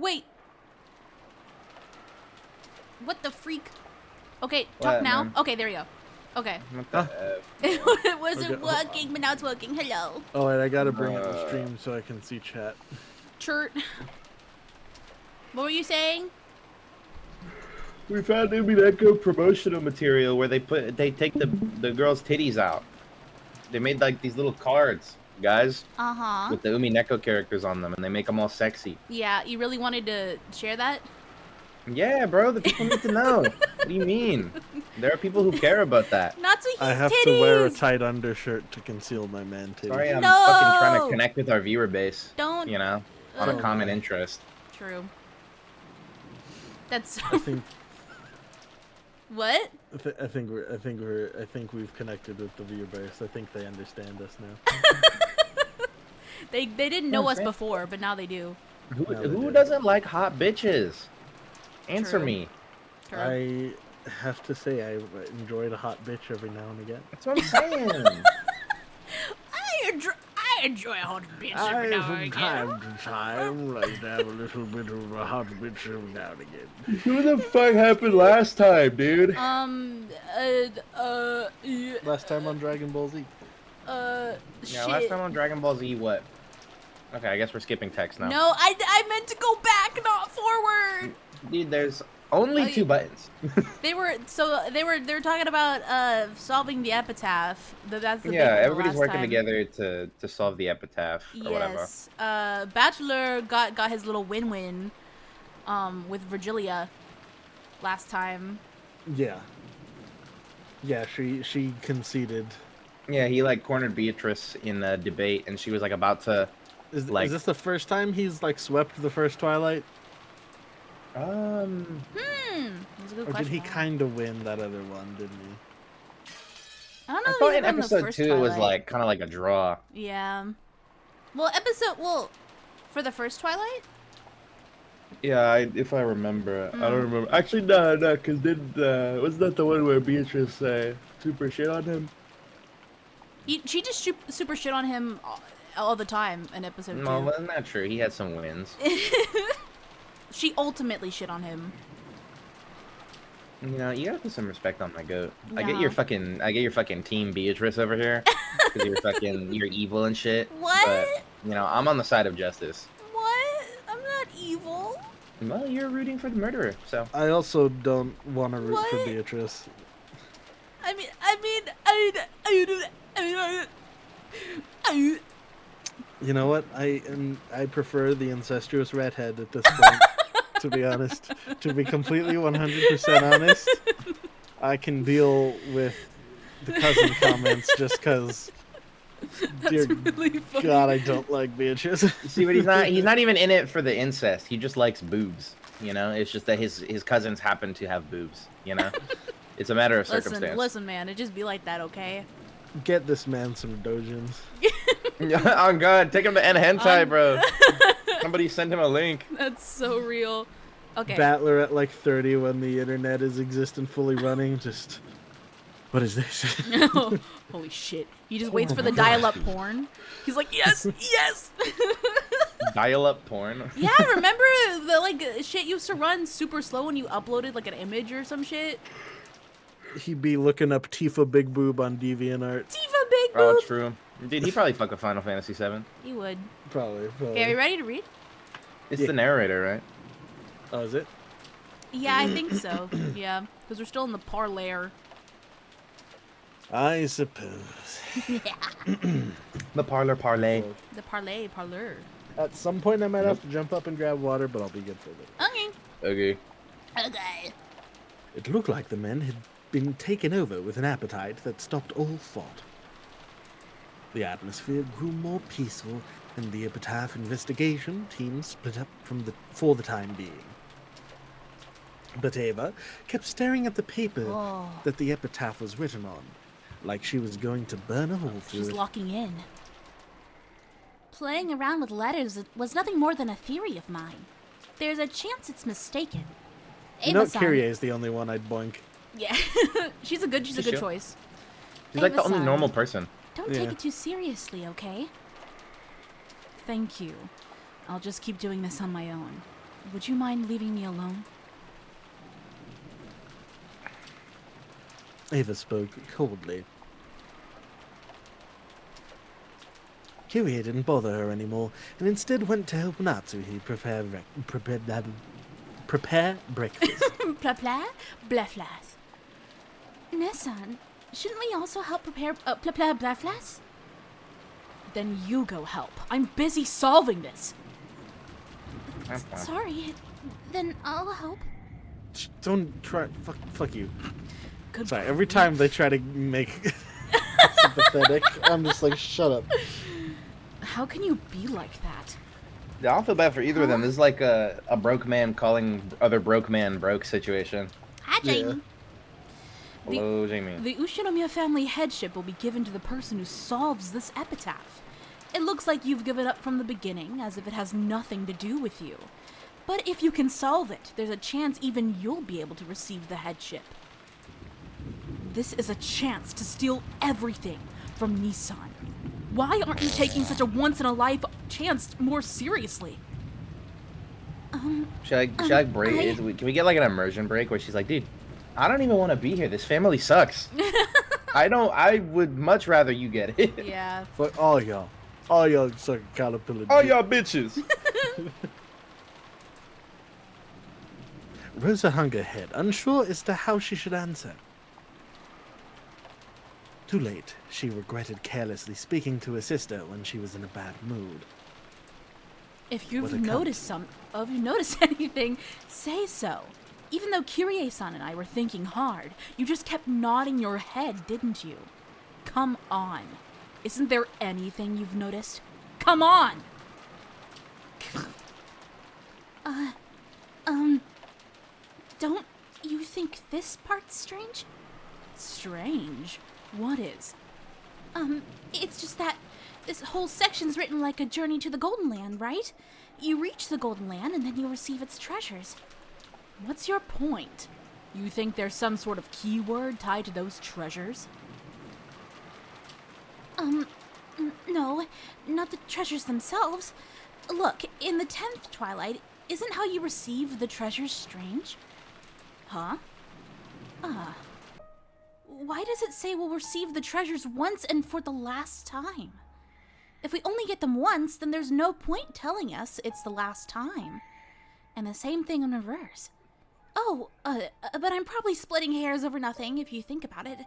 Wait. What the freak? Okay, talk now. Man? Okay, there we go. Okay. It wasn't working, but now it's working. Hello. Oh, and I gotta bring up the stream so I can see chat. Chert. What were you saying? We found UMINEKO promotional material where they take the girls' titties out. They made like these little cards, guys. With the UMINEKO characters on them, and they make them all sexy. Yeah, you really wanted to share that? Yeah, bro, the people need to know. What do you mean? There are people who care about that. Natsuhi's I have titties. to wear a tight undershirt to conceal my man titties. Sorry, I'm fucking trying to connect with our viewer base. Don't. You know, on a common interest. True. That's. I think. What? I think we've connected with the viewer base. I think they understand us now. They didn't know us before, but now they do. Who doesn't like hot bitches? Answer me. True. I have to say I enjoyed a hot bitch every now and again. That's what I'm saying. I enjoy a hot bitch every now and again. Time to time, like to have a little bit of a hot bitch every now and again. Who the fuck happened last time, dude? Last time on Dragon Ball Z. Yeah, last time on Dragon Ball Z, what? Okay, I guess we're skipping text now. No, I meant to go back, not forward. Dude, there's only 2 buttons. they were talking about solving the epitaph. That's the everybody's working together to solve the epitaph or whatever. Yes. Bachelor got his little win-win with Virgilia last time. Yeah. Yeah, she conceded. Yeah, he like cornered Beatrice in a debate, and she was like about to. Is this the first time he's like swept the first Twilight? That's a good or question. did he kind of win that other one? Didn't he? I don't know. I thought in episode 2 it was like kind of like a draw. Yeah. Well, for the first Twilight. Yeah, if I remember, I don't remember. Actually, no, because wasn't that the one where Beatrice super shit on him? She just super shit on him all the time in episode 2. No, wasn't that true? He had some wins. She ultimately shit on him. You know, you gotta put some respect on my goat. No. I get your fucking team Beatrice over here, because you're evil and shit. What? But, you know, I'm on the side of justice. What? I'm not evil. Well, you're rooting for the murderer, so. I also don't want to root for Beatrice. You know what? I prefer the incestuous redhead at this point. To be honest, to be completely 100% honest, I can deal with the cousin comments just because. Dear really God, I don't like Beatrice. See, but he's not even in it for the incest. He just likes boobs. You know, it's just that his cousins happen to have boobs. You know, it's a matter of circumstance. Listen, man, it just be like that, okay? Get this man some dojins. Oh God, take him to N hentai, bro. Somebody send him a link. That's so real. Okay. Battler at like 30 when the internet is existent, fully running. Just, what is this? Holy shit! He just waits for the dial-up porn. He's like, yes, yes. Dial-up porn. Yeah, remember the shit used to run super slow when you uploaded like an image or some shit. He'd be looking up Tifa Big Boob on DeviantArt. Tifa Big Boob. Oh, true. Dude, he probably fuck with Final Fantasy VII. He would. Probably. Okay, are you ready to read? It's the narrator, right? Oh, is it? Yeah, I think so. Yeah, because we're still in the parlay. I suppose. Yeah. The parlay. The parlor. At some point, I might have to jump up and grab water, but I'll be good for it. Okay. It looked like the men had been taken over with an appetite that stopped all thought. The atmosphere grew more peaceful, and the epitaph investigation team split up for the time being. But Ava kept staring at the paper that the epitaph was written on, like she was going to burn a hole through it. She's locking in. Playing around with letters was nothing more than a theory of mine. There's a chance it's mistaken. You know, Kyrie is the only one I'd boink. Yeah, she's a good choice. She's like the only normal person. Don't take it too seriously, okay? Thank you. I'll just keep doing this on my own. would you mind leaving me alone? Ava spoke coldly. Kyrie didn't bother her anymore, and instead went to help Natsuhi prepare breakfast. Blaflas. Nessan, shouldn't we also help prepare blaflas? Then you go help. I'm busy solving this. Sorry. Then I'll help. Don't try. Fuck you. Good Sorry, every time they try to make sympathetic, I'm just like, shut up. How can you be like that? Yeah, I don't feel bad for either of them. This is like a broke man calling other broke man broke situation. Hi, Jamie. Yeah. Hello, Jamie. The Ushinomiya family headship will be given to the person who solves this epitaph. It looks like you've given up from the beginning, as if it has nothing to do with you. But if you can solve it, there's a chance even you'll be able to receive the headship. This is a chance to steal everything from Nissan. Why aren't you taking such a once-in-a-life chance more seriously? Should I break? Can we get like an immersion break where she's like, dude, I don't even want to be here. This family sucks. I would much rather you get it. Yeah. Fuck all y'all. All y'all suck caterpillar. All y'all bitches. Rosa hung her head, unsure as to how she should answer. Too late, she regretted carelessly speaking to her sister when she was in a bad mood. If you've noticed anything, say so. Even though Kyrie-san and I were thinking hard, you just kept nodding your head, didn't you? Come on. Isn't there anything you've noticed? Come on! Don't you think this part's strange? Strange? What is? It's just that this whole section's written like a journey to the Golden Land, right? You reach the Golden Land and then you receive its treasures. What's your point? You think there's some sort of keyword tied to those treasures? No, not the treasures themselves. Look, in the 10th Twilight, isn't how you receive the treasures strange? Huh? Why does it say we'll receive the treasures once and for the last time? If we only get them once, then there's no point telling us it's the last time. And the same thing in reverse. But I'm probably splitting hairs over nothing if you think about it.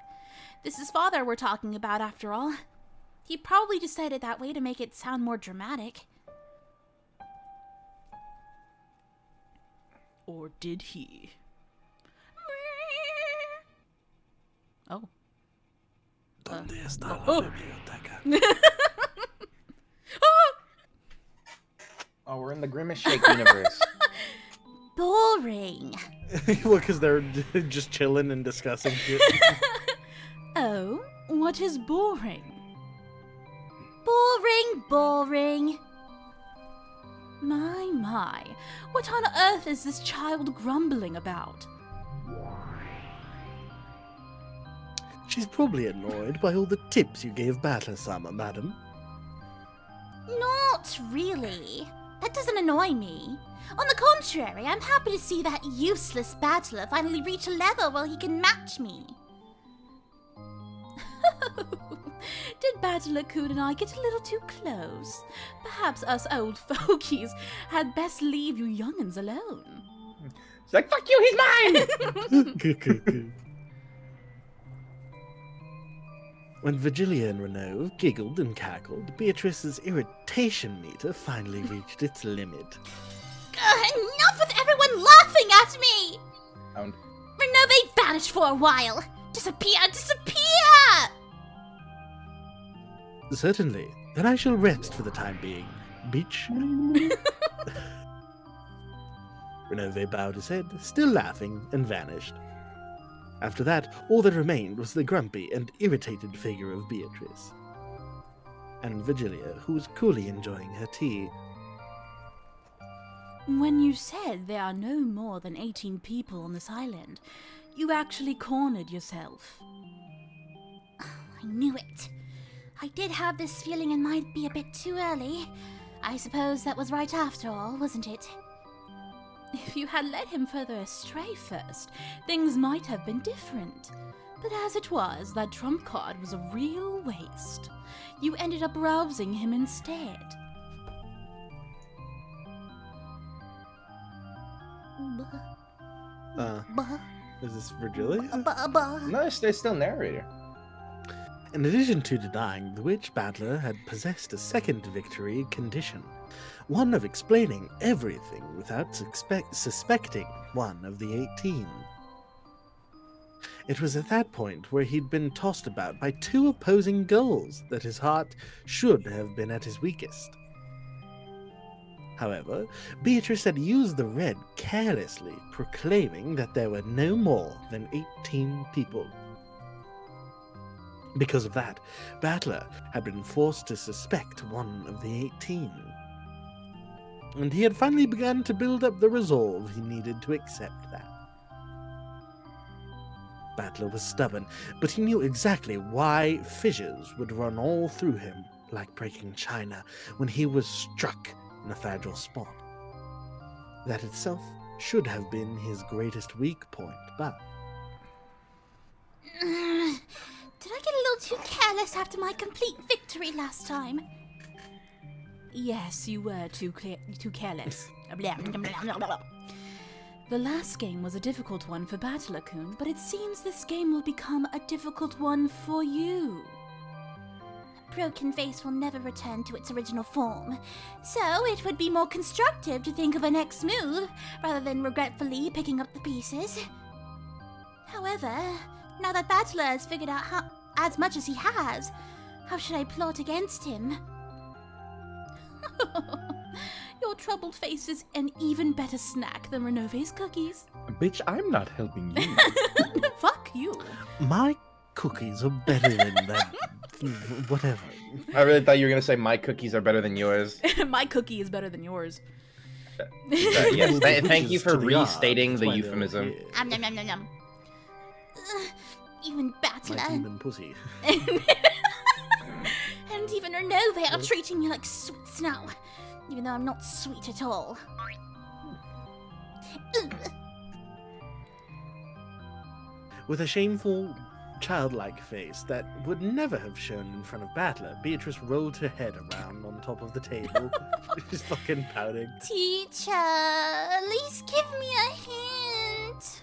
This is Father we're talking about after all. He probably decided that way to make it sound more dramatic. Or did he? Oh. ¿Dónde está la biblioteca? Oh, we're in the Grimace Shake universe. Boring. Well, because they're just chilling and discussing shit. Oh, what is boring? Boring. My. What on earth is this child grumbling about? She's probably annoyed by all the tips you gave Battler-sama, madam. Not really. That doesn't annoy me. On the contrary, I'm happy to see that useless battler finally reach a level where he can match me. Did Battler-kun and I get a little too close? Perhaps us old fogies had best leave you young'uns alone. She's like, fuck you, he's mine! When Virgilia and Renaud giggled and cackled, Beatrice's irritation meter finally reached its limit. Enough with everyone laughing at me! Renaud, they vanished for a while. Disappear! Certainly. Then I shall rest for the time being. Beach. Renove bowed his head, still laughing, and vanished. After that, all that remained was the grumpy and irritated figure of Beatrice. And Virgilia, who was coolly enjoying her tea. When you said there are no more than 18 people on this island, you actually cornered yourself. I knew it. I did have this feeling it might be a bit too early. I suppose that was right after all, wasn't it? If you had led him further astray first, things might have been different. But as it was, that trump card was a real waste. You ended up rousing him instead. Is this Virgilia? No, it's still narrator. In addition to denying, the witch battler had possessed a second victory condition, one of explaining everything without suspecting one of the 18. It was at that point where he'd been tossed about by two opposing goals that his heart should have been at his weakest. However, Beatrice had used the red carelessly, proclaiming that there were no more than 18 people. Because of that, Battler had been forced to suspect one of the 18. And he had finally begun to build up the resolve he needed to accept that. Battler was stubborn, but he knew exactly why fissures would run all through him like breaking china when he was struck in a fragile spot. That itself should have been his greatest weak point, but... Did I get a little too careless after my complete victory last time? Yes, you were too careless. The last game was a difficult one for Battler-kun, but it seems this game will become a difficult one for you. A broken vase will never return to its original form, so it would be more constructive to think of a next move, rather than regretfully picking up the pieces. However, now that Battler has figured out as much as he has, how should I plot against him? Your troubled face is an even better snack than Renove's cookies. Bitch, I'm not helping you. Fuck you. My cookies are better than that. Whatever. I really thought you were going to say my cookies are better than yours. My cookie is better than yours. Yes, thank you for restating the euphemism. Nom nom nom nom. Even Battler. My demon pussy. And even Renove are treating me like sweets now, even though I'm not sweet at all. With a shameful, childlike face that would never have shown in front of Battler, Beatrice rolled her head around on top of the table. She's fucking pouting. Teacher, at least give me a hint.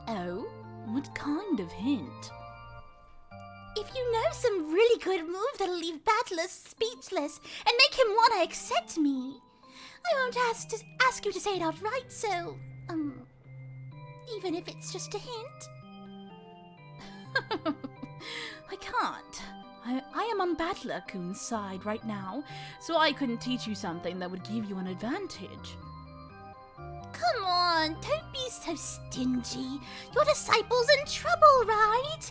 Oh? What kind of hint? If you know some really good move that'll leave Battler speechless and make him want to accept me, I won't ask you to say it outright, so, even if it's just a hint. I can't. I am on Battler-kun's side right now, so I couldn't teach you something that would give you an advantage. Come on, don't be so stingy. Your disciple's in trouble, right?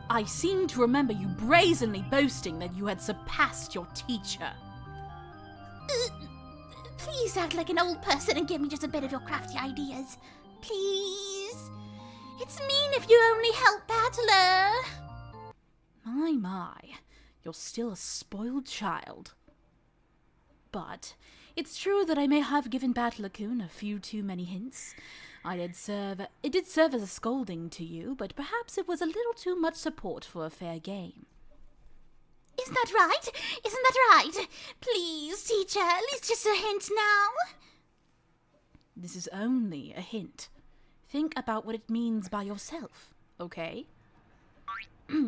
I seem to remember you brazenly boasting that you had surpassed your teacher. Please act like an old person and give me just a bit of your crafty ideas. Please. It's mean if you only help Battler. My. You're still a spoiled child. But it's true that I may have given Battler-kun a few too many hints. It did serve as a scolding to you, but perhaps it was a little too much support for a fair game. Isn't that right? Isn't that right? Please, teacher, at least just a hint now. This is only a hint. Think about what it means by yourself, okay? Yeah,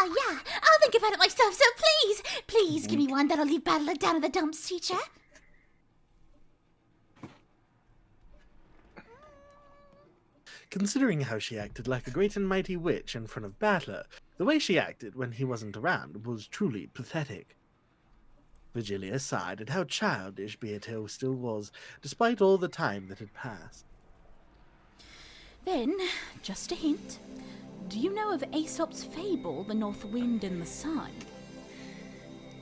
I'll think about it myself, so please give me one that'll leave Battler down in the dumps, teacher. Considering how she acted like a great and mighty witch in front of Battler, the way she acted when he wasn't around was truly pathetic. Virgilia sighed at how childish Beato still was, despite all the time that had passed. Then, just a hint. Do you know of Aesop's fable, The North Wind and the Sun?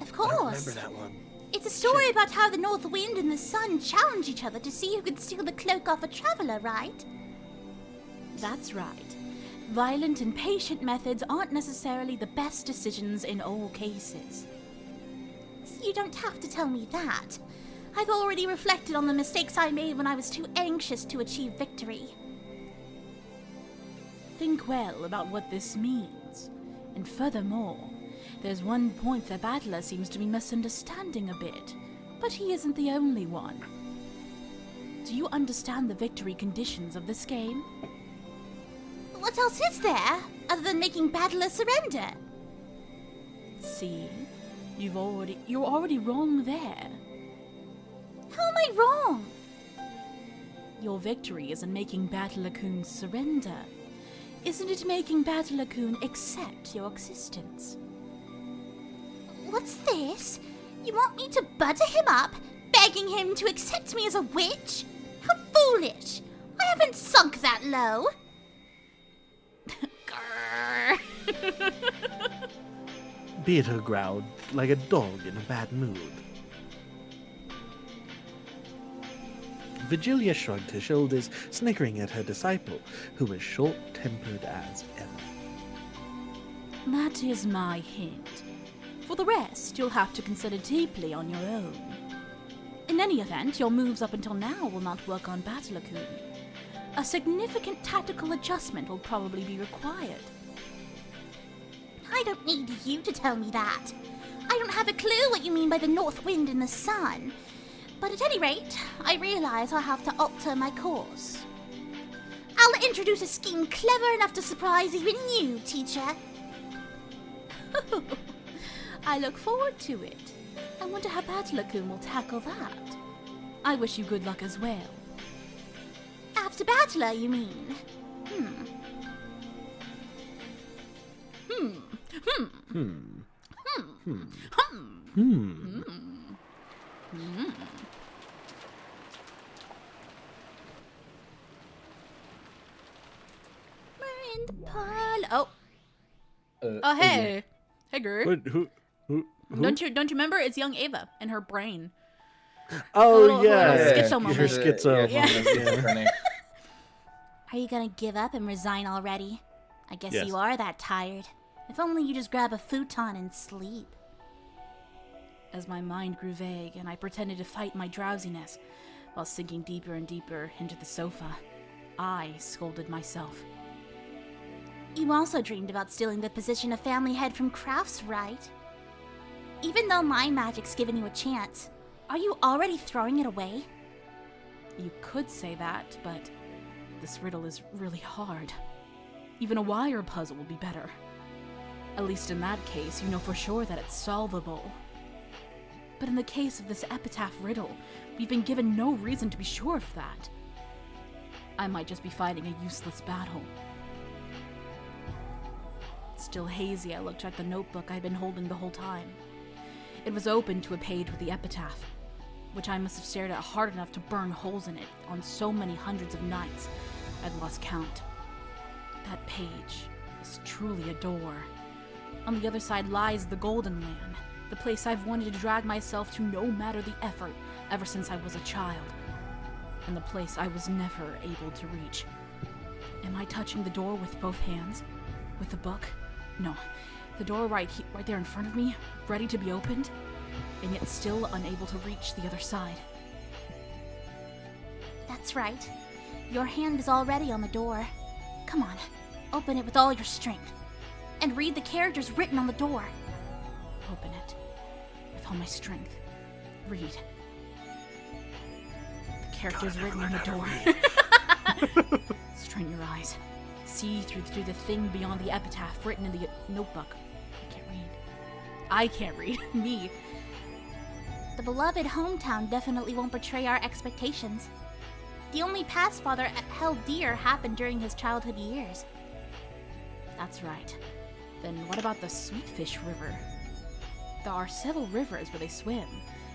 Of course. I remember that one. It's a story about how the North Wind and the Sun challenge each other to see who can steal the cloak off a traveler, right? That's right. Violent and patient methods aren't necessarily the best decisions in all cases. You don't have to tell me that. I've already reflected on the mistakes I made when I was too anxious to achieve victory. Think well about what this means. And furthermore, there's one point the battler seems to be misunderstanding a bit, but he isn't the only one. Do you understand the victory conditions of this game? What else is there, other than making battlers surrender? See, you're already wrong there. How am I wrong? Your victory isn't making Battler-kun surrender. Isn't it making Battler-kun accept your existence? What's this? You want me to butter him up, begging him to accept me as a witch? How foolish! I haven't sunk that low. Beater growled like a dog in a bad mood. Vigilia shrugged her shoulders, snickering at her disciple, who was short-tempered as ever. That is my hint. For the rest, you'll have to consider deeply on your own. In any event, your moves up until now will not work on Battler-kun. A significant tactical adjustment will probably be required. I don't need you to tell me that. I don't have a clue what you mean by the north wind and the sun. But at any rate, I realize I'll have to alter my course. I'll introduce a scheme clever enough to surprise even you, teacher. I look forward to it. I wonder how Battler-kun will tackle that. I wish you good luck as well. After Battler, you mean? We're in the parlor. Oh, hey. Hey, girl. Who? Don't you remember? It's young Ava and her brain. Oh, yeah. Schizo moment. Her schizo moment. Funny. Are you gonna give up and resign already? I guess Yes. you are that tired. If only you just grab a futon and sleep. As my mind grew vague and I pretended to fight my drowsiness while sinking deeper and deeper into the sofa, I scolded myself. You also dreamed about stealing the position of family head from Crafts, right? Even though my magic's given you a chance, are you already throwing it away? You could say that, but this riddle is really hard. Even a wire puzzle will be better. At least in that case, you know for sure that it's solvable. But in the case of this epitaph riddle, we've been given no reason to be sure of that. I might just be fighting a useless battle. Still hazy, I looked at the notebook I'd been holding the whole time. It was open to a page with the epitaph, which I must have stared at hard enough to burn holes in it on so many hundreds of nights I'd lost count. That page is truly a door. On the other side lies the Golden Land, the place I've wanted to drag myself to no matter the effort ever since I was a child, and the place I was never able to reach. Am I touching the door with both hands? With the book? No. The door right there in front of me, ready to be opened, and yet still unable to reach the other side. That's right. Your hand is already on the door. Come on, open it with all your strength. And read the characters written on the door. Open it with all my strength. Read. The characters written on the door. Strain your eyes. See through the thing beyond the epitaph written in the notebook. I can't read. Me. The beloved hometown definitely won't betray our expectations. The only past father held dear happened during his childhood years. That's right. Then what about the Sweetfish River? There are several rivers where they swim,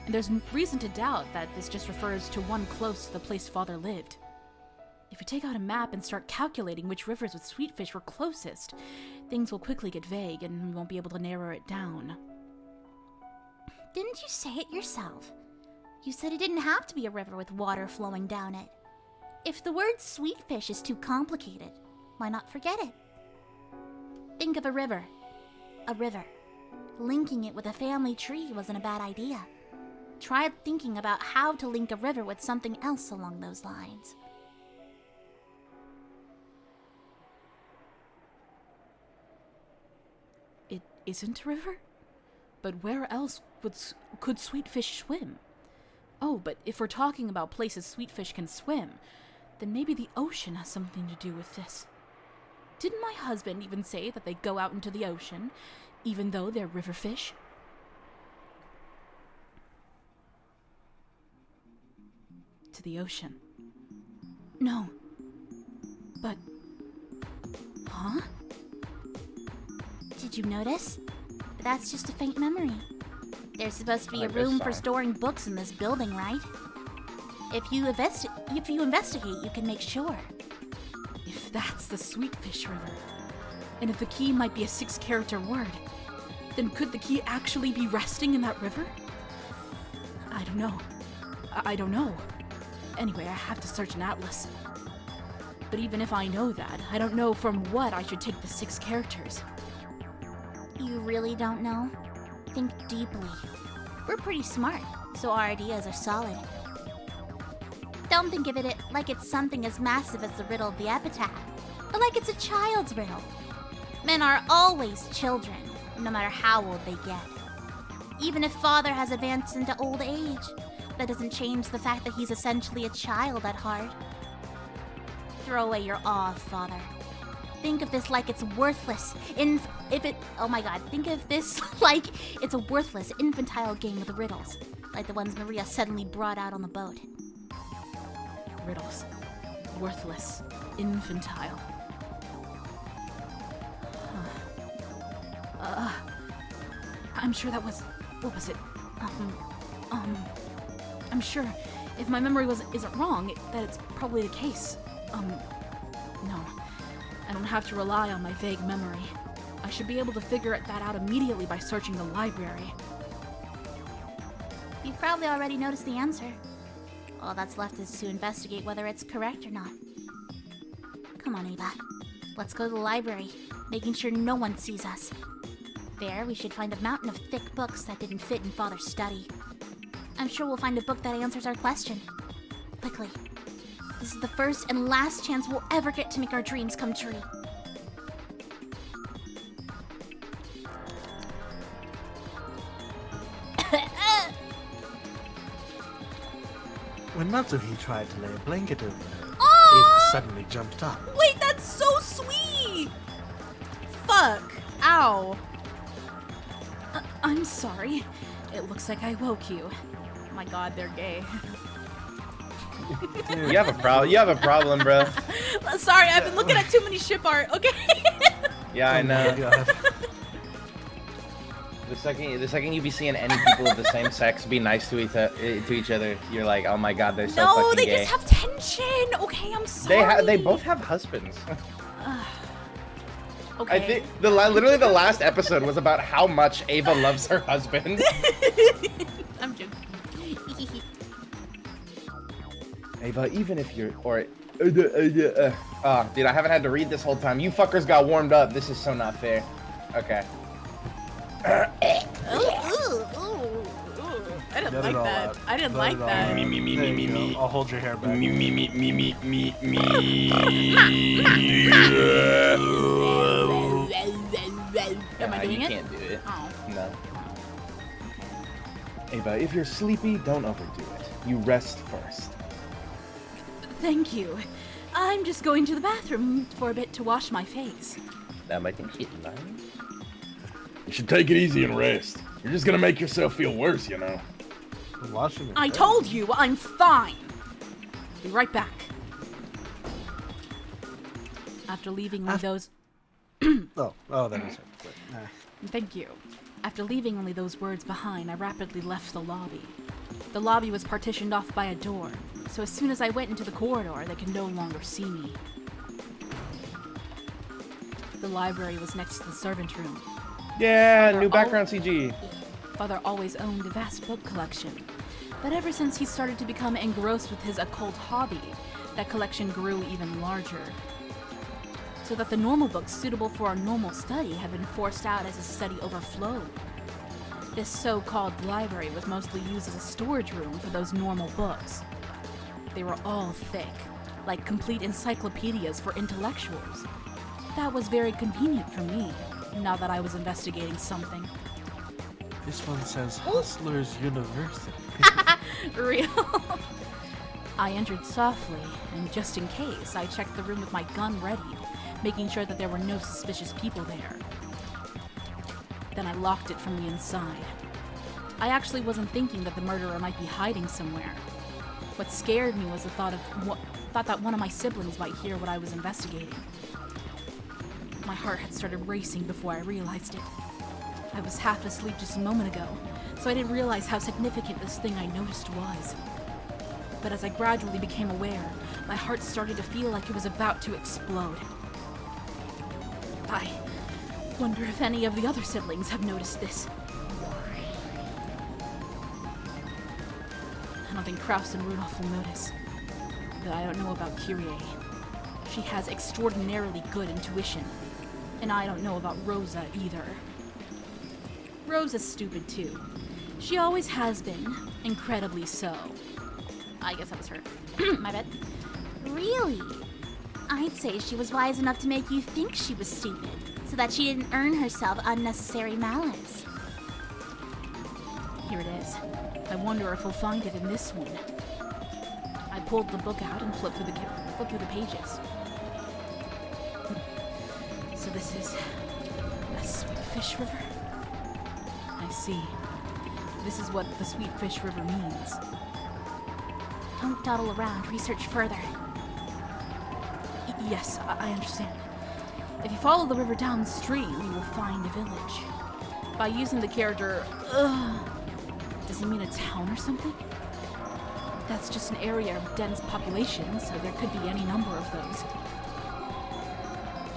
and there's reason to doubt that this just refers to one close to the place father lived. If we take out a map and start calculating which rivers with Sweetfish were closest, things will quickly get vague and we won't be able to narrow it down. Didn't you say it yourself? You said it didn't have to be a river with water flowing down it. If the word Sweetfish is too complicated, why not forget it? Think of a river. A river. Linking it with a family tree wasn't a bad idea. Try thinking about how to link a river with something else along those lines. It isn't a river? But where else could sweetfish swim? Oh, but if we're talking about places sweetfish can swim, then maybe the ocean has something to do with this. Didn't my husband even say that they go out into the ocean, even though they're river fish? To the ocean. No. But... Huh? Did you notice? But that's just a faint memory. There's supposed to be a room for storing books in this building, right? If you investigate, you can make sure. If that's the Sweetfish River, and if the key might be a 6-character word, then could the key actually be resting in that river? I don't know. I don't know. Anyway, I have to search an atlas. But even if I know that, I don't know from what I should take the 6 characters. You really don't know? Think deeply. We're pretty smart, so our ideas are solid. Don't think of it like it's something as massive as the riddle of the epitaph, but like it's a child's riddle. Men are always children, no matter how old they get. Even if father has advanced into old age, that doesn't change the fact that he's essentially a child at heart. Throw away your awe, father. Think of this like it's worthless. Think of this like it's a worthless, infantile game with riddles, like the ones Maria suddenly brought out on the boat. Riddles. Worthless. Infantile. I'm sure that was... What was it? I'm sure, if my memory isn't wrong, that it's probably the case. No. I don't have to rely on my vague memory. I should be able to figure that out immediately by searching the library. You've probably already noticed the answer. All that's left is to investigate whether it's correct or not. Come on, Ava. Let's go to the library, making sure no one sees us. There, we should find a mountain of thick books that didn't fit in Father's study. I'm sure we'll find a book that answers our question. Quickly. This is the first and last chance we'll ever get to make our dreams come true. When Natsuhi tried to lay a blanket over her, Ava suddenly jumped up. Wait, that's so sweet! Fuck. Ow. I'm sorry. It looks like I woke you. My god, they're gay. You have a problem, bro. Sorry, I've been looking at too many ship art, okay? Yeah, I know. God. The second you be seeing any people of the same sex be nice to each other, you're like, oh my god, they're so fucking gay. No, they just have tension. Okay, I'm sorry. They both have husbands. Okay. I think literally the last episode was about how much Ava loves her husband. I'm joking. Ava, even if you're dude, I haven't had to read this whole time. You fuckers got warmed up. This is so not fair. Okay. I didn't like that. I didn't like that. Me. I'll hold your hair back. Me. Am I doing you it? Can't do it. Oh. No. Ava, if you're sleepy, don't overdo it. You rest first. Thank you. I'm just going to the bathroom for a bit to wash my face. That might think shit, man. You should take it easy and rest. You're just gonna make yourself feel worse, you know. Washing I told you, I'm fine. I'll be right back. After leaving only those... Oh, that is it. Thank you. After leaving only those words behind, I rapidly left the lobby. The lobby was partitioned off by a door, so as soon as I went into the corridor, they could no longer see me. The library was next to the servant room. Yeah, new background CG. Father always owned a vast book collection, but ever since he started to become engrossed with his occult hobby, that collection grew even larger. So that the normal books suitable for a normal study had been forced out as his study overflowed. This so-called library was mostly used as a storage room for those normal books. They were all thick, like complete encyclopedias for intellectuals. That was very convenient for me, now that I was investigating something. This one says Hustlers University. Real? I entered softly, and just in case, I checked the room with my gun readied, making sure that there were no suspicious people there. Then I locked it from the inside. I actually wasn't thinking that the murderer might be hiding somewhere. What scared me was the thought that one of my siblings might hear what I was investigating. My heart had started racing before I realized it. I was half asleep just a moment ago, so I didn't realize how significant this thing I noticed was. But as I gradually became aware, my heart started to feel like it was about to explode. I wonder if any of the other siblings have noticed this. I don't think Kraus and Rudolph will notice. But I don't know about Kyrie. She has extraordinarily good intuition. And I don't know about Rosa either. Rosa's stupid too. She always has been, incredibly so. I guess that was her. My bad. Really? I'd say she was wise enough to make you think she was stupid, so that she didn't earn herself unnecessary malice. Here it is. I wonder if we'll find it in this one. I pulled the book out and flipped through the pages. So this is a Sweet Fish River? I see. This is what the Sweet Fish River means. Don't dawdle around. Research further. Yes, I understand. If you follow the river downstream, you will find a village. By using the character, does he mean a town or something? That's just an area of dense population, so there could be any number of those.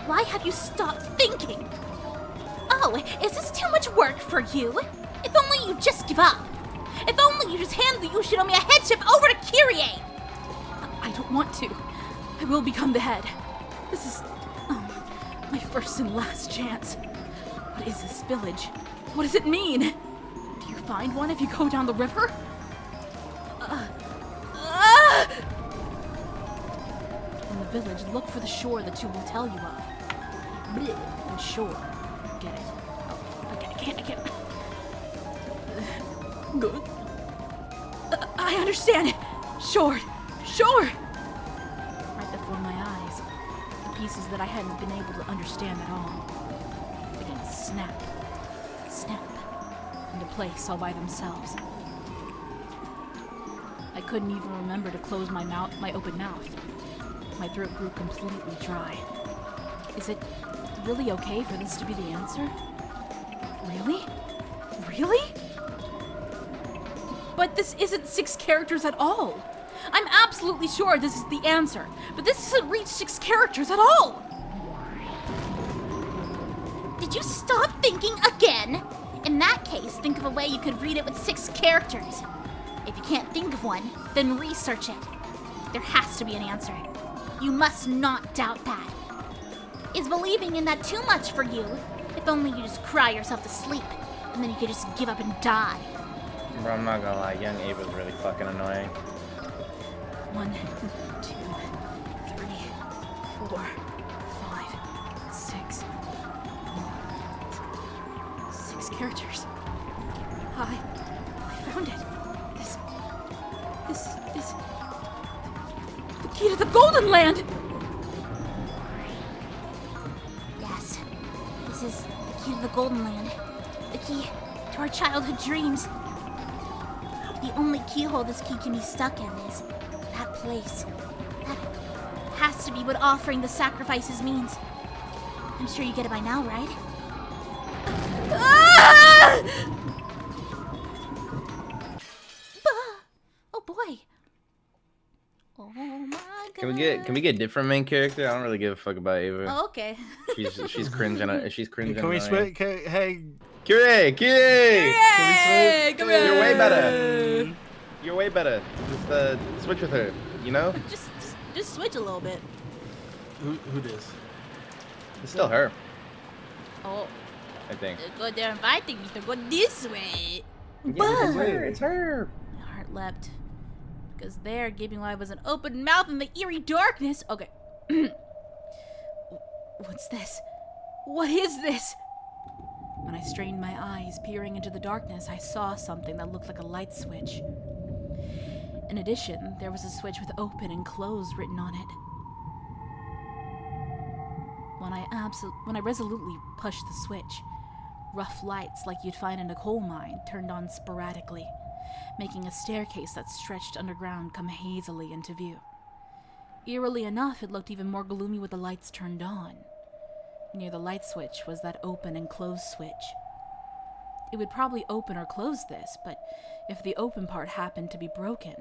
Why have you stopped thinking? Oh, is this too much work for you? If only you just give up. If only you just hand the Yoshinomiya headship over to Kyrie! I don't want to. I will become the head. This is my first and last chance. What is this village? What does it mean? Do you find one if you go down the river? In the village, look for the shore the two will tell you of. The shore. Get it. Oh, I can't. Good. I understand it. Shore. Right before my eyes. The pieces that I hadn't been able to understand at all began to snap into place all by themselves. I couldn't even remember to close my open mouth. My throat grew completely dry. Is it really okay for this to be the answer? Really? But this isn't 6 characters at all. I'm absolutely sure this is the answer, but this doesn't reach 6 characters at all. Did you stop thinking again? In that case, think of a way you could read it with 6 characters. If you can't think of one, then research it. There has to be an answer. You must not doubt that. Is believing in that too much for you? If only you just cry yourself to sleep, and then you could just give up and die. Bro, I'm not gonna lie, young Ava's really fucking annoying. 1, 2, 3, 4, 5, 6. 6 characters. I found it. This is the key to the Golden Land! Yes, this is the key to the Golden Land. The key to our childhood dreams. The only keyhole this key can be stuck in is that place. That has to be what offering the sacrifices means. I'm sure you get it by now, right? Oh boy. Oh my god. Can we get a different main character? I don't really give a fuck about Ava. Oh, okay. She's cringing. She's cringing. Can we switch? Hey, Kyrie! Hey, come here! You're way better. You're way better. Just switch with her. You know? Just switch a little bit. who this? It's still her. Oh. I think. They're inviting me to go this way. Yeah, it's her. My heart leapt. Because there, gaping wide, was an open mouth in the eerie darkness. Okay. What's this? What is this? When I strained my eyes, peering into the darkness, I saw something that looked like a light switch. In addition, there was a switch with open and close written on it. When I resolutely pushed the switch, rough lights like you'd find in a coal mine turned on sporadically, making a staircase that stretched underground come hazily into view. Eerily enough, it looked even more gloomy with the lights turned on. Near the light switch was that open and close switch. It would probably open or close this, but if the open part happened to be broken,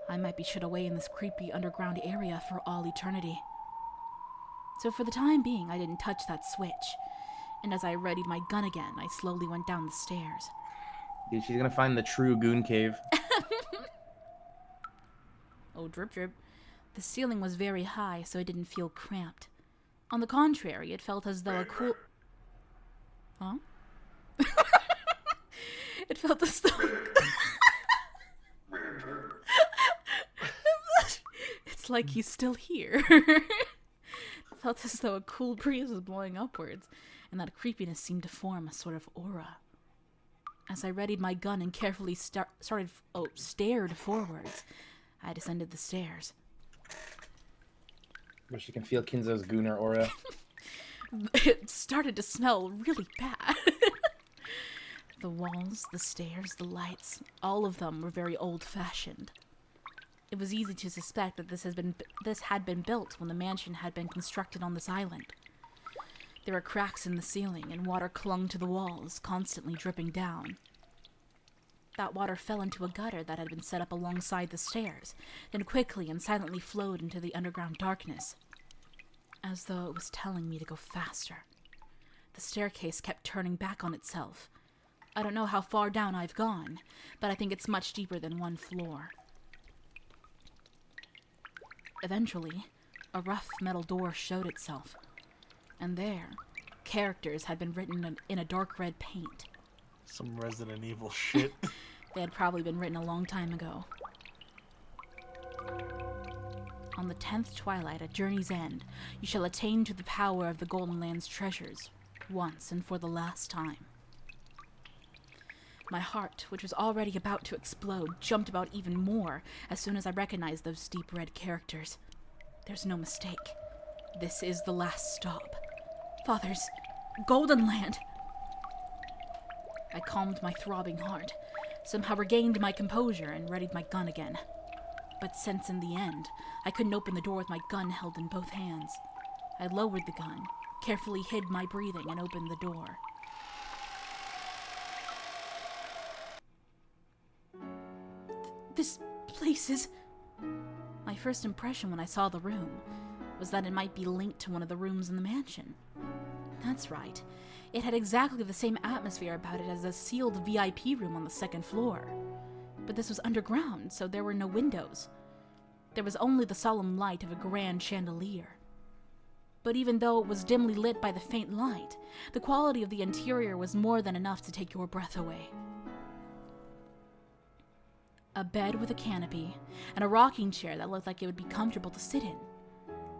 I might be shut away in this creepy underground area for all eternity. So for the time being, I didn't touch that switch, and as I readied my gun again, I slowly went down the stairs. Dude, she's gonna find the true goon cave. Oh, drip drip. The ceiling was very high, so it didn't feel cramped. On the contrary, it felt as though a cool... Huh? It felt as though... It's like he's still here. It felt as though a cool breeze was blowing upwards, and that creepiness seemed to form a sort of aura. As I readied my gun and carefully stared forwards, I descended the stairs. Where she can feel Kinzo's gooner aura. It started to smell really bad. The walls, the stairs, the lights, all of them were very old-fashioned. It was easy to suspect that this had been built when the mansion had been constructed on this island. There were cracks in the ceiling, and water clung to the walls, constantly dripping down. That water fell into a gutter that had been set up alongside the stairs, then quickly and silently flowed into the underground darkness, as though it was telling me to go faster. The staircase kept turning back on itself. I don't know how far down I've gone, but I think it's much deeper than one floor. Eventually, a rough metal door showed itself, and there, characters had been written in a dark red paint. Some Resident Evil shit. They had probably been written a long time ago. On the 10th twilight at journey's end, you shall attain to the power of the Golden Land's treasures, once and for the last time. My heart, which was already about to explode, jumped about even more as soon as I recognized those deep red characters. There's no mistake. This is the last stop. Father's Golden Land. I calmed my throbbing heart, somehow regained my composure, and readied my gun again. But since in the end, I couldn't open the door with my gun held in both hands, I lowered the gun, carefully hid my breathing, and opened the door. This place is... My first impression when I saw the room was that it might be linked to one of the rooms in the mansion. That's right. It had exactly the same atmosphere about it as a sealed VIP room on the second floor. But this was underground, so there were no windows. There was only the solemn light of a grand chandelier. But even though it was dimly lit by the faint light, the quality of the interior was more than enough to take your breath away. A bed with a canopy, and a rocking chair that looked like it would be comfortable to sit in.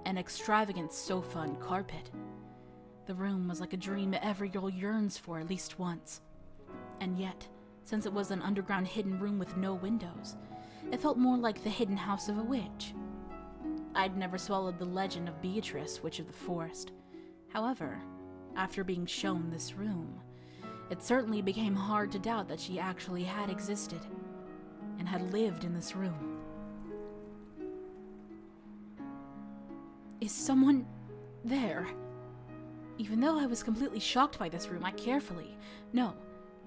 An extravagant sofa and carpet. The room was like a dream every girl yearns for at least once. And yet, since it was an underground hidden room with no windows, it felt more like the hidden house of a witch. I'd never swallowed the legend of Beatrice, Witch of the Forest. However, after being shown this room, it certainly became hard to doubt that she actually had existed, and had lived in this room. Is someone there? Even though I was completely shocked by this room, I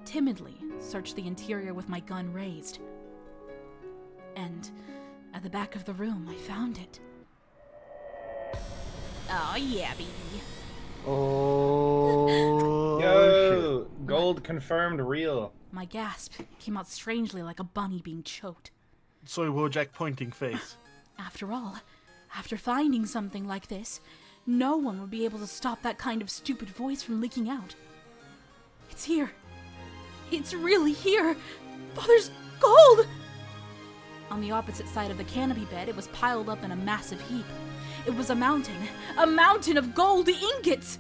timidly searched the interior with my gun raised. And at the back of the room, I found it. Oh yeah, baby. Oh. Yo, gold confirmed real. My gasp came out strangely like a bunny being choked. Soy Wojak pointing face. After all, after finding something like this, no one would be able to stop that kind of stupid voice from leaking out. It's here. It's really here. Father's gold! On the opposite side of the canopy bed, it was piled up in a massive heap. It was a mountain of gold ingots!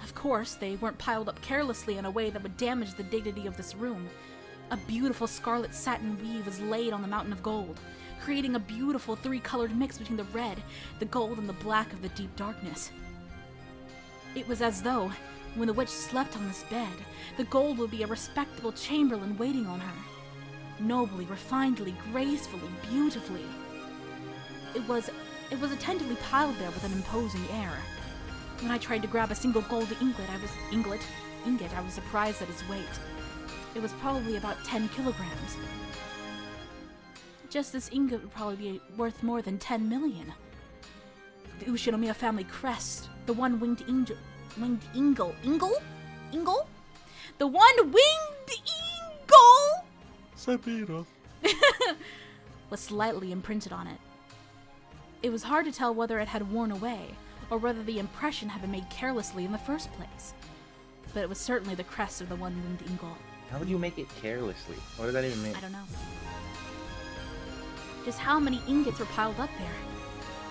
Of course, they weren't piled up carelessly in a way that would damage the dignity of this room. A beautiful scarlet satin weave was laid on the mountain of gold, creating a beautiful three-colored mix between the red, the gold, and the black of the deep darkness. It was as though, when the witch slept on this bed, the gold would be a respectable chamberlain waiting on her. Nobly, refinedly, gracefully, beautifully. It was attentively piled there with an imposing air. When I tried to grab a single gold ingot, I was surprised at its weight. It was probably about 10 kilograms. Just this ingot would probably be worth more than 10 million. The Ushinomiya family crest, the one-winged ingle? The one-winged eagle! Sepiro. Was slightly imprinted on it. It was hard to tell whether it had worn away, or whether the impression had been made carelessly in the first place. But it was certainly the crest of the one-winged eagle. How would you make it carelessly? What does that even mean? I don't know. Just how many ingots were piled up there?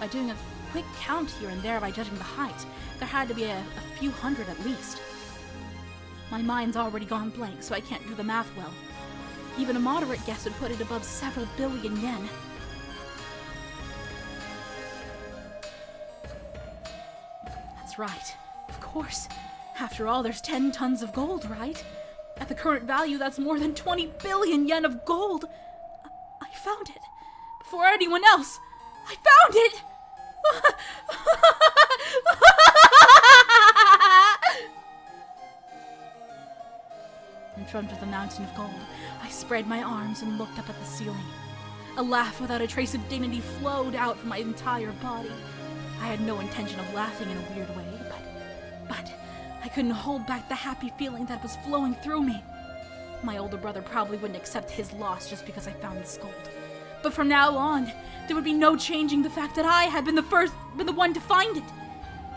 By doing a quick count here and there by judging the height, there had to be a few hundred at least. My mind's already gone blank, so I can't do the math well. Even a moderate guess would put it above several billion yen. That's right. Of course. After all, there's 10 tons of gold, right? At the current value, that's more than 20 billion yen of gold. I found it. Before anyone else. I found it! In front of the mountain of gold, I spread my arms and looked up at the ceiling. A laugh without a trace of dignity flowed out from my entire body. I had no intention of laughing in a weird way, but I couldn't hold back the happy feeling that was flowing through me. My older brother probably wouldn't accept his loss just because I found this gold. But from now on, there would be no changing the fact that I had been the one to find it.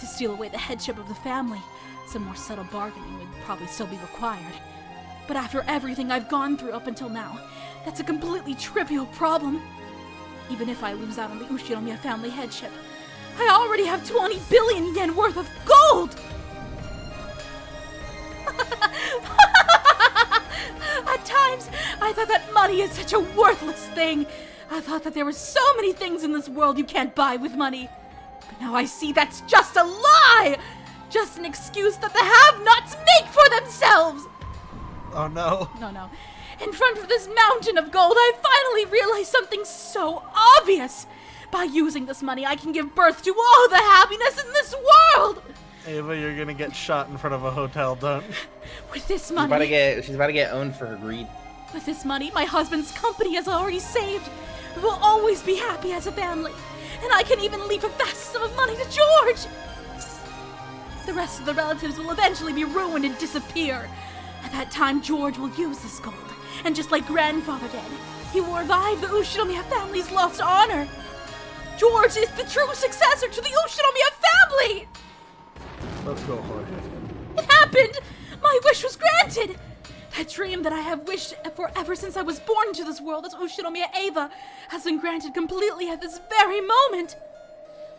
To steal away the headship of the family, some more subtle bargaining would probably still be required. But after everything I've gone through up until now, that's a completely trivial problem. Even if I lose out on the Ushinomiya family headship, I already have 20 billion yen worth of gold! At times, I thought that money is such a worthless thing. I thought that there were so many things in this world you can't buy with money. But now I see that's just a lie! Just an excuse that the have-nots make for themselves! Oh no. No. In front of this mountain of gold, I finally realized something so obvious! By using this money, I can give birth to all the happiness in this world! Ava, you're gonna get shot in front of a hotel, don't? With this money... She's about to get owned for her greed. With this money, my husband's company has already saved. We will always be happy as a family. And I can even leave a vast sum of money to George! The rest of the relatives will eventually be ruined and disappear. At that time, George will use this gold. And just like grandfather did, he will revive the Ushinomiya family's lost honor. George is the true successor to the Ushinomiya family! Let's go, Jorge. It happened! My wish was granted! That dream that I have wished for ever since I was born into this world as Ushinomiya Eva has been granted completely at this very moment.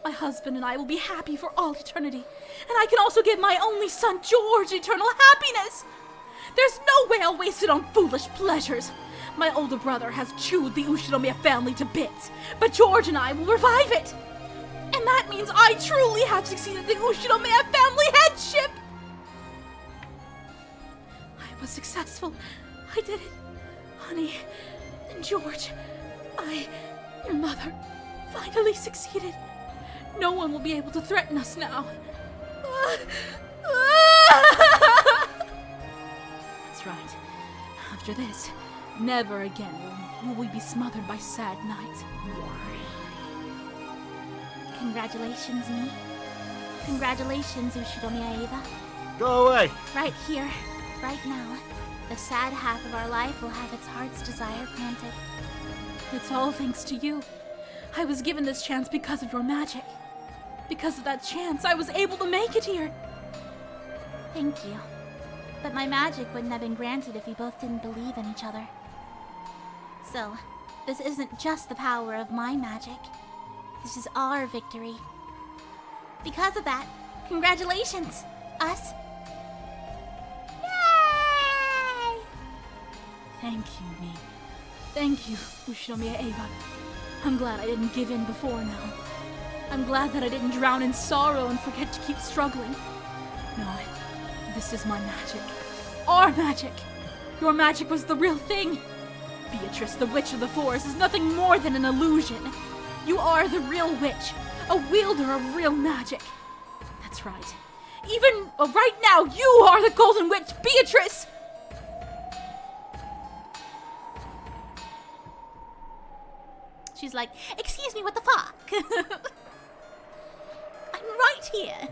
My husband and I will be happy for all eternity, and I can also give my only son George eternal happiness. There's no way I'll waste it on foolish pleasures. My older brother has chewed the Ushinomiya family to bits, but George and I will revive it. And that means I truly have succeeded in the Ushinomiya family headship. I was successful. I did it. Honey, and George, your mother, finally succeeded. No one will be able to threaten us now. That's right. After this, never again will we be smothered by sad nights. Congratulations, me. Congratulations, Ushinomiya Eva. Go away! Right here, right now, the sad half of our life will have its heart's desire granted. It's all thanks to you. I was given this chance because of your magic. Because of that chance, I was able to make it here. Thank you. But my magic wouldn't have been granted if we both didn't believe in each other. So, this isn't just the power of my magic. This is our victory. Because of that, congratulations, us. Yay! Thank you, me. Thank you, Ushinomiya Eva. I'm glad I didn't give in before now. I'm glad that I didn't drown in sorrow and forget to keep struggling. No, this is my magic. Our magic! Your magic was the real thing! Beatrice, the Witch of the Forest, is nothing more than an illusion. You are the real witch, a wielder of real magic. That's right. Even right now, you are the Golden Witch, Beatrice! She's like, excuse me, what the fuck? I'm right here.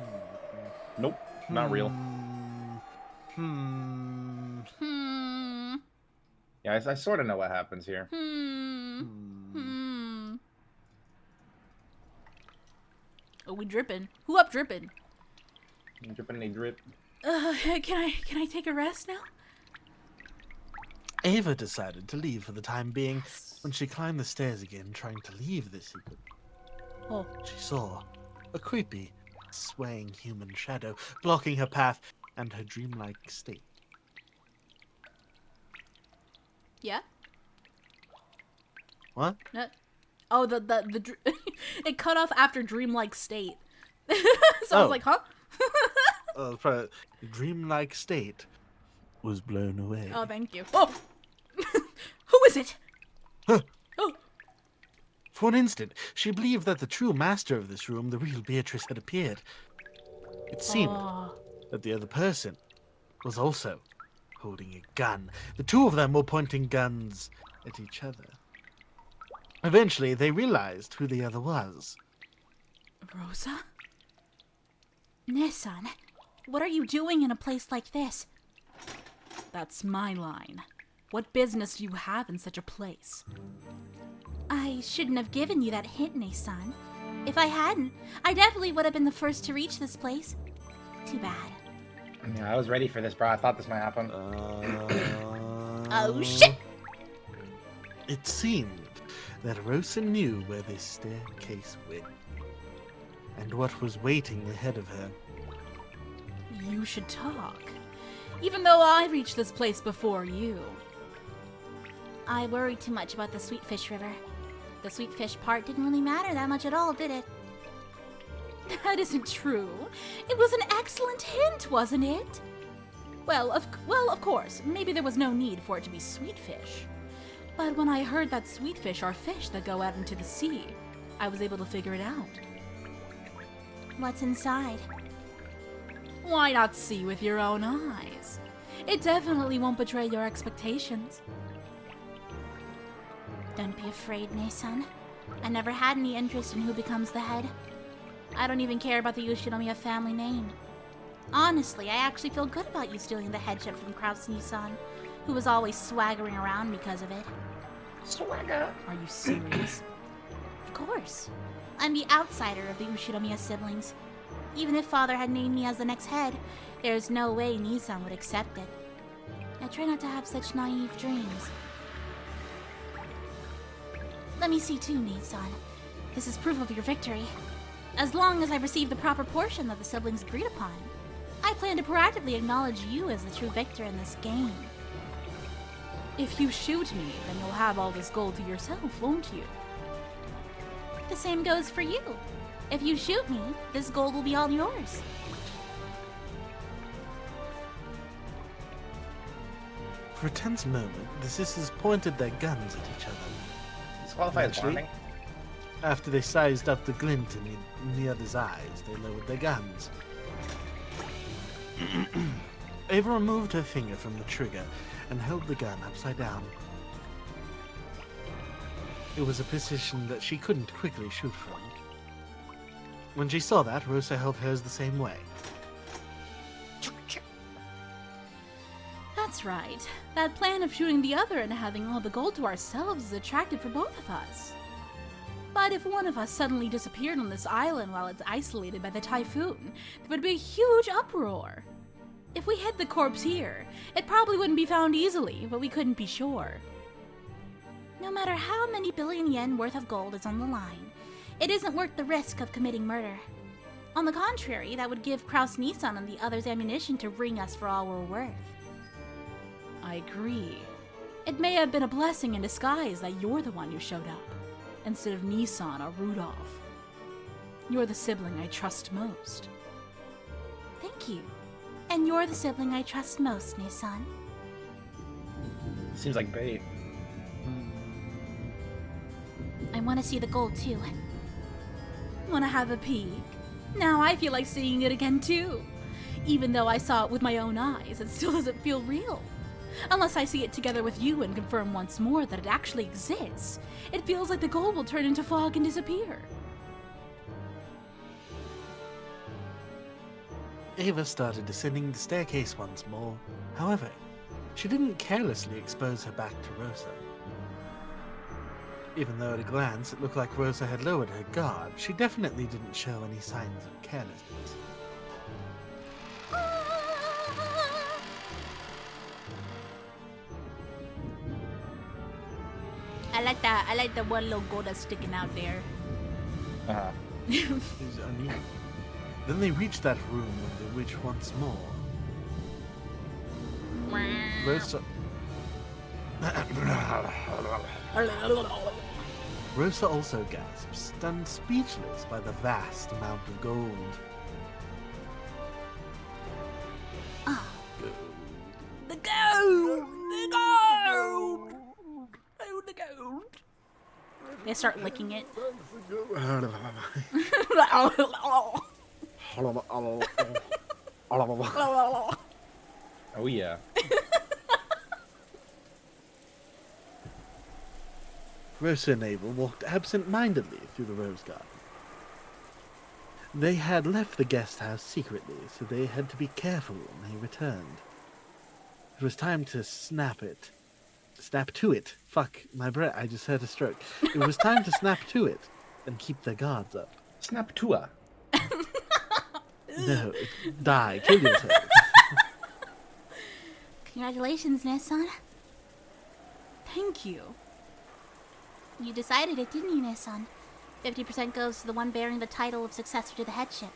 Nope, not real. Yeah, I sort of know what happens here. Oh, we dripping. Who up dripping? Dripping a drip. Can I take a rest now? Ava decided to leave for the time being. When she climbed the stairs again, trying to leave the secret, she saw a creepy, swaying human shadow blocking her path and her dreamlike state. Yeah? What? No. Oh, the it cut off after dreamlike state. So I was like, huh? The dreamlike state was blown away. Oh, thank you. Oh! Who is it? Huh. Oh. For an instant, she believed that the true master of this room, the real Beatrice, had appeared. It seemed that the other person was also holding a gun. The two of them were pointing guns at each other. Eventually, they realized who the other was. Rosa? Nissan, what are you doing in a place like this? That's my line. What business do you have in such a place? I shouldn't have given you that hint, Nissan. If I hadn't, I definitely would have been the first to reach this place. Too bad. Yeah, I was ready for this, bro. I thought this might happen. Oh, shit! It seemed that Rosa knew where this staircase went, and what was waiting ahead of her. You should talk. Even though I reached this place before you. I worried too much about the Sweetfish River. The Sweetfish part didn't really matter that much at all, did it? That isn't true. It was an excellent hint, wasn't it? Well, of course, maybe there was no need for it to be sweetfish. But when I heard that sweetfish are fish that go out into the sea, I was able to figure it out. What's inside? Why not see with your own eyes? It definitely won't betray your expectations. Don't be afraid, Nissan. I never had any interest in who becomes the head. I don't even care about the Ushinomiya family name. Honestly, I actually feel good about you stealing the headship from Kraus Nissan, who was always swaggering around because of it. Swagger. Are you serious? Of course. I'm the outsider of the Ushinomiya siblings. Even if Father had named me as the next head, there's no way Nissan would accept it. I try not to have such naive dreams. Let me see too, Nissan. This is proof of your victory. As long as I receive the proper portion that the siblings agreed upon, I plan to proactively acknowledge you as the true victor in this game. If you shoot me, then you'll have all this gold to yourself, won't you? The same goes for you. If you shoot me, this gold will be all yours. For a tense moment, the sisters pointed their guns at each other. Disqualified as bonding? After they sized up the glint in the other's eyes, they lowered their guns. Ava removed her finger from the trigger and held the gun upside down. It was a position that she couldn't quickly shoot from. When she saw that, Rosa held hers the same way. That's right. That plan of shooting the other and having all the gold to ourselves is attractive for both of us. But if one of us suddenly disappeared on this island while it's isolated by the typhoon, there would be a huge uproar. If we hid the corpse here, it probably wouldn't be found easily, but we couldn't be sure. No matter how many billion yen worth of gold is on the line, it isn't worth the risk of committing murder. On the contrary, that would give Kraus Nissan and the others ammunition to ring us for all we're worth. I agree. It may have been a blessing in disguise that you're the one who showed up, instead of Nissan or Rudolph. You're the sibling I trust most. Thank you. And you're the sibling I trust most, Nissan. Seems like bait. I want to see the gold too. Wanna have a peek? Now I feel like seeing it again too. Even though I saw it with my own eyes, it still doesn't feel real. Unless I see it together with you and confirm once more that it actually exists, it feels like the gold will turn into fog and disappear. Ava started descending the staircase once more. However, she didn't carelessly expose her back to Rosa. Even though at a glance it looked like Rosa had lowered her guard, she definitely didn't show any signs of carelessness. I like the one logo that's sticking out there. It was uneven. Then they reached that room of the witch once more. Rosa... Rosa also gasped, stunned speechless by the vast amount of gold. The gold! The gold! Oh, the gold! They start licking it. Oh yeah. Rosa and Ava walked absent-mindedly through the rose garden. They had left the guest house secretly, so they had to be careful when they returned. It was time to snap to it. Fuck, my breath, I just had a stroke. It was time to snap to it and keep their guards up. Snap Tua. No, die, kill yourself. Congratulations, Nissan. Thank you. You decided it, didn't you, Nissan? 50% goes to the one bearing the title of successor to the headship.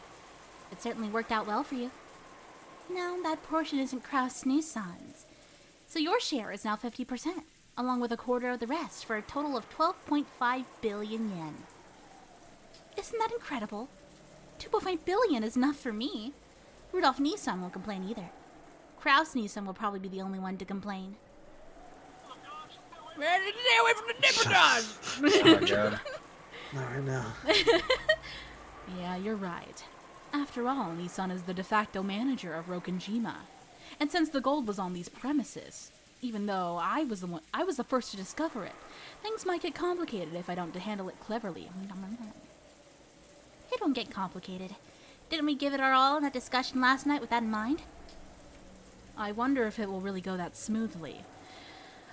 It certainly worked out well for you. Now, that portion isn't Kraus Nissan's. So your share is now 50%, along with a quarter of the rest, for a total of 12.5 billion yen. Isn't that incredible? 2.5 billion is enough for me. Rudolph Nissan won't complain either. Kraus Nissan will probably be the only one to complain. Stay away from the nipper. Oh my god. I know. Yeah, you're right. After all, Nissan is the de facto manager of Rokenjima. And since the gold was on these premises, even though I was the first to discover it, things might get complicated if I don't handle it cleverly. It won't get complicated. Didn't we give it our all in that discussion last night with that in mind? I wonder if it will really go that smoothly.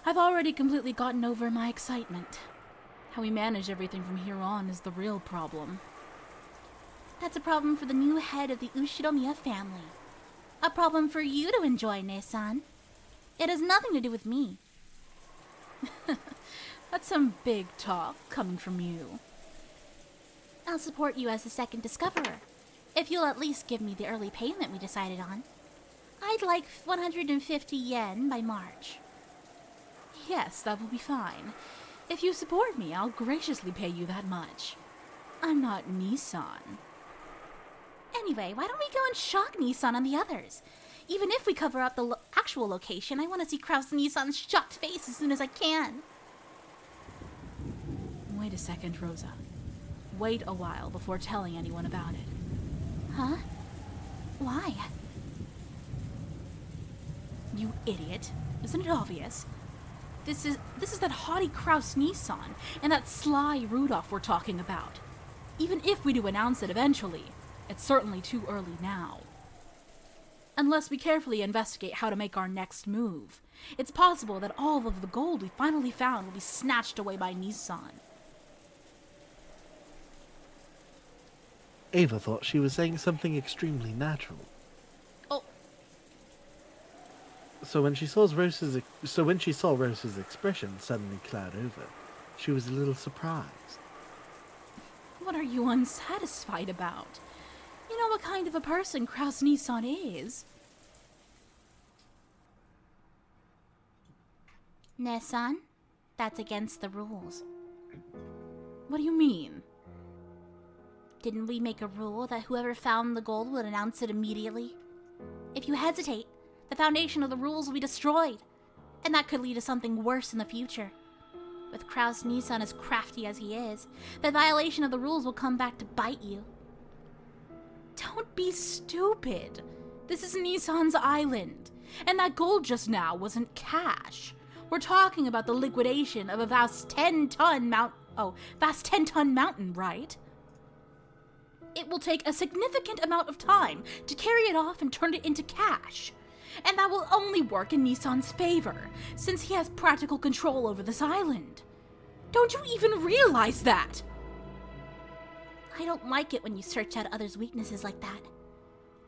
I've already completely gotten over my excitement. How we manage everything from here on is the real problem. That's a problem for the new head of the Ushiromiya family. A problem for you to enjoy, Nissan. It has nothing to do with me. That's some big talk coming from you. I'll support you as the second discoverer, if you'll at least give me the early payment we decided on. I'd like 150 yen by March. Yes, that will be fine. If you support me, I'll graciously pay you that much. I'm not Nissan. Anyway, why don't we go and shock Nissan and the others? Even if we cover up the actual location, I want to see Kraus Nissan's shocked face as soon as I can. Wait a second, Rosa. Wait a while before telling anyone about it. Huh? Why? You idiot. Isn't it obvious? This is that haughty Kraus Nissan and that sly Rudolph we're talking about. Even if we do announce it eventually, it's certainly too early now. Unless we carefully investigate how to make our next move, it's possible that all of the gold we finally found will be snatched away by Nissan. Ava thought she was saying something extremely natural. Oh, So when she saw Rose's expression suddenly cloud over, she was a little surprised. What are you unsatisfied about? You know what kind of a person Kraus Nissan is. Nissan, that's against the rules. What do you mean? Didn't we make a rule that whoever found the gold would announce it immediately? If you hesitate, the foundation of the rules will be destroyed, and that could lead to something worse in the future. With Kraus Nissan as crafty as he is, the violation of the rules will come back to bite you. Don't be stupid. This is Nissan's island, and that gold just now wasn't cash. We're talking about the liquidation of a vast 10-ton mountain, right? It will take a significant amount of time to carry it off and turn it into cash. And that will only work in Nissan's favor, since he has practical control over this island. Don't you even realize that? I don't like it when you search out others' weaknesses like that.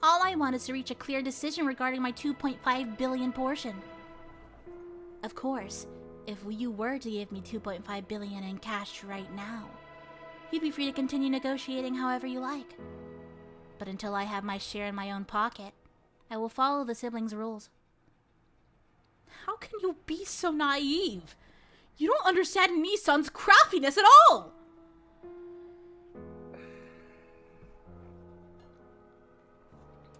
All I want is to reach a clear decision regarding my 2.5 billion portion. Of course, if you were to give me 2.5 billion in cash right now, you'd be free to continue negotiating however you like. But until I have my share in my own pocket, I will follow the siblings' rules. How can you be so naive? You don't understand Nissan's craftiness at all!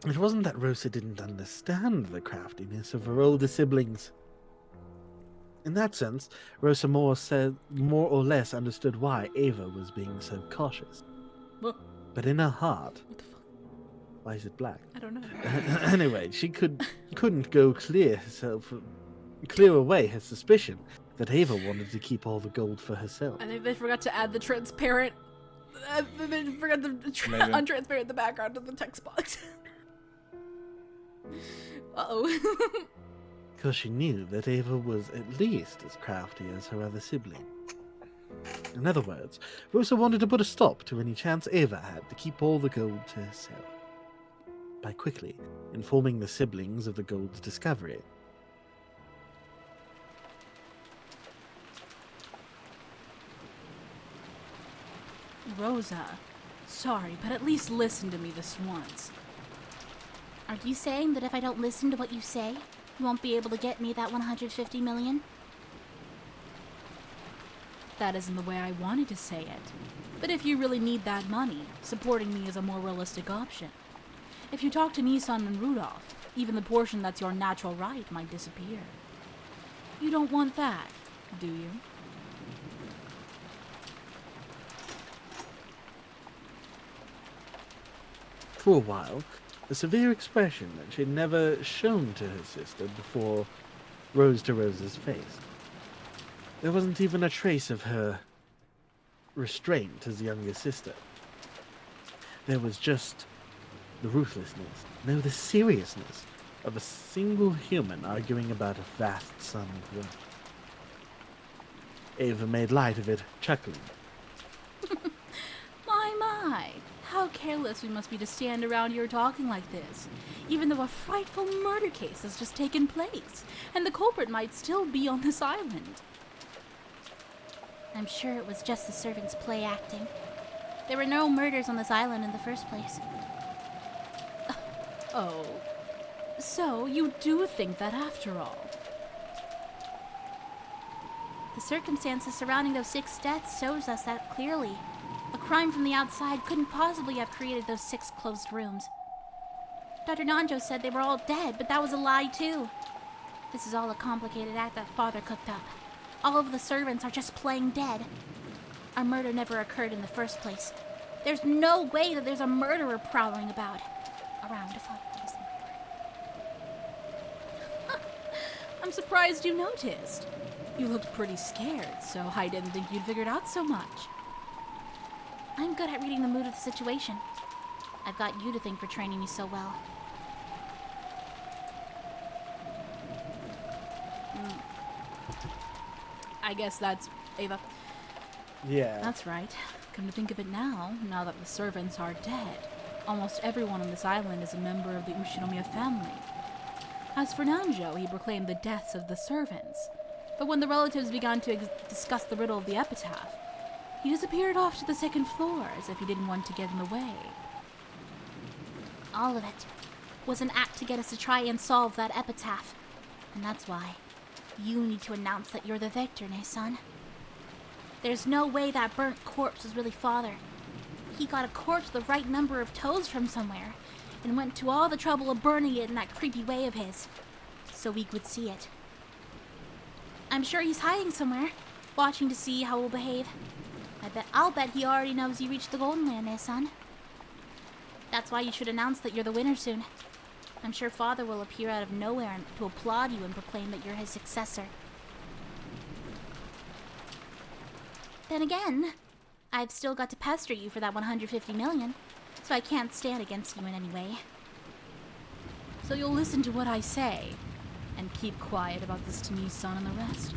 It wasn't that Rosa didn't understand the craftiness of her older siblings. In that sense, Rosa more or less understood why Ava was being so cautious. What? But in her heart... What the fuck? Why is it black? I don't know. Anyway, she couldn't go clear away her suspicion that Ava wanted to keep all the gold for herself. I think they forgot to add the transparent... they forgot to untransparent the background of the text box. Uh-oh. Because she knew that Ava was at least as crafty as her other sibling. In other words, Rosa wanted to put a stop to any chance Ava had to keep all the gold to herself, by quickly informing the siblings of the gold's discovery. Rosa, sorry, but at least listen to me this once. Are you saying that if I don't listen to what you say, you won't be able to get me that 150 million? That isn't the way I wanted to say it. But if you really need that money, supporting me is a more realistic option. If you talk to Nissan and Rudolph, even the portion that's your natural right might disappear. You don't want that, do you? For a while, a severe expression that she had never shown to her sister before rose to Rosa's face. There wasn't even a trace of her restraint as younger sister. There was just the ruthlessness, no, the seriousness of a single human arguing about a vast sum of wealth. Ava made light of it, chuckling. My, how careless we must be to stand around here talking like this, even though a frightful murder case has just taken place, and the culprit might still be on this island. I'm sure it was just the servants play acting. There were no murders on this island in the first place. Oh, so you do think that after all? The circumstances surrounding those 6 deaths shows us that clearly. A crime from the outside couldn't possibly have created those 6 closed rooms. Dr. Nanjo said they were all dead, but that was a lie too. This is all a complicated act that Father cooked up. All of the servants are just playing dead. Our murder never occurred in the first place. There's no way that there's a murderer prowling around. I'm surprised you noticed. You looked pretty scared, so I didn't think you'd figured out so much. I'm good at reading the mood of the situation. I've got you to thank for training me so well. I guess that's Ava. Yeah. That's right. Come to think of it now that the servants are dead, almost everyone on this island is a member of the Ushinomiya family. As for Nanjo, he proclaimed the deaths of the servants. But when the relatives began to discuss the riddle of the epitaph, he disappeared off to the second floor as if he didn't want to get in the way. All of it was an act to get us to try and solve that epitaph. And that's why you need to announce that you're the victor, Ne-san. There's no way that burnt corpse was really father. He got a corpse with the right number of toes from somewhere, and went to all the trouble of burning it in that creepy way of his, so we could see it. I'm sure he's hiding somewhere, watching to see how we'll behave. I'll bet he already knows you reached the Golden Land, Ne-san. That's why you should announce that you're the winner soon. I'm sure father will appear out of nowhere to applaud you and proclaim that you're his successor. Then again, I've still got to pester you for that 150 million, so I can't stand against you in any way. So you'll listen to what I say, and keep quiet about this to me-san and the rest?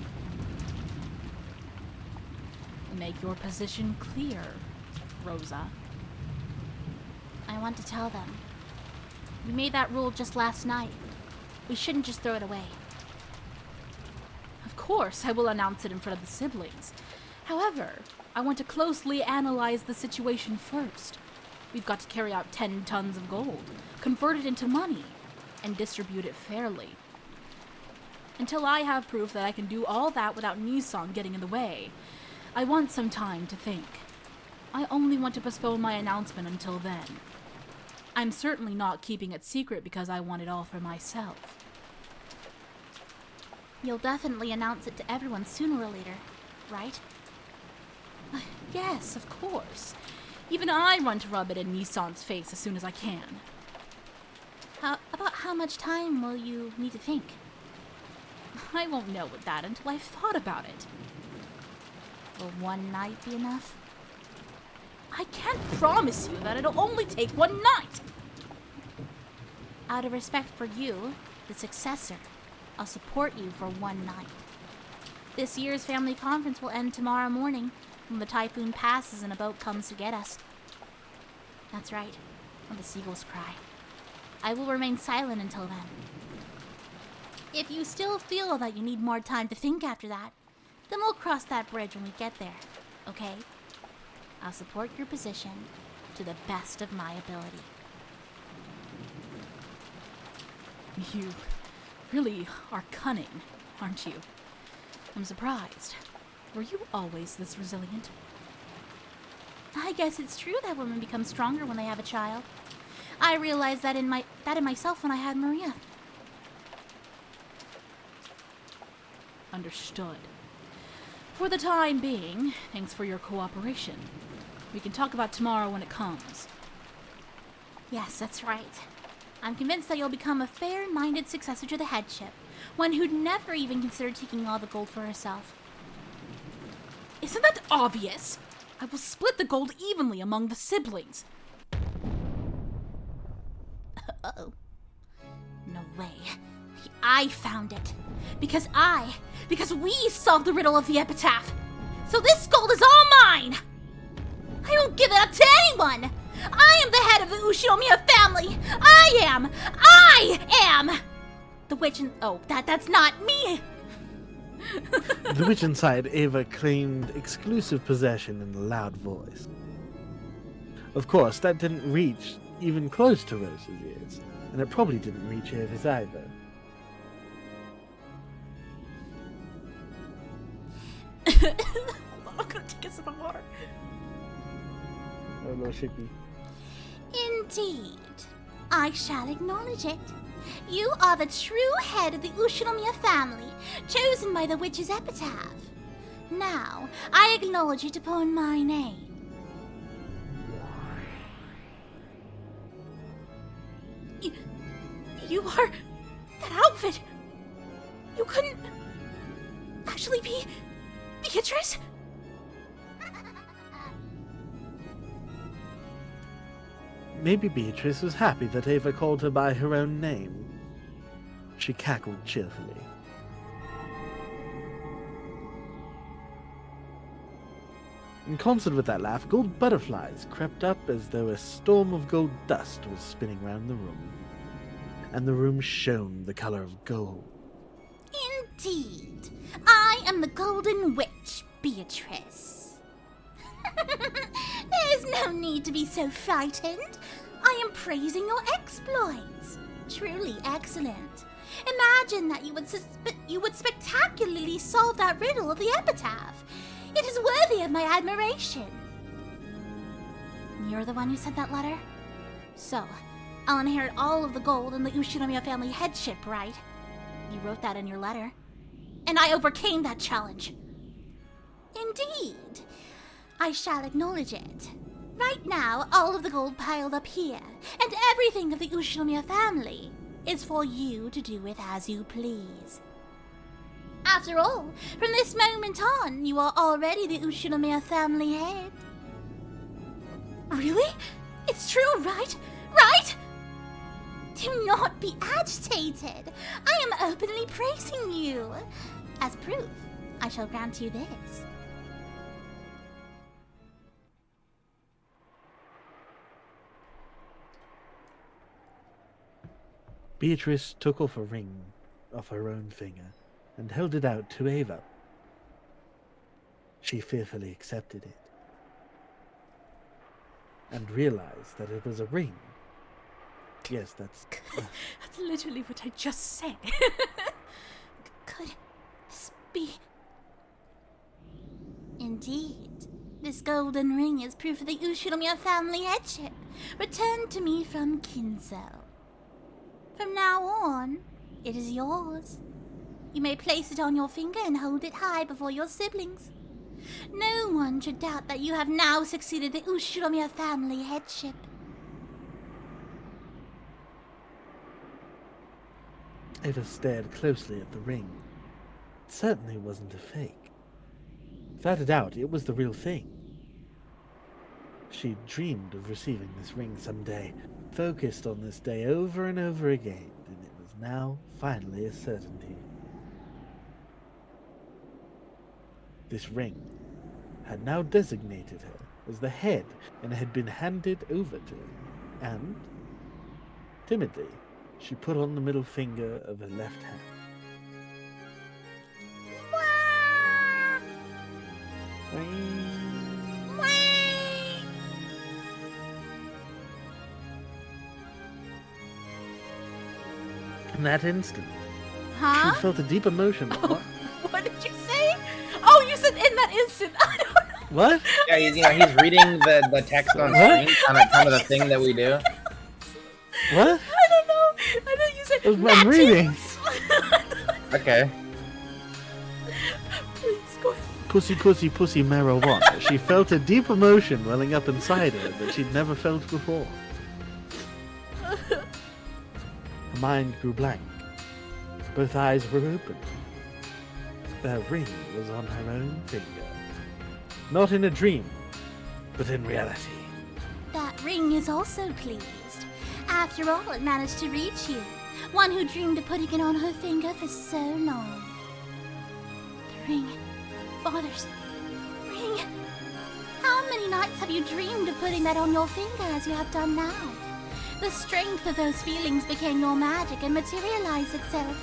Make your position clear, Rosa. I want to tell them. We made that rule just last night. We shouldn't just throw it away. Of course, I will announce it in front of the siblings. However, I want to closely analyze the situation first. We've got to carry out 10 tons of gold, convert it into money, and distribute it fairly. Until I have proof that I can do all that without Nissan getting in the way, I want some time to think. I only want to postpone my announcement until then. I'm certainly not keeping it secret because I want it all for myself. You'll definitely announce it to everyone sooner or later, right? Yes, of course. Even I run to rub it in Nissan's face as soon as I can. About how much time will you need to think? I won't know that until I've thought about it. Will one night be enough? I can't promise you that it'll only take one night! Out of respect for you, the successor, I'll support you for one night. This year's family conference will end tomorrow morning when the typhoon passes and a boat comes to get us. That's right, when the seagulls cry. I will remain silent until then. If you still feel that you need more time to think after that, then we'll cross that bridge when we get there, okay? I'll support your position to the best of my ability. You really are cunning, aren't you? I'm surprised. Were you always this resilient? I guess it's true that women become stronger when they have a child. I realized that in myself when I had Maria. Understood. For the time being, thanks for your cooperation. We can talk about tomorrow when it comes. Yes, that's right. I'm convinced that you'll become a fair-minded successor to the headship, one who'd never even considered taking all the gold for herself. Isn't that obvious? I will split the gold evenly among the siblings. Uh-oh. No way. I found it. Because we solved the riddle of the epitaph. So this gold is all mine! I won't give it up to anyone! I am the head of the Ushinomiya family! I am! The witch and... Oh, that's not me! The witch inside Ava claimed exclusive possession in a loud voice. Of course, that didn't reach even close to Rose's ears, and it probably didn't reach Ava's either. I'm gonna take a sip of water. Oh, no, Shippy. Indeed. I shall acknowledge it. You are the true head of the Ushinomiya family, chosen by the witch's epitaph. Now, I acknowledge it upon my name. You are... that outfit! You couldn't... actually be... Beatrice? Maybe Beatrice was happy that Ava called her by her own name. She cackled cheerfully. In concert with that laugh, gold butterflies crept up as though a storm of gold dust was spinning round the room. and the room shone the color of gold. Indeed. I am the Golden Witch, Beatrice. There is no need to be so frightened. I am praising your exploits. Truly excellent. Imagine that you would spectacularly solve that riddle of the epitaph. It is worthy of my admiration. You're the one who sent that letter? So, I'll inherit all of the gold in the Ushinomiya family headship, right? You wrote that in your letter. And I overcame that challenge. Indeed. I shall acknowledge it. Right now, all of the gold piled up here, and everything of the Ushinomiya family, is for you to do with as you please. After all, from this moment on, you are already the Ushinomiya family head. Really? It's true, right? Right? Do not be agitated. I am openly praising you. As proof, I shall grant you this. Beatrice took off a ring off her own finger and held it out to Ava. She fearfully accepted it and realized that it was a ring. Yes, that's... That's literally what I just said. Could this be... Indeed. This golden ring is proof of the Ushinomiya family headship, returned to me from Kinzo. From now on, it is yours. You may place it on your finger and hold it high before your siblings. No one should doubt that you have now succeeded the Ushinomiya family headship. Ava stared closely at the ring. It certainly wasn't a fake. Without a doubt, it was the real thing. She dreamed of receiving this ring someday, focused on this day over and over again, and it was now finally a certainty. This ring had now designated her as the head and had been handed over to her, and, timidly, she put on the middle finger of her left hand. In that instant, Huh? she felt a deep emotion. What did you say? Oh, you said in that instant. I don't know. What? Yeah, he's reading the text on screen, kind of the thing that we do. What? I don't know. I thought you said I'm reading. Okay. Please go. Pussy, pussy, pussy, marijuana. She felt a deep emotion welling up inside her that she'd never felt before. Her mind grew blank. Both eyes were open. The ring was on her own finger. Not in a dream, but in reality. That ring is also pleased. After all, it managed to reach you. One who dreamed of putting it on her finger for so long. The ring. Father's ring. How many nights have you dreamed of putting that on your finger as you have done now? The strength of those feelings became your magic and materialized itself.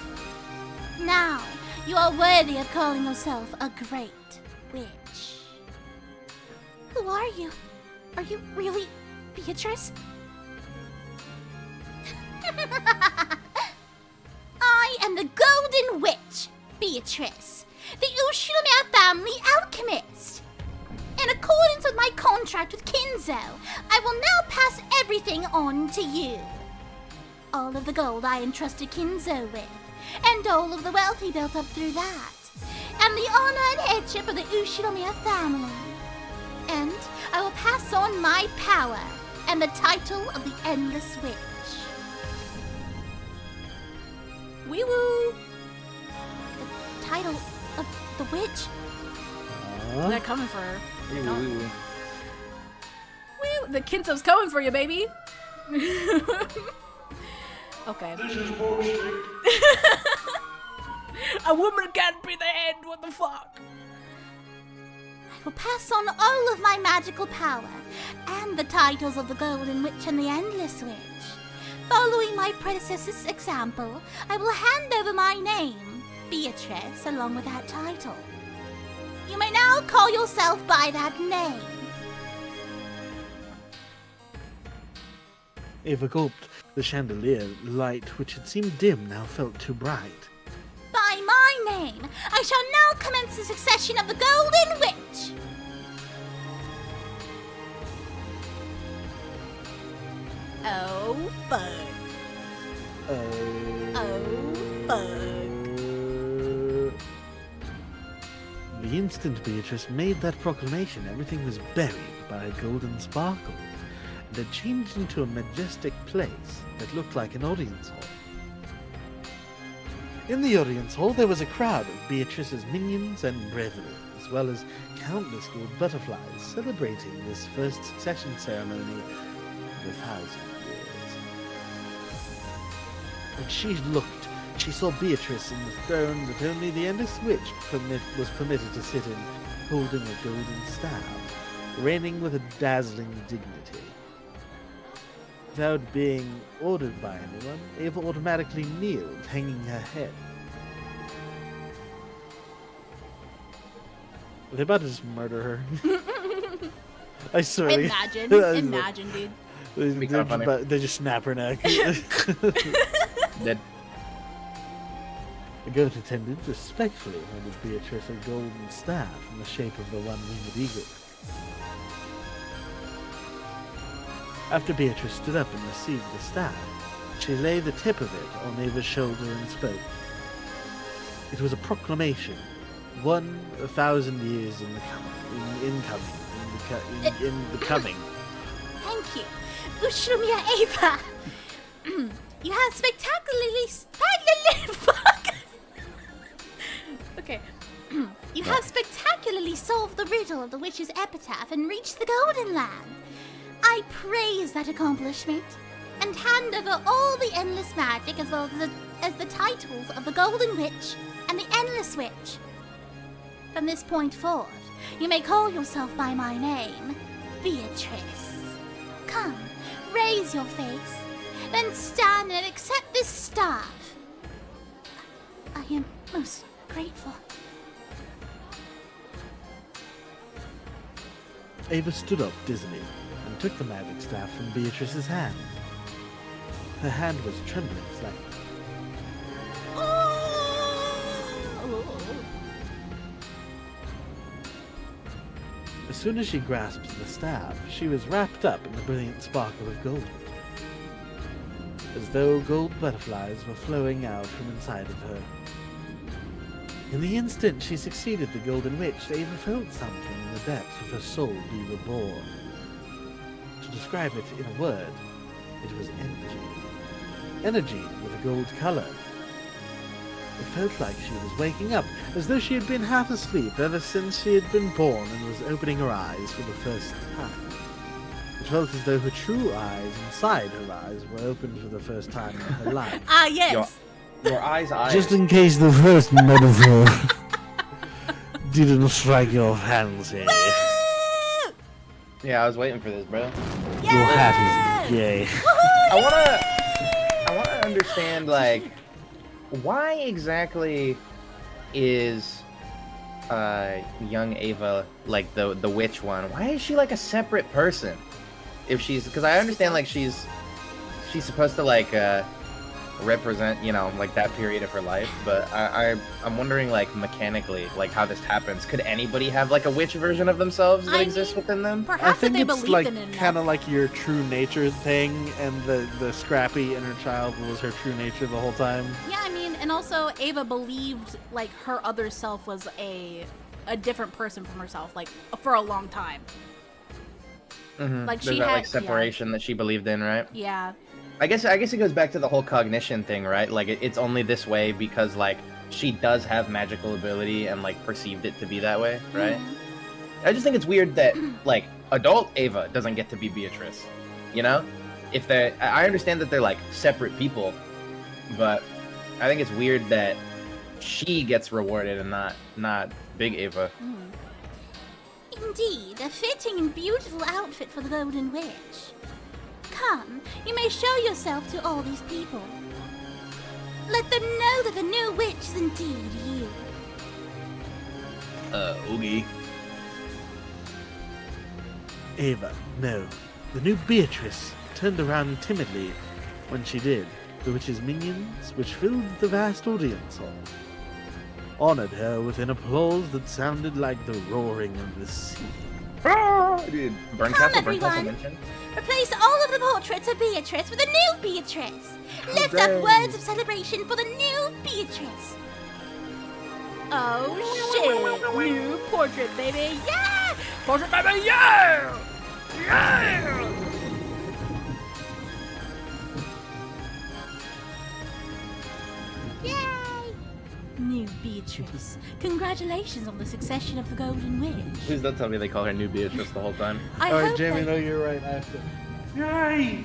Now, you are worthy of calling yourself a great witch. Who are you? Are you really Beatrice? I am the Golden Witch, Beatrice, the Ushinomiya family alchemist. In accordance with my contract with Kinzo, I will now pass everything on to you. All of the gold I entrusted Kinzo with, and all of the wealth he built up through that, and the honor and headship of the Ushinomiya family. And I will pass on my power and the title of the Endless Witch. Wee woo. The title of the witch? They're coming for her. Wee-woo. Wee, the Kinzo's coming for you, baby. Okay. This is bullshit. A woman can't be the head. What the fuck? I will pass on all of my magical power and the titles of the Golden Witch and the Endless Witch. Following my predecessor's example, I will hand over my name, Beatrice, along with that title. You may now call yourself by that name. Ava gulped. The chandelier light, which had seemed dim, now felt too bright. By my name, I shall now commence the succession of the Golden Witch. Oh, fuck. Oh, fuck. The instant Beatrice made that proclamation, everything was buried by a golden sparkle, and had changed into a majestic place that looked like an audience hall. In the audience hall, there was a crowd of Beatrice's minions and brethren, as well as countless gold butterflies celebrating this first succession ceremony of 1,000 years. When she looked, she saw Beatrice in the throne that only the endless witch was permitted to sit in, holding a golden staff, reigning with a dazzling dignity. Without being ordered by anyone, Ava automatically kneeled, hanging her head. They're about to just murder her. I swear. Imagine, dude. They just snap her neck. Dead. The goat attendant respectfully handed Beatrice a golden staff in the shape of the one-winged eagle. After Beatrice stood up and received the staff, she laid the tip of it on Ava's shoulder and spoke. It was a proclamation, 1,000 years in the coming. Thank you, Ushumia Ava. You have You have spectacularly solved the riddle of the witch's epitaph and reached the Golden Land. I praise that accomplishment and hand over all the endless magic as well as the titles of the Golden Witch and the Endless Witch. From this point forth, you may call yourself by my name, Beatrice. Come, raise your face, then stand and accept this staff. I am most grateful. Ava stood up dizzily and took the magic staff from Beatrice's hand. Her hand was trembling slightly. As soon as she grasped the staff, she was wrapped up in the brilliant sparkle of gold, as though gold butterflies were flowing out from inside of her. In the instant she succeeded the Golden Witch, Ava felt something in the depths of her soul be reborn. To describe it in a word, it was energy. Energy with a gold color. It felt like she was waking up, as though she had been half asleep ever since she had been born and was opening her eyes for the first time. It felt as though her true eyes inside her eyes were opened for the first time in her life. Ah, yes! Your eyes. Just in case the first metaphor didn't strike your fancy. Yeah, I was waiting for this, bro. Yeah. Your hat is gay. I wanna understand, like, why exactly is young Ava like the witch one? Why is she like a separate person? If she's, because I understand like she's supposed to like represent, you know, like that period of her life, but I'm wondering like mechanically like how this happens. Could anybody have like a witch version of themselves that exists within them? I think it's like kind of like your true nature thing, and the scrappy inner child was her true nature the whole time. Yeah, I mean, and also Ava believed like her other self was a different person from herself, like for a long time. Mm-hmm. Like there's she that had like separation that she believed in, right? Yeah. I guess it goes back to the whole cognition thing, right? Like it's only this way because like she does have magical ability and like perceived it to be that way, right? Mm-hmm. I just think it's weird that like adult Ava doesn't get to be Beatrice, you know? I understand that they're like separate people, but I think it's weird that she gets rewarded and not Big Ava. Indeed, a fitting and beautiful outfit for the Golden Witch. come, you may show yourself to all these people. Let them know that the new witch is indeed you. Oogie. Ava, no. The new Beatrice turned around timidly when she did. The witch's minions, which filled the vast audience hall, honored her with an applause that sounded like the roaring of the sea. Dude, Come, everyone. Replace all of the portraits of Beatrice with a new Beatrice. Lift up words of celebration for the new Beatrice. Oh shit! New portrait, baby! Yeah! Portrait, baby! Yeah! Yeah! Yay! New Beatrice. Congratulations on the succession of the Golden Witch. Please don't tell me they call her New Beatrice the whole time. I Alright, hope Jamie, that... no, you're right. I have to. Yay!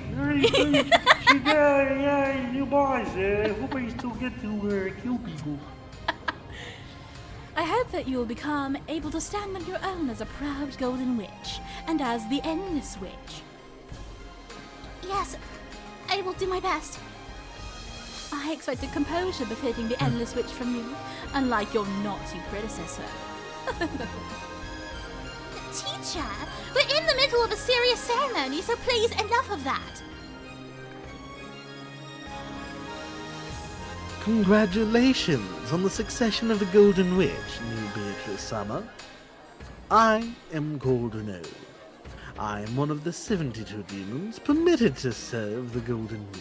Yay! You boys, hope I still get to kill people. I hope that you will become able to stand on your own as a proud Golden Witch, and as the Endless Witch. Yes, I will do my best. I expected composure befitting the Endless Witch from you, unlike your naughty predecessor. Teacher, we're in the middle of a serious ceremony, so please, enough of that. Congratulations on the succession of the Golden Witch, new Beatrice Summer. I am Golden O. I am one of the 72 demons permitted to serve the Golden Witch.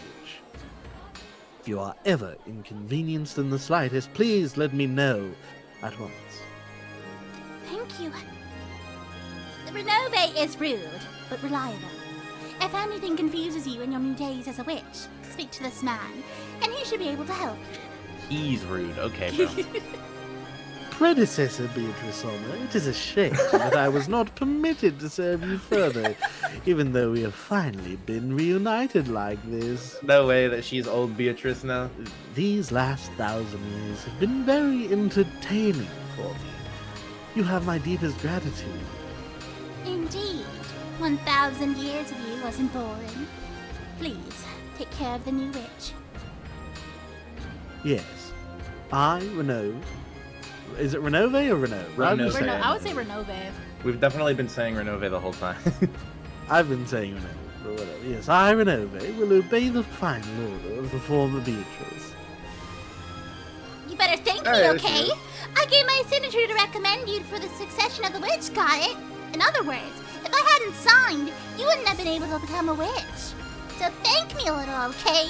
If you are ever inconvenienced in the slightest, please let me know at once. Thank you. Renove is rude, but reliable. If anything confuses you in your new days as a witch, speak to this man, and he should be able to help. He's rude. Okay, bro. Predecessor Beatrice Summer, it is a shame that I was not permitted to serve you further, even though we have finally been reunited like this. No way that she's old Beatrice now. These last 1,000 years have been very entertaining for me. You have my deepest gratitude. Indeed. 1,000 years of you wasn't boring. Please, take care of the new witch. Yes. I, Renove. Is it Renove or Renove? Renove. I would say Renove. We've definitely been saying Renove the whole time. I've been saying Renove, but whatever. Yes, I, Renove, will obey the final order of the former Beatrice. You better thank me, okay? I gave my signature to recommend you for the succession of the witch, got it? In other words, if I hadn't signed, you wouldn't have been able to become a witch. So thank me a little, okay?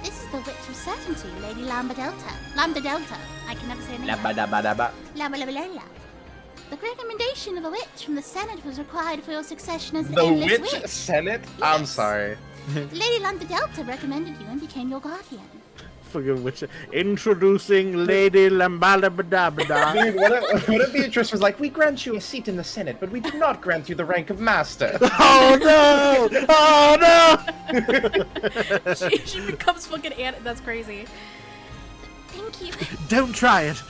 This is the Witch of Certainty, Lady Lambda Delta. Lambda Delta. I can never say her name. Labba-dabba-dabba. Lambda. The recommendation of a witch from the Senate was required for your succession as the The Endless Witch Witch. Senate? Yes. I'm sorry. Lady Lambda Delta recommended you and became your guardian. Fucking witch. Introducing Lady Lambada-ba-da-ba-da. Dude, what if Beatrice was like, we grant you a seat in the Senate, but we do not grant you the rank of master? Oh no! Oh no! she becomes fucking That's crazy. Thank you. Don't try it.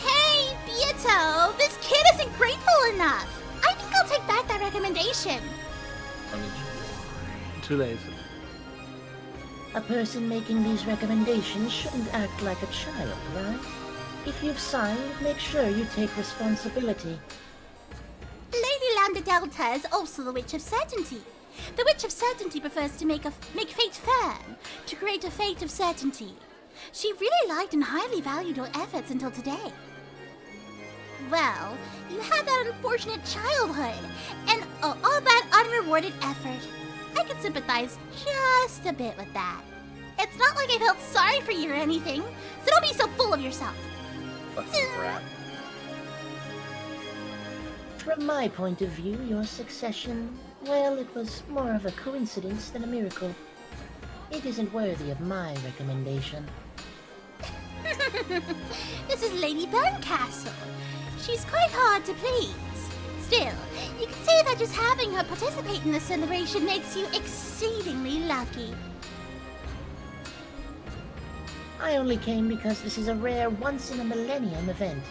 Hey, Beato! This kid isn't grateful enough! I think I'll take back that recommendation. Too late. A person making these recommendations shouldn't act like a child, right? If you've signed, make sure you take responsibility. Lady Lambda Delta is also the Witch of Certainty. The Witch of Certainty prefers to make fate firm, to create a fate of certainty. She really liked and highly valued your efforts until today. Well, you had that unfortunate childhood, and all that unrewarded effort. I can sympathize just a bit with that. It's not like I felt sorry for you or anything, so don't be so full of yourself. Fucking crap. From my point of view, your succession, well, it was more of a coincidence than a miracle. It isn't worthy of my recommendation. This is Lady Burncastle. She's quite hard to please. Still, you could say that just having her participate in the celebration makes you exceedingly lucky. I only came because this is a rare once-in-a-millennium event,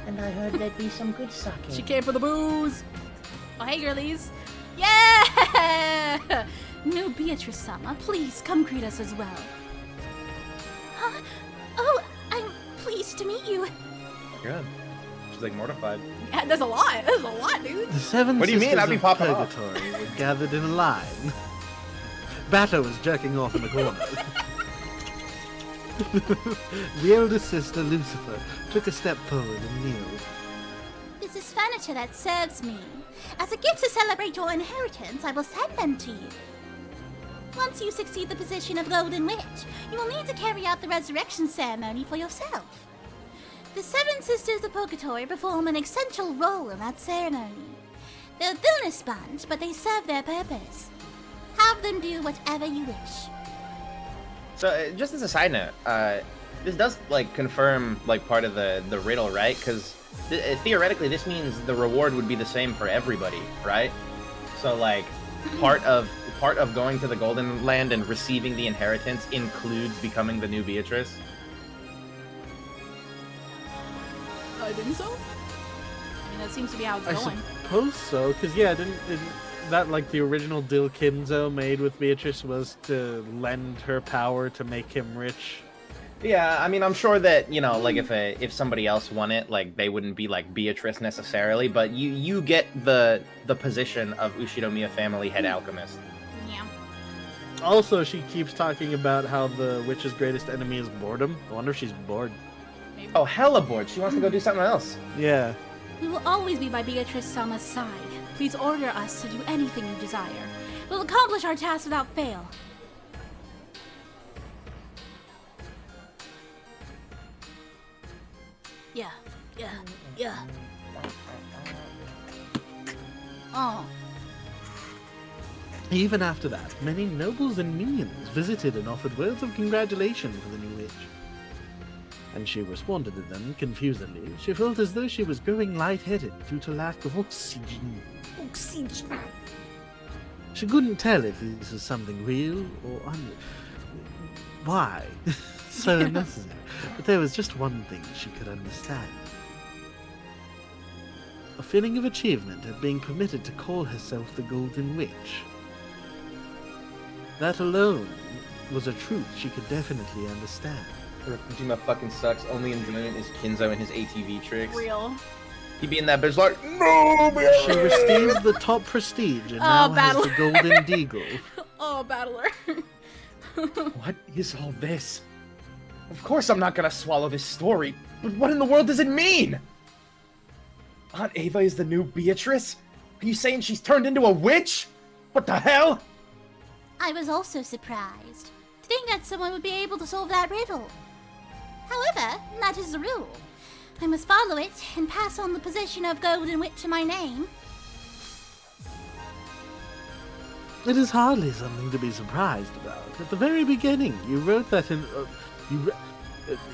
and I heard there'd be some good sake. She came for the booze. Oh, hey, girlies. Yeah! New Beatrice-sama, please come greet us as well. Huh? Oh, I'm pleased to meet you. Good. She's like mortified. Yeah, there's a lot. There's a lot, dude. The seven What do you mean? sisters I'd be of popping off. Purgatory were gathered in a line. Bato was jerking off in the corner. The eldest sister, Lucifer, took a step forward and kneeled. This is furniture that serves me. As a gift to celebrate your inheritance, I will send them to you. Once you succeed the position of Golden Witch, you will need to carry out the resurrection ceremony for yourself. The seven sisters of Purgatory perform an essential role in that ceremony. They're a villainous bunch, but they serve their purpose. Have them do whatever you wish. So, just as a side note, this does like confirm like part of the riddle, right? Because theoretically, this means the reward would be the same for everybody, right? So, like, part of going to the Golden Land and receiving the inheritance includes becoming the new Beatrice. I think so. I mean, that seems to be how it's going. Suppose so, because yeah, didn't that like the original deal Kinzo made with Beatrice was to lend her power to make him rich? Yeah, I mean, I'm sure that, you know, like if somebody else won it, like they wouldn't be like Beatrice necessarily, but you get the position of Ushinomiya family head alchemist. Yeah. Also, she keeps talking about how the witch's greatest enemy is boredom. I wonder if she's bored. Maybe. Oh, hella bored. She wants to go do something else. Yeah. We will always be by Beatrice-sama's side. Please order us to do anything you desire. We'll accomplish our task without fail. Yeah. Oh. Even after that, many nobles and minions visited and offered words of congratulation for the new witch. And she responded to them confusedly. She felt as though she was growing lightheaded due to lack of oxygen. She couldn't tell if this was something real or why so unnecessary. But there was just one thing she could understand. A feeling of achievement at being permitted to call herself the Golden Witch. That alone was a truth she could definitely understand. Kojima fucking sucks. Only enjoyment is Kinzo and his ATV tricks. Real. He'd be in that bitch like, no, man! She received the top prestige and now has the Golden Deagle. Oh, Battler. What is all this? Of course I'm not gonna swallow this story, but what in the world does it mean? Aunt Ava is the new Beatrice? Are you saying she's turned into a witch? What the hell? I was also surprised to think that someone would be able to solve that riddle. However, that is the rule. I must follow it and pass on the position of Golden Witch to my name. It is hardly something to be surprised about. At the very beginning, you wrote that in...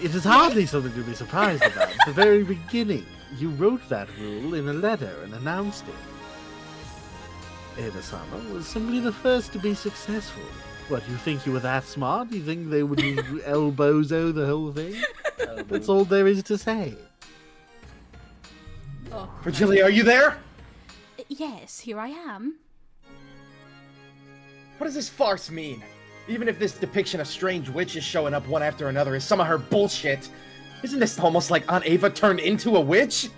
it is hardly something to be surprised about. At the very beginning, you wrote that rule in a letter and announced it. Eva-sama was simply the first to be successful. What, you think you were that smart? You think they would elbozo the whole thing? That's all there is to say. Oh. Virgilia, are you there? Yes, here I am. What does this farce mean? Even if this depiction of strange witches showing up one after another is some of her bullshit, isn't this almost like Aunt Ava turned into a witch?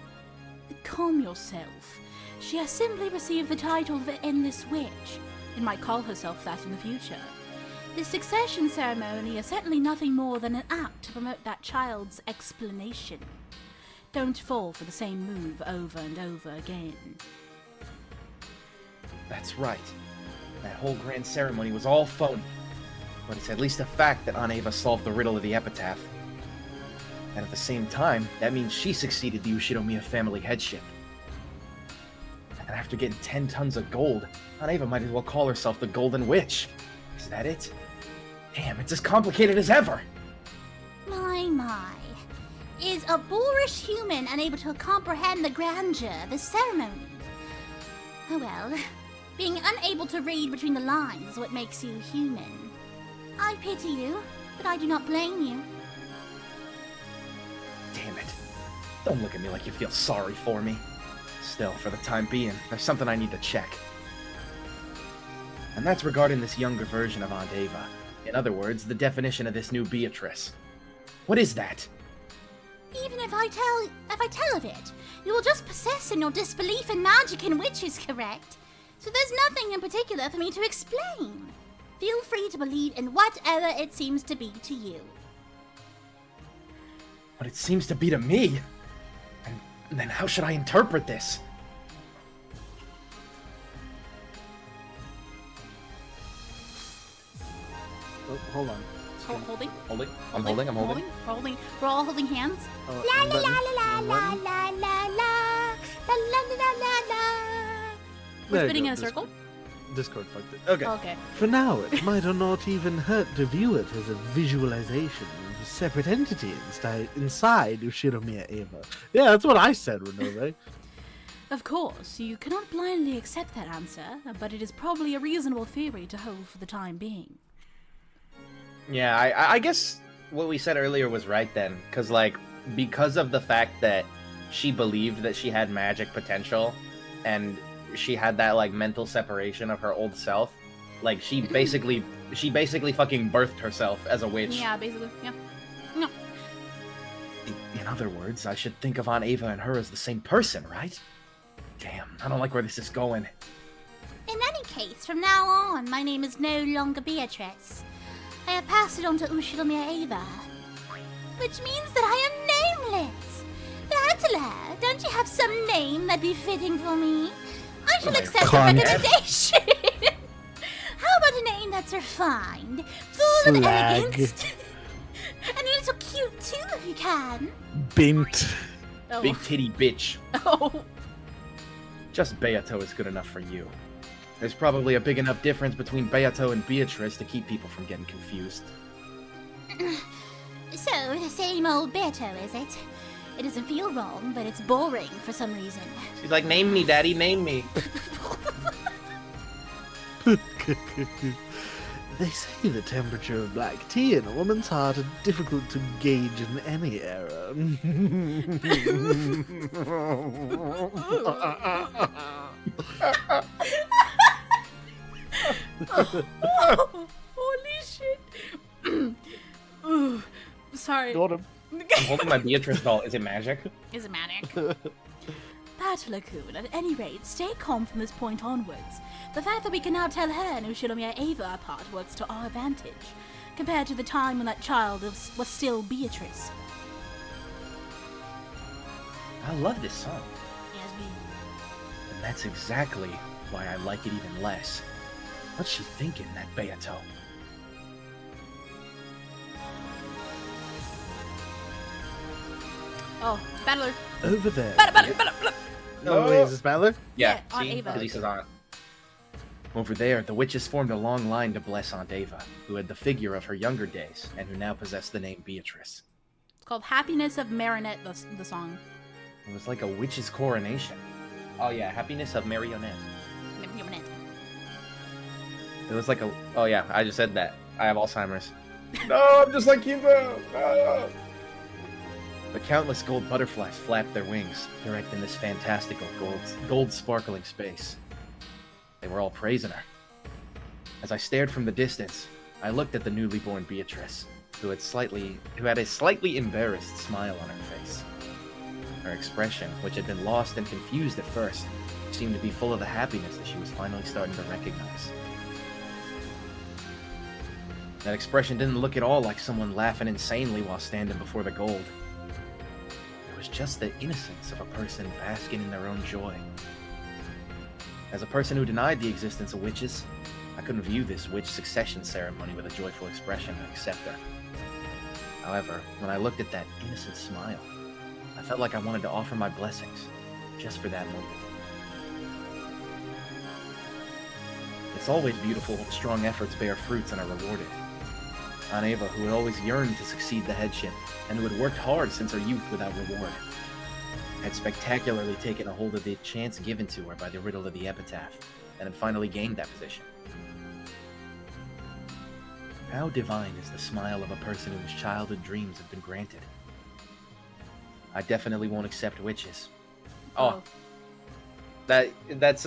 Calm yourself. She has simply received the title of the Endless Witch, and might call herself that in the future. This succession ceremony is certainly nothing more than an act to promote that child's explanation. Don't fall for the same move over and over again. That's right. That whole grand ceremony was all phony. But it's at least a fact that Aunt Ava solved the riddle of the epitaph. And at the same time, that means she succeeded the Ushinomiya family headship. And after getting 10 tons of gold, Aunt Ava might as well call herself the Golden Witch. Is that it? Damn, it's as complicated as ever! My. Is a boorish human unable to comprehend the grandeur of the ceremony? Oh well, being unable to read between the lines is what makes you human. I pity you, but I do not blame you. Damn it. Don't look at me like you feel sorry for me. Still, for the time being, there's something I need to check. And that's regarding this younger version of Aunt Ava. In other words, the definition of this new Beatrice. What is that? Even if I tell of it, you will just persist in your disbelief in magic and witches, correct? So there's nothing in particular for me to explain. Feel free to believe in whatever it seems to be to you. What it seems to be to me? And then how should I interpret this? Oh, hold on. Holding? Holding? I'm holding. Holding. We're all holding hands. Oh, La la unbutton. la la la la la la la la la la la la. We're There you spinning go, in a circle? Discord fucked it. Okay. Okay. For now, it might not even hurt to view it as a visualization of a separate entity inside Ushiromiya Eva. Yeah, that's what I said, Renove. Of course, you cannot blindly accept that answer, but it is probably a reasonable theory to hold for the time being. Yeah, I guess what we said earlier was right then. Because of the fact that she believed that she had magic potential, and she had that, mental separation of her old self, she basically fucking birthed herself as a witch. Yeah, basically, yeah. No. In other words, I should think of Aunt Ava and her as the same person, right? Damn, I don't like where this is going. In any case, from now on, my name is no longer Beatrice. I have passed it on to Ushiromiya Ava, which means that I am nameless. Bertela, don't you have some name that'd be fitting for me? I shall accept your recommendation. How about a name that's refined, full of elegance, and a little cute too, if you can? Bint. Oh. Big titty bitch. Oh. Just Beato is good enough for you. There's probably a big enough difference between Beato and Beatrice to keep people from getting confused. So, the same old Beato, is it? It doesn't feel wrong, but it's boring for some reason. She's like, name me, daddy, name me. They say the temperature of black tea in a woman's heart is difficult to gauge in any era. Holy shit. Ooh, sorry. Got him. I'm holding my Beatrice doll. Is it magic? Is it manic? Battle-kun, at any rate, stay calm from this point onwards. The fact that we can now tell her and Ushiromiya Ava apart works to our advantage, compared to the time when that child was still Beatrice. I love this song. Yes, me. And that's exactly why I like it even less. What's she thinking, that Beato? Oh, Battler. Over there. Battler. No, wait, is this Battler? Yeah, Aunt see? Ava. Because he says Aunt. Over there, the witches formed a long line to bless Aunt Ava, who had the figure of her younger days, and who now possessed the name Beatrice. It's called Happiness of Marinette, the song. It was like a witch's coronation. Oh yeah, Happiness of Marionette. Marinette. It was like a... Oh yeah, I just said that. I have Alzheimer's. No, I'm just like you though. No. The countless gold butterflies flapped their wings, directing this fantastical gold sparkling space. They were all praising her. As I stared from the distance, I looked at the newly born Beatrice, who had a slightly embarrassed smile on her face. Her expression, which had been lost and confused at first, seemed to be full of the happiness that she was finally starting to recognize. That expression didn't look at all like someone laughing insanely while standing before the gold. It was just the innocence of a person basking in their own joy. As a person who denied the existence of witches, I couldn't view this witch succession ceremony with a joyful expression and accept her. However, when I looked at that innocent smile, I felt like I wanted to offer my blessings, just for that moment. It's always beautiful when strong efforts bear fruits and are rewarded. Aunt Ava, who had always yearned to succeed the headship, and who had worked hard since her youth without reward, had spectacularly taken a hold of the chance given to her by the riddle of the epitaph, and had finally gained that position. How divine is the smile of a person whose childhood dreams have been granted. I definitely won't accept witches. Oh, That's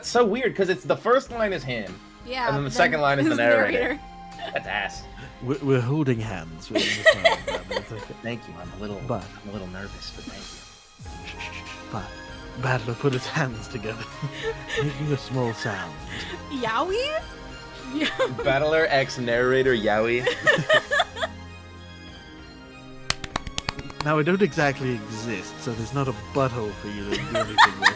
so weird because it's the first line is him. Yeah. And then the second line is the narrator. That's ass. We're holding hands. With this okay. Thank you. I'm a little nervous, but thank you. But Battler put his hands together, making a small sound. Yowie? Yeah. Battler X narrator Yowie. Now I don't exactly exist, so there's not a butthole for you to do anything with.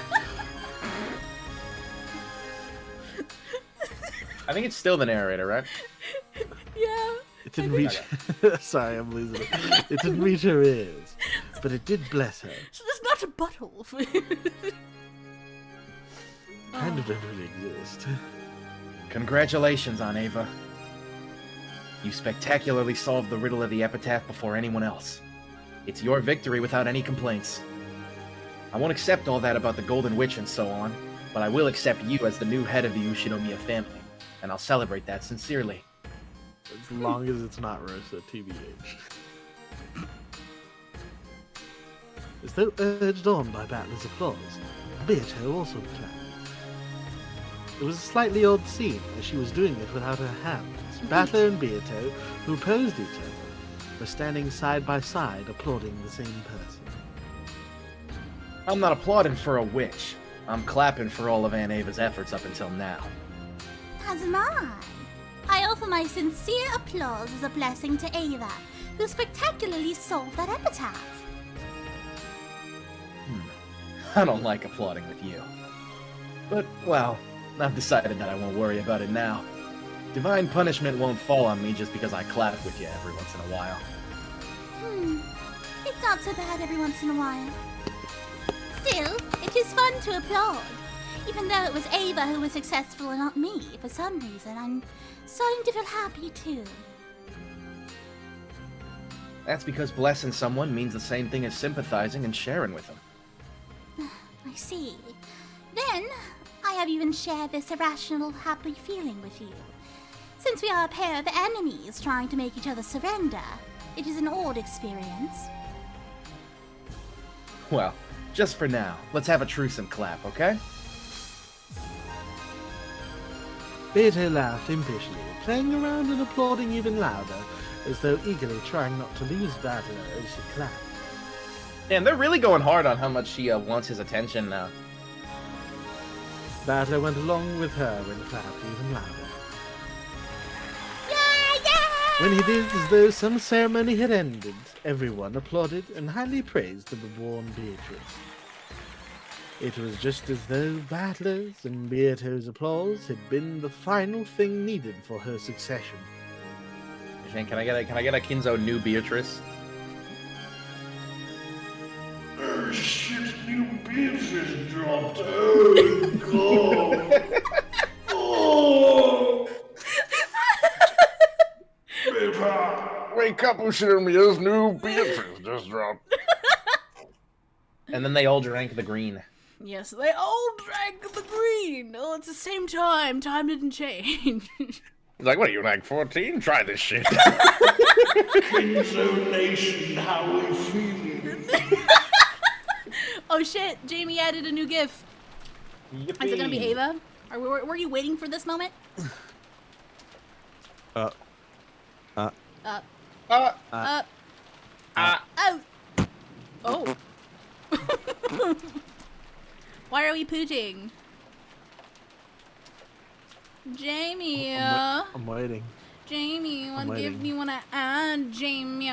I think it's still the narrator, right? Yeah. It didn't reach. Sorry, I'm losing it. It didn't reach her ears, but it did bless her. So there's not a butthole for you. Kind of don't really exist. Congratulations, Aunt Ava. You spectacularly solved the riddle of the epitaph before anyone else. It's your victory without any complaints. I won't accept all that about the Golden Witch and so on, but I will accept you as the new head of the Ushinomiya family, and I'll celebrate that sincerely. As long as it's not Rosa, TBH. As though urged on by Battler's applause, Beato also clapped. It was a slightly odd scene, as she was doing it without her hands. Battler and Beato, who opposed each other, were standing side by side, applauding the same person. I'm not applauding for a witch. I'm clapping for all of Aunt Ava's efforts up until now. As am I. I offer my sincere applause as a blessing to Ava, who spectacularly solved that epitaph. I don't like applauding with you. But, well, I've decided that I won't worry about it now. Divine punishment won't fall on me just because I clap with you every once in a while. It's not so bad every once in a while. Still, it is fun to applaud. Even though it was Ava who was successful and not me, for some reason, I'm starting to feel happy too. That's because blessing someone means the same thing as sympathizing and sharing with them. I see. Then, I have even shared this irrational, happy feeling with you. Since we are a pair of enemies trying to make each other surrender, it is an odd experience. Well, just for now, let's have a truce and clap, okay? Beato laughed impishly, playing around and applauding even louder, as though eagerly trying not to lose Battler as she clapped. And they're really going hard on how much she wants his attention now. Battler went along with her and clapped even louder. When he did as though some ceremony had ended, everyone applauded and highly praised the reborn Beatrice. It was just as though Battler's and Beato's applause had been the final thing needed for her succession. Shane, can I get a Kinzo new Beatrice? Oh shit, new Beatrice dropped. Oh god. Oh. Wake up, Ushinomiya's new Beatrice just dropped. And then they all drank the green. Yes, they all drank the green. Oh, it's the same time. Time didn't change. He's like, what are you, like 14? Try this shit. Kinzo Nation, how we feeling? Oh shit, Jamie added a new GIF. Yippee. Is it gonna be Ava? Or were you waiting for this moment? Oh. Why are we pooting? Jamie. I'm waiting. Jamie, I'm what give waiting. me wanna add Jamie?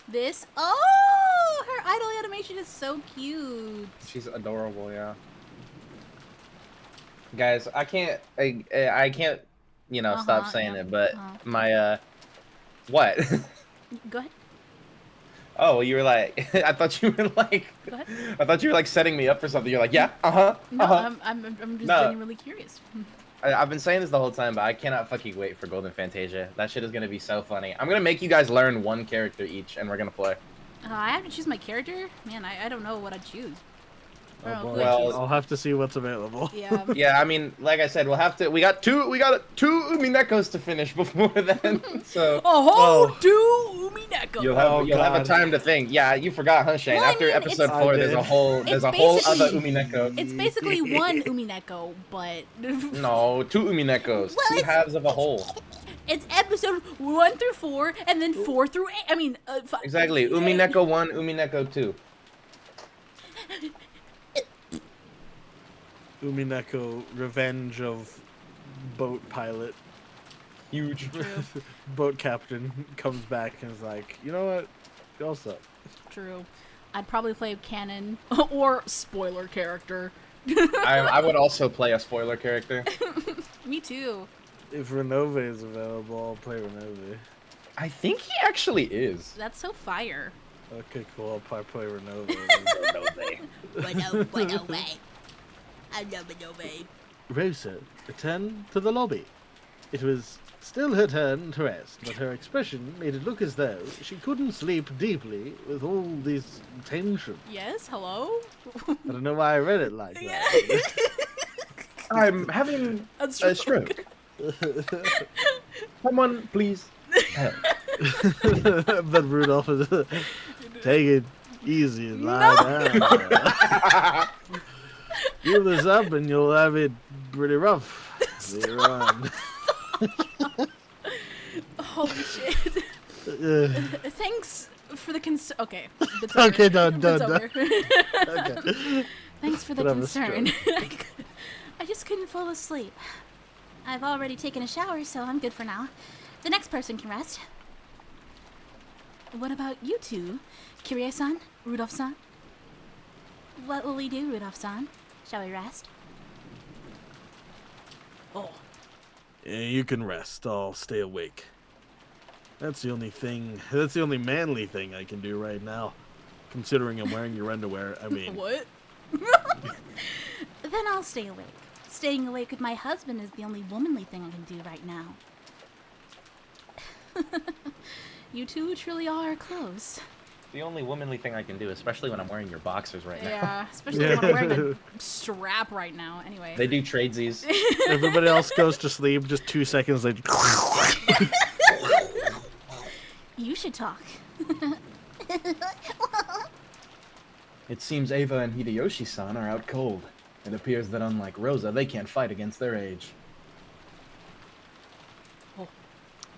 This? Oh, her idol animation is so cute. She's adorable, yeah. Guys, I can't, you know, stop saying it, but my, what? Go ahead. Oh, you were like, I thought you were like, Go ahead. I thought you were like setting me up for something. You're like, yeah, No, I'm just genuinely curious. I've been saying this the whole time, but I cannot fucking wait for Golden Fantasia. That shit is gonna be so funny. I'm gonna make you guys learn one character each, and we're gonna play. I have to choose my character? Man, I don't know what I'd choose. Oh boy. Well, I'll have to see what's available. Yeah. Yeah, I mean, like I said, we'll have to. We got two UMINEKOs to finish before then. So A whole two UMINEKO. you'll have a time to think. Yeah, you forgot, huh, Shane? Well, I After mean, episode I 4, did. there's a whole other UMINEKO. It's basically one UMINEKO, but No, two UMINEKOs, two halves of a whole. it's episode 1 through 4, and then 4 through 8. I mean, 5. Exactly. UMINEKO 1, UMINEKO 2. UMINEKO, Revenge of Boat Pilot. Huge. Boat captain comes back and is like, you know what? Y'all suck. True. I'd probably play canon or spoiler character. I would also play a spoiler character. Me too. If Renove is available, I'll play Renove. I think he actually is. That's so fire. Okay, cool. I'll probably play Renove. Rosa returned to the lobby. It was still her turn to rest, but her expression made it look as though she couldn't sleep deeply with all this tension. Yes, hello? I don't know why I read it like that. I'm having a stroke. Someone, please help. But Rudolph is take it easy and lie down. Heal this up and you'll have it pretty rough later on. Holy shit. Thanks for the concern. Okay. Okay, done. Okay. Okay. Thanks for the But I'm a concern. I just couldn't fall asleep. I've already taken a shower, so I'm good for now. The next person can rest. What about you two? Kirie-san? Rudolph-san? What will we do, Rudolph-san? Shall we rest? Oh. Yeah, you can rest. I'll stay awake. That's the only manly thing I can do right now. Considering I'm wearing your underwear, I mean... What? Then I'll stay awake. Staying awake with my husband is the only womanly thing I can do right now. You two truly are close. The only womanly thing I can do, especially when I'm wearing your boxers right now. Yeah, especially when I'm wearing a strap right now. Anyway. They do tradesies. Everybody else goes to sleep, just 2 seconds later. You should talk. It seems Ava and Hideyoshi-san are out cold. It appears that unlike Rosa, they can't fight against their age.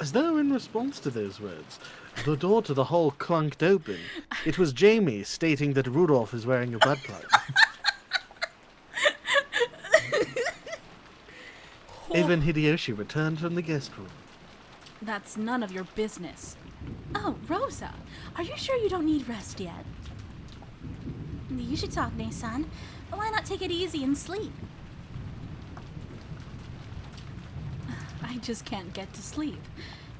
As though in response to those words, the door to the hall clunked open. It was Jamie stating that Rudolph is wearing a butt plug. Ava and Hideyoshi returned from the guest room. That's none of your business. Oh, Rosa, are you sure you don't need rest yet? You should talk, Ne-san. Why not take it easy and sleep? I just can't get to sleep.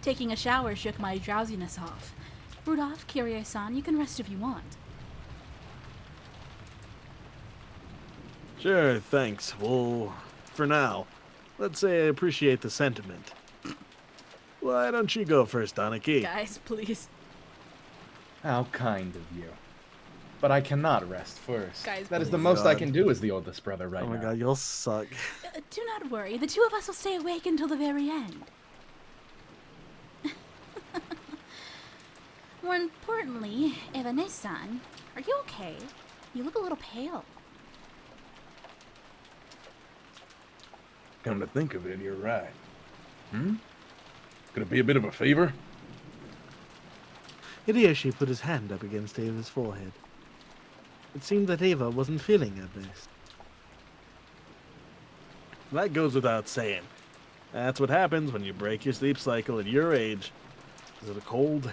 Taking a shower shook my drowsiness off. Rudolph, Kirie-san, you can rest if you want. Sure, thanks. Well, for now, let's say I appreciate the sentiment. Why don't you go first, Aniki? Guys, please. How kind of you. But I cannot rest first. Guys, that is the please. most I can do as the oldest brother right Oh my now. god, you'll suck. Do not worry. The two of us will stay awake until the very end. More importantly, Eva-ne-san, are you okay? You look a little pale. Come to think of it, you're right. Could it be a bit of a fever? Hideyoshi put his hand up against Ava's forehead. It seemed that Ava wasn't feeling her best. That goes without saying. That's what happens when you break your sleep cycle at your age. Is it a cold?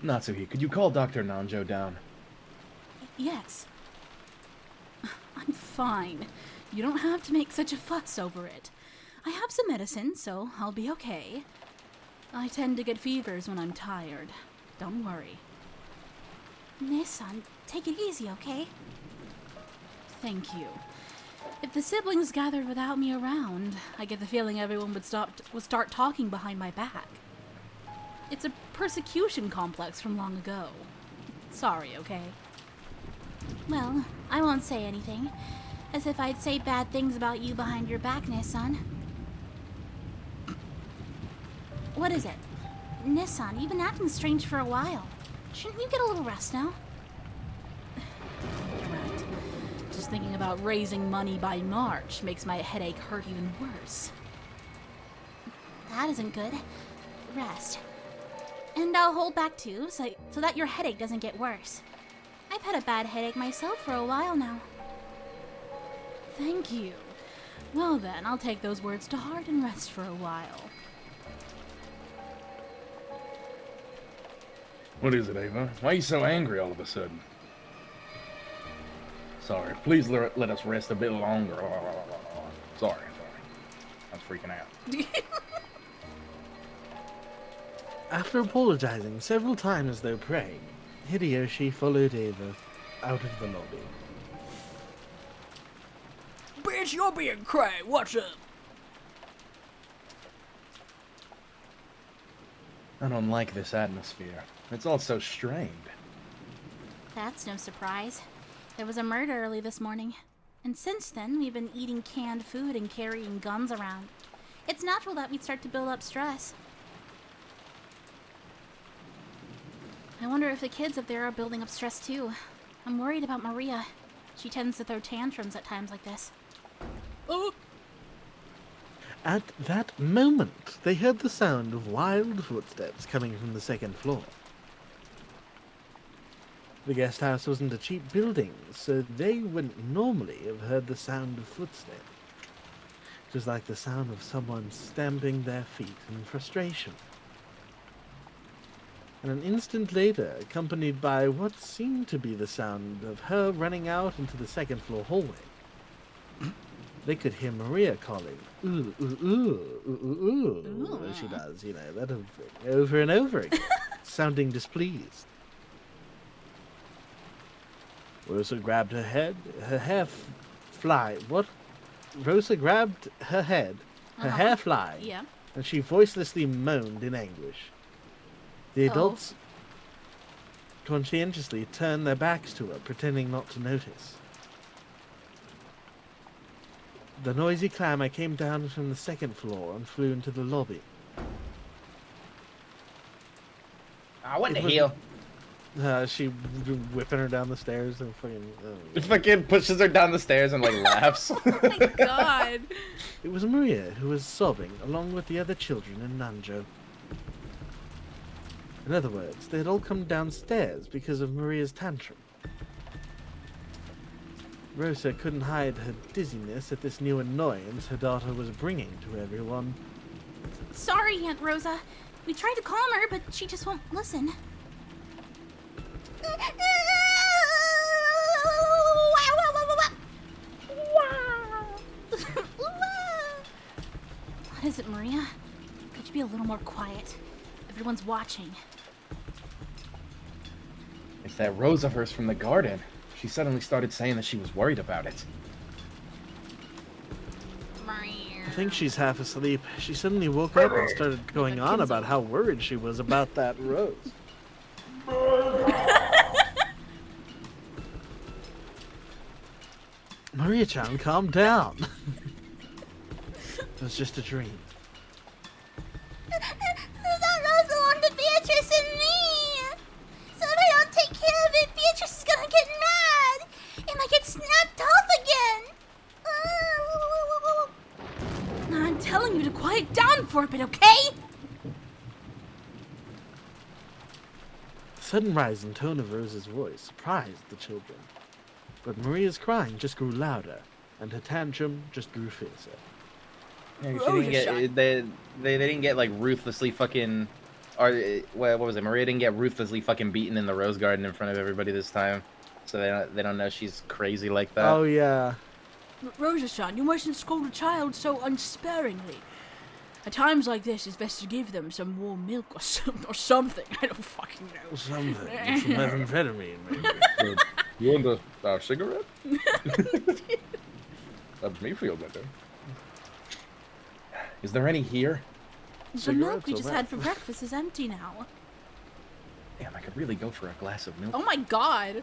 Natsuhi, could you call Dr. Nanjo down? Yes. I'm fine. You don't have to make such a fuss over it. I have some medicine, so I'll be okay. I tend to get fevers when I'm tired. Don't worry. Ne-san, take it easy, okay? Thank you. If the siblings gathered without me around, I get the feeling everyone would start talking behind my back. It's a persecution complex from long ago. Sorry, okay? Well, I won't say anything. As if I'd say bad things about you behind your back, Nissan. What is it? Nissan, you've been acting strange for a while. Shouldn't you get a little rest now? Right. Just thinking about raising money by March makes my headache hurt even worse. That isn't good. Rest. And I'll hold back too, so that your headache doesn't get worse. I've had a bad headache myself for a while now. Thank you. Well then, I'll take those words to heart and rest for a while. What is it, Ava? Why are you so angry all of a sudden? Sorry, please let us rest a bit longer. Sorry. I'm freaking out. After apologizing several times, though praying, Hideyoshi followed Ava out of the lobby. Bitch, you're being cray. What's up? I don't like this atmosphere. It's all so strained. That's no surprise. There was a murder early this morning. And since then, we've been eating canned food and carrying guns around. It's natural that we'd start to build up stress. I wonder if the kids up there are building up stress too. I'm worried about Maria. She tends to throw tantrums at times like this. Oh! At that moment, they heard the sound of wild footsteps coming from the second floor. The guest house wasn't a cheap building, so they wouldn't normally have heard the sound of footsteps. It was like the sound of someone stamping their feet in frustration. And an instant later, accompanied by what seemed to be the sound of her running out into the second floor hallway, they could hear Maria calling, ooh, ooh, ooh, ooh, ooh, ooh, as she does, that over and over again, sounding displeased. Rosa grabbed her head, her hair Rosa grabbed her head, her hair flying, Yeah. and she voicelessly moaned in anguish. The adults conscientiously turned their backs to her, pretending not to notice. The noisy clamor came down from the second floor and flew into the lobby. What the hell? She whipping her down the stairs and Fucking pushes her down the stairs and laughs. Oh my god. It was Maria who was sobbing, along with the other children and Nanjo. In other words, they had all come downstairs because of Maria's tantrum. Rosa couldn't hide her dizziness at this new annoyance her daughter was bringing to everyone. Sorry, Aunt Rosa. We tried to calm her, but she just won't listen. What is it, Maria? Could you be a little more quiet? Everyone's watching. It's that Rose of hers from the garden. She suddenly started saying that she was worried about it. I think she's half asleep. She suddenly woke up and started going on about how worried she was about that Rose. Maria-chan, calm down. It was just a dream. That rose belonged to Beatrice and me! So if I don't take care of it, Beatrice is gonna get mad! It might get snapped off again! I'm telling you to quiet down for a bit, okay? The sudden rise in tone of Rose's voice surprised the children. But Maria's crying just grew louder, and her tantrum just grew fiercer. Yeah, she didn't get, they didn't get ruthlessly fucking, or what was it? Maria didn't get ruthlessly fucking beaten in the rose garden in front of everybody this time, so they don't know she's crazy like that. Oh yeah. Rosa-san, you mustn't scold a child so unsparingly. At times like this, it's best to give them some warm milk or something. I don't fucking know. Something. Some methamphetamine, maybe. You want a cigarette? That'd me feel better. Is there any here? The milk we just had for breakfast is empty now. Damn, I could really go for a glass of milk. Oh my god.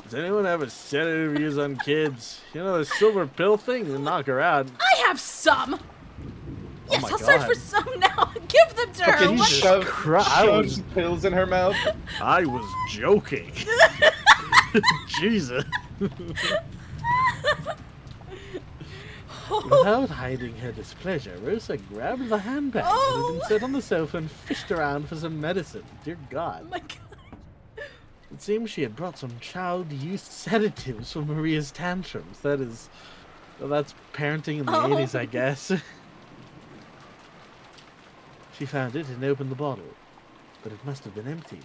Does anyone have a set of reviews on kids? You know the silver pill thing? They knock her out. I have some. Oh Yes, my I'll God. search for some now. Give them to her. Can you shove Christ. shoves pills in her mouth? I was joking. Jesus. Without hiding her displeasure, Rosa grabbed the handbag that had been set on the sofa and fished around for some medicine. Dear God. Oh my God. It seems she had brought some child-use sedatives for Maria's tantrums. That is... Well, that's parenting in the 80s, I guess. She found it and opened the bottle, but it must have been empty.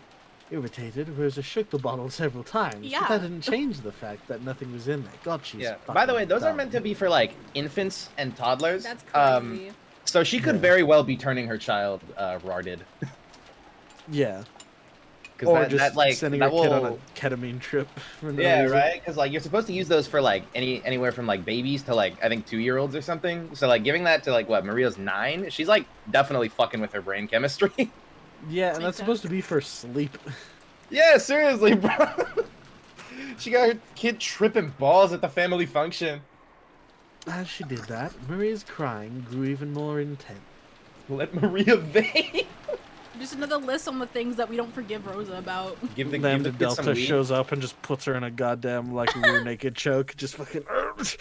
Irritated, Rosa shook the bottle several times, but that didn't change the fact that nothing was in there. God, she's By the way, those dumb. are meant to be for, like, infants and toddlers. That's crazy. So she could very well be turning her child retarded. Yeah. Or Or just sending her kid on a ketamine trip. For no reason. Right? Because, like, you're supposed to use those for, like, anywhere from, like, babies to, like, I think 2-year-olds or something. So, like, giving that to, like, what, Maria's 9? She's, like, definitely fucking with her brain chemistry. Yeah, and that's supposed to be for sleep. Yeah, seriously, bro. She got her kid tripping balls at the family function. As she did that, Maria's crying grew even more intense. Let Maria vape. Just another list on the things that we don't forgive Rosa about. Give the Lambda kid some Delta weed. shows up and just puts her in a goddamn, like, rear naked choke. Just fucking...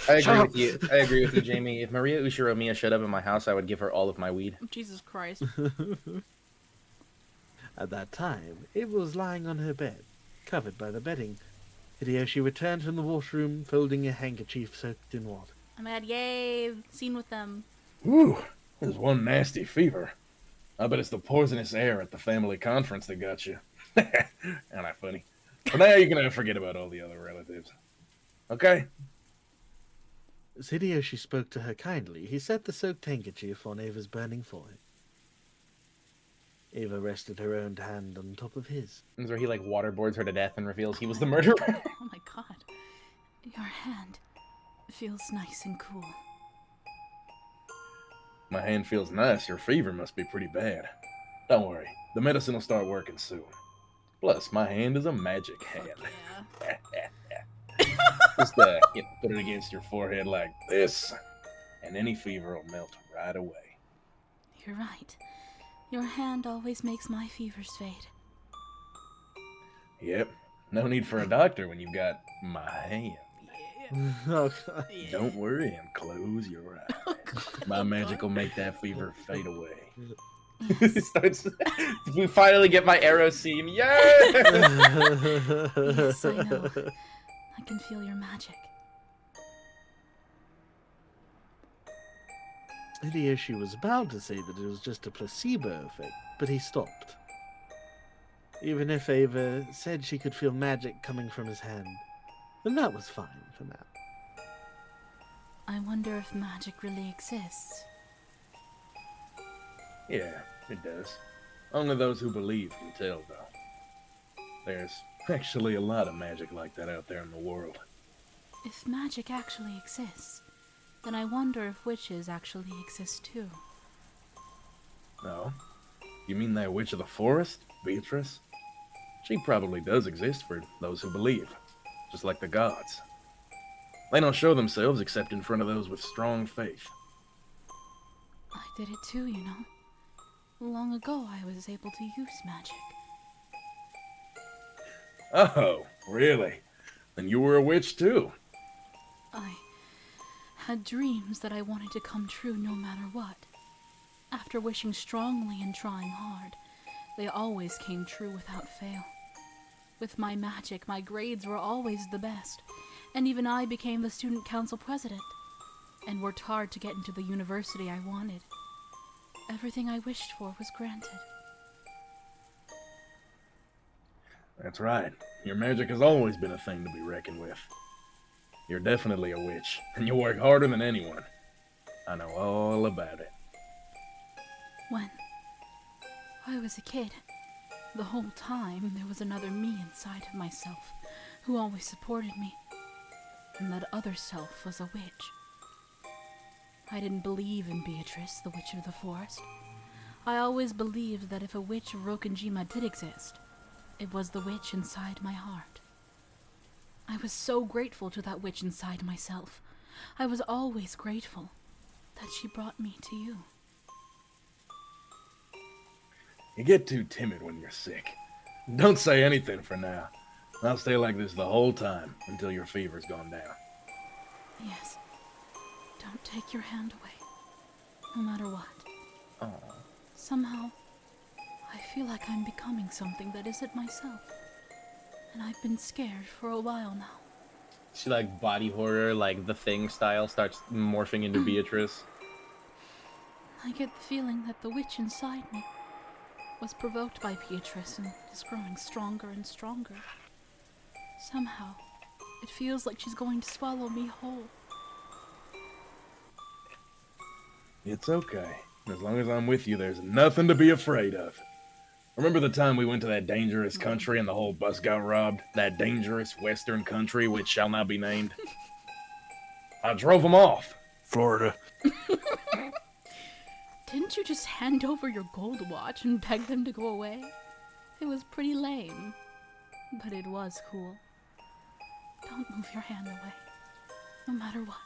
I agree with you. I agree with you, Jamie. If Maria Ushiromiya showed up at my house, I would give her all of my weed. Jesus Christ. At that time, Ava was lying on her bed, covered by the bedding. Hideyoshi returned from the washroom, folding a handkerchief soaked in water. I'm at yay, scene with them. Ooh, there's one nasty fever. I bet it's the poisonous air at the family conference that got you. Ain't I funny? But now you can forget about all the other relatives. Okay? As Hideyoshi spoke to her kindly, he set the soaked handkerchief on Ava's burning forehead. Ava rested her own hand on top of his. This is where he, like, waterboards her to death and reveals he was the murderer. Oh my God. Your hand feels nice and cool. My hand feels nice. Your fever must be pretty bad. Don't worry. The medicine will start working soon. Plus, my hand is a magic hand. Yeah. Just, put it against your forehead like this, and any fever will melt right away. You're right. Your hand always makes my fevers fade. Yep. No need for a doctor when you've got my hand. Oh, God. Don't worry and close your eyes. My magic will make that fever fade away. We finally get my arrow scene. Yay! Yes, I know. I can feel your magic. Hideyoshi was about to say that it was just a placebo effect, but he stopped. Even if Ava said she could feel magic coming from his hand, then that was fine for now. I wonder if magic really exists. Yeah, it does. Only those who believe can tell, though. There's actually a lot of magic like that out there in the world. If magic actually exists, then I wonder if witches actually exist too. Oh? You mean that witch of the forest, Beatrice? She probably does exist for those who believe, just like the gods. They don't show themselves except in front of those with strong faith. I did it too, you know. Long ago, I was able to use magic. Oh, really? Then you were a witch too? I had dreams that I wanted to come true no matter what. After wishing strongly and trying hard, they always came true without fail. With my magic, my grades were always the best, and even I became the student council president, and worked hard to get into the university I wanted. Everything I wished for was granted. That's right. Your magic has always been a thing to be reckoned with. You're definitely a witch, and you work harder than anyone. I know all about it. When I was a kid, the whole time there was another me inside of myself who always supported me, and that other self was a witch. I didn't believe in Beatrice, the Witch of the Forest. I always believed that if a witch of Rokenjima did exist, it was the witch inside my heart. I was so grateful to that witch inside myself. I was always grateful that she brought me to you. You get too timid when you're sick. Don't say anything for now. I'll stay like this the whole time until your fever's gone down. Yes. Don't take your hand away, no matter what. Oh. Somehow, I feel like I'm becoming something that isn't myself. And I've been scared for a while now. She like body horror, like The Thing style, starts morphing into Beatrice. I get the feeling that the witch inside me was provoked by Beatrice and is growing stronger and stronger. Somehow, it feels like she's going to swallow me whole. It's okay. As long as I'm with you, there's nothing to be afraid of. Remember the time we went to that dangerous country and the whole bus got robbed? That dangerous western country which shall not be named? I drove them off. Florida. Didn't you just hand over your gold watch and beg them to go away? It was pretty lame, but it was cool. Don't move your hand away, no matter what.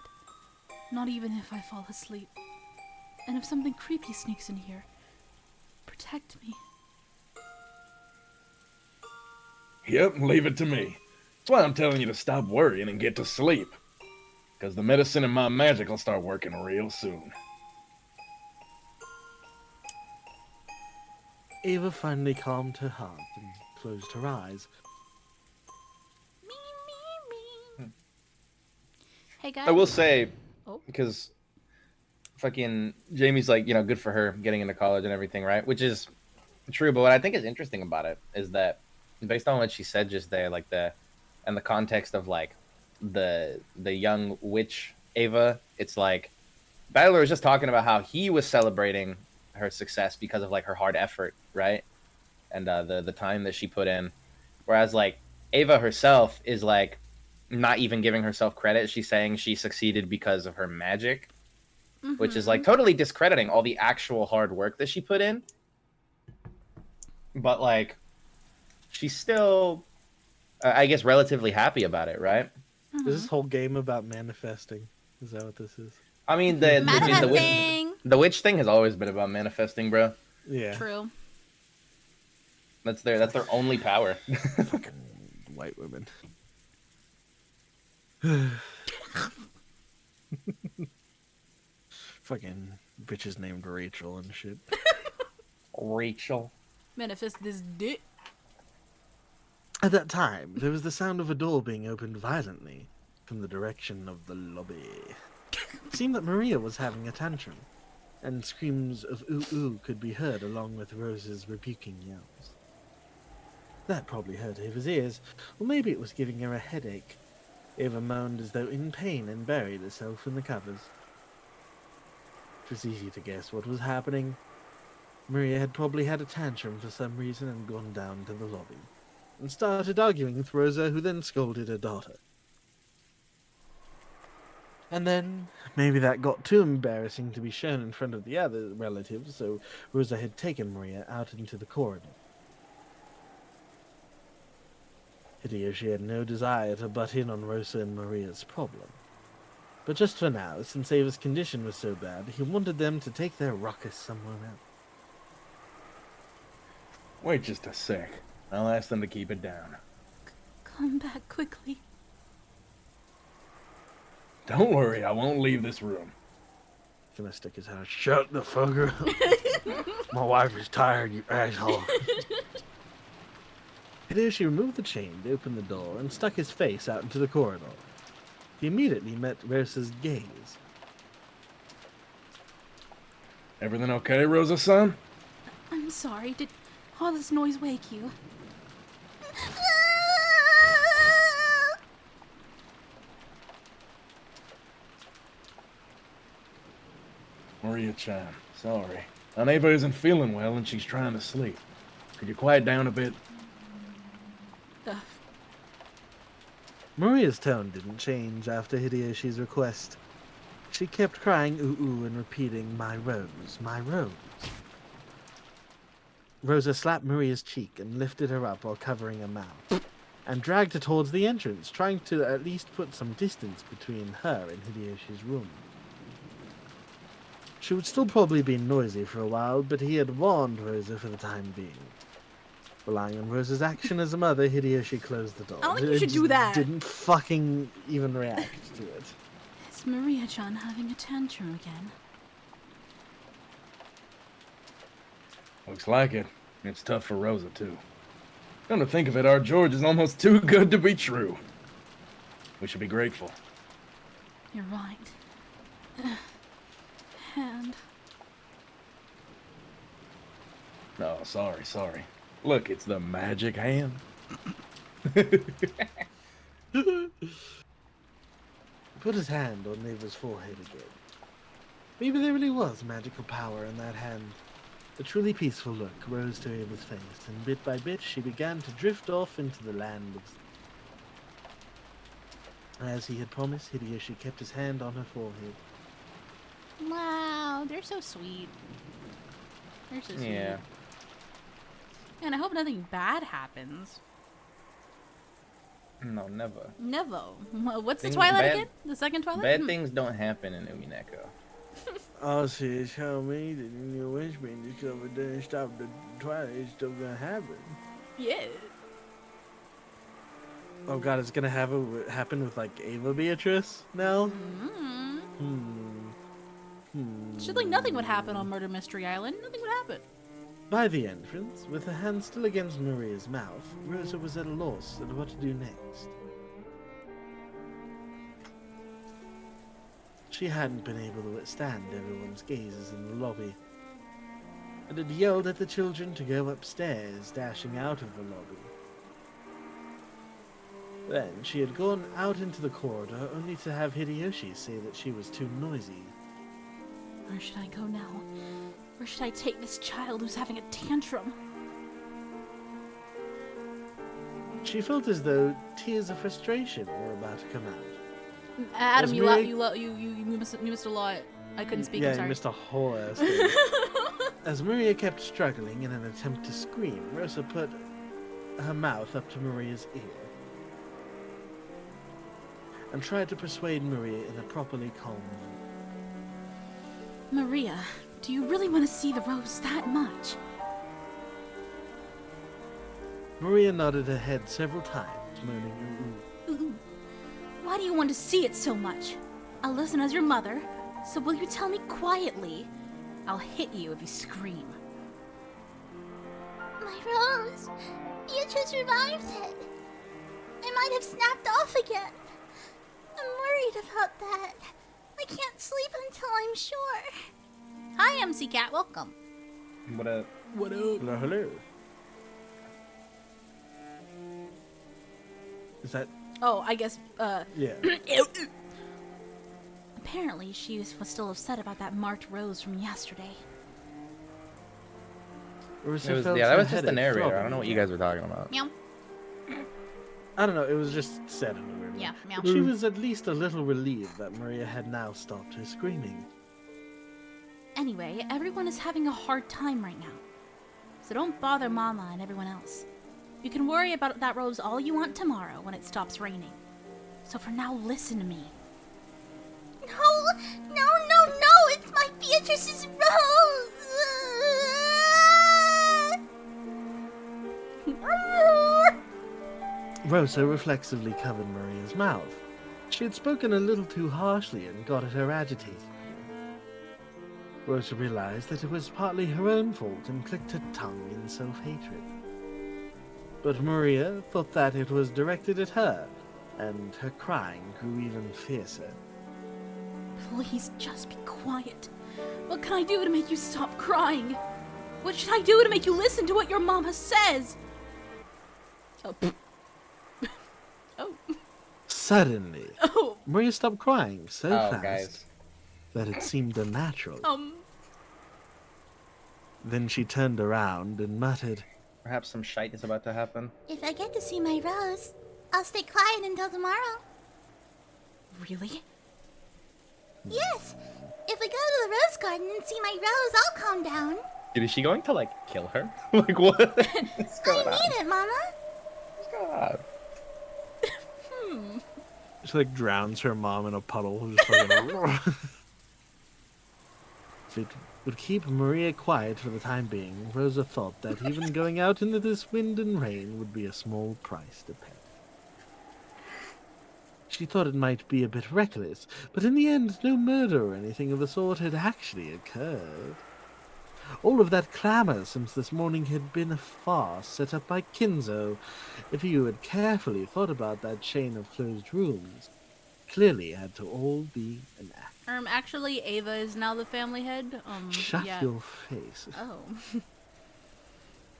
Not even if I fall asleep. And if something creepy sneaks in here, protect me. Yep, leave it to me. That's why I'm telling you to stop worrying and get to sleep. Because the medicine and my magic will start working real soon. Ava finally calmed her heart and closed her eyes. Hey guys. I will say, Oh. because fucking Jamie's like, you know, good for her getting into college and everything, right? Which is true, but what I think is interesting about it is that based on what she said just there, like the context of like the young witch Ava, it's like Battler was just talking about how he was celebrating her success because of like her hard effort, right? And the time that she put in. Whereas like Ava herself is like not even giving herself credit. She's saying she succeeded because of her magic, which is like totally discrediting all the actual hard work that she put in. But like, she's still, I guess, relatively happy about it, right? Is this whole game about manifesting? Is that what this is? I mean, the witch thing has always been about manifesting, bro. Yeah. True. That's their only power. Fucking white women. Fucking bitches named Rachel and shit. Rachel. Manifest this dick. At that time, there was the sound of a door being opened violently from the direction of the lobby. It seemed that Maria was having a tantrum, and screams of ooh ooh could be heard along with Rose's rebuking yells. That probably hurt Ava's ears, or maybe it was giving her a headache. Ava moaned as though in pain and buried herself in the covers. It was easy to guess what was happening. Maria had probably had a tantrum for some reason and gone down to the lobby, and started arguing with Rosa, who then scolded her daughter. And then, maybe that got too embarrassing to be shown in front of the other relatives, so Rosa had taken Maria out into the corridor. Hideyoshi had no desire to butt in on Rosa and Maria's problem. But just for now, since Ava's condition was so bad, he wanted them to take their ruckus somewhere else. Wait just a sec. I'll ask them to keep it down. Come back quickly. Don't worry, I won't leave this room. Gonna stick his house. Shut the fucker up. My wife is tired, you asshole. Hideyoshi removed the chain to open the door and stuck his face out into the corridor. He immediately met Rosa's gaze. Everything okay, Rosa-san? I'm sorry, did all this noise wake you? Maria-chan, sorry. Aunt Ava isn't feeling well and she's trying to sleep. Could you quiet down a bit? Maria's tone didn't change after Hideyoshi's request. She kept crying ooh ooh and repeating, "My rose, my rose." Rosa slapped Maria's cheek and lifted her up while covering her mouth. and dragged her towards the entrance, trying to at least put some distance between her and Hideyoshi's room. She would still probably be noisy for a while, but he had warned Rosa for the time being. Relying on Rosa's action as a mother, Hideyoshi closed the door. I don't think you should do that. Didn't fucking even react to it. Is Maria-chan having a tantrum again? Looks like it. It's tough for Rosa, too. Come to think of it, our George is almost too good to be true. We should be grateful. You're right. Hand. Oh, sorry. Look, it's the magic hand. Put his hand on Neva's forehead again. Maybe there really was magical power in that hand. A truly peaceful look rose to Ava's face, and bit by bit she began to drift off into the land of... As he had promised, Hideyoshi kept his hand on her forehead. Wow, they're so sweet. They're so sweet. Yeah. And I hope nothing bad happens. No, never. Never. What's the Things Twilight bad- again? The second Twilight? Bad things don't happen in UMINEKO. Oh, she showed me that in your wish being discovered didn't stop the Twilight. It's still gonna happen. Yeah. Oh god, it's gonna happen with like Ava Beatrice now? Should like nothing would happen on Murder Mystery Island. Nothing would happen. By the entrance, with her hand still against Maria's mouth, Rosa was at a loss at what to do next. She hadn't been able to withstand everyone's gazes in the lobby, and had yelled at the children to go upstairs, dashing out of the lobby. Then she had gone out into the corridor, only to have Hideyoshi say that she was too noisy. Where should I go now? Where should I take this child who's having a tantrum? She felt as though tears of frustration were about to come out. Adam, As you Maria- missed a lot. I couldn't speak. Yeah, I'm sorry. you missed a whole ass thing. As Maria kept struggling in an attempt to scream, Rosa put her mouth up to Maria's ear and tried to persuade Maria in a properly calm voice. Maria, do you really want to see the rose that much? Maria nodded her head several times, moaning ooh ooh. Ooh. Why do you want to see it so much? I'll listen as your mother, so will you tell me quietly? I'll hit you if you scream. My rose! Beatrice revived it! It might have snapped off again. I'm worried about that. I can't sleep until I'm sure. Hi, MC Cat. Welcome. What up? What up? Hello, hello. Is that... Oh, I guess, Yeah. Apparently, she was still upset about that marked rose from yesterday. Rosa That was just the headache narrator. I throbbing don't know what you again. guys were talking about. Meow. I don't know, it was just said in a weird way. Yeah, meow. She was at least a little relieved that Maria had now stopped her screaming. Anyway, everyone is having a hard time right now. So don't bother Mama and everyone else. You can worry about that rose all you want tomorrow when it stops raining. So for now, listen to me. No, it's my Beatrice's rose! Rosa reflexively covered Maria's mouth. She had spoken a little too harshly and got at her agitated. Rosa realized that it was partly her own fault and clicked her tongue in self-hatred. But Maria thought that it was directed at her, and her crying grew even fiercer. Please just be quiet. What can I do to make you stop crying? What should I do to make you listen to what your mama says? Oh. Oh. Suddenly, Oh. Maria stopped crying so fast Guys. that it seemed unnatural. Um. Then she turned around and muttered, Perhaps some shite is about to happen. If I get to see my rose, I'll stay quiet until tomorrow. Really? Yes! If we go to the rose garden and see my rose, I'll calm down. Dude, is she going to, like, kill her? Like, what? What's I going on? mean it, Mama. What's going on? She like drowns her mom in a puddle. Just fucking If it would keep Maria quiet for the time being, Rosa thought that even going out into this wind and rain would be a small price to pay. She thought it might be a bit reckless, but in the end, no murder or anything of the sort had actually occurred. All of that clamor since this morning had been a farce set up by Kinzo. If you had carefully thought about that chain of closed rooms, clearly it had to all be an act. Actually, Ava is now the family head. Shut yeah. your face. Oh.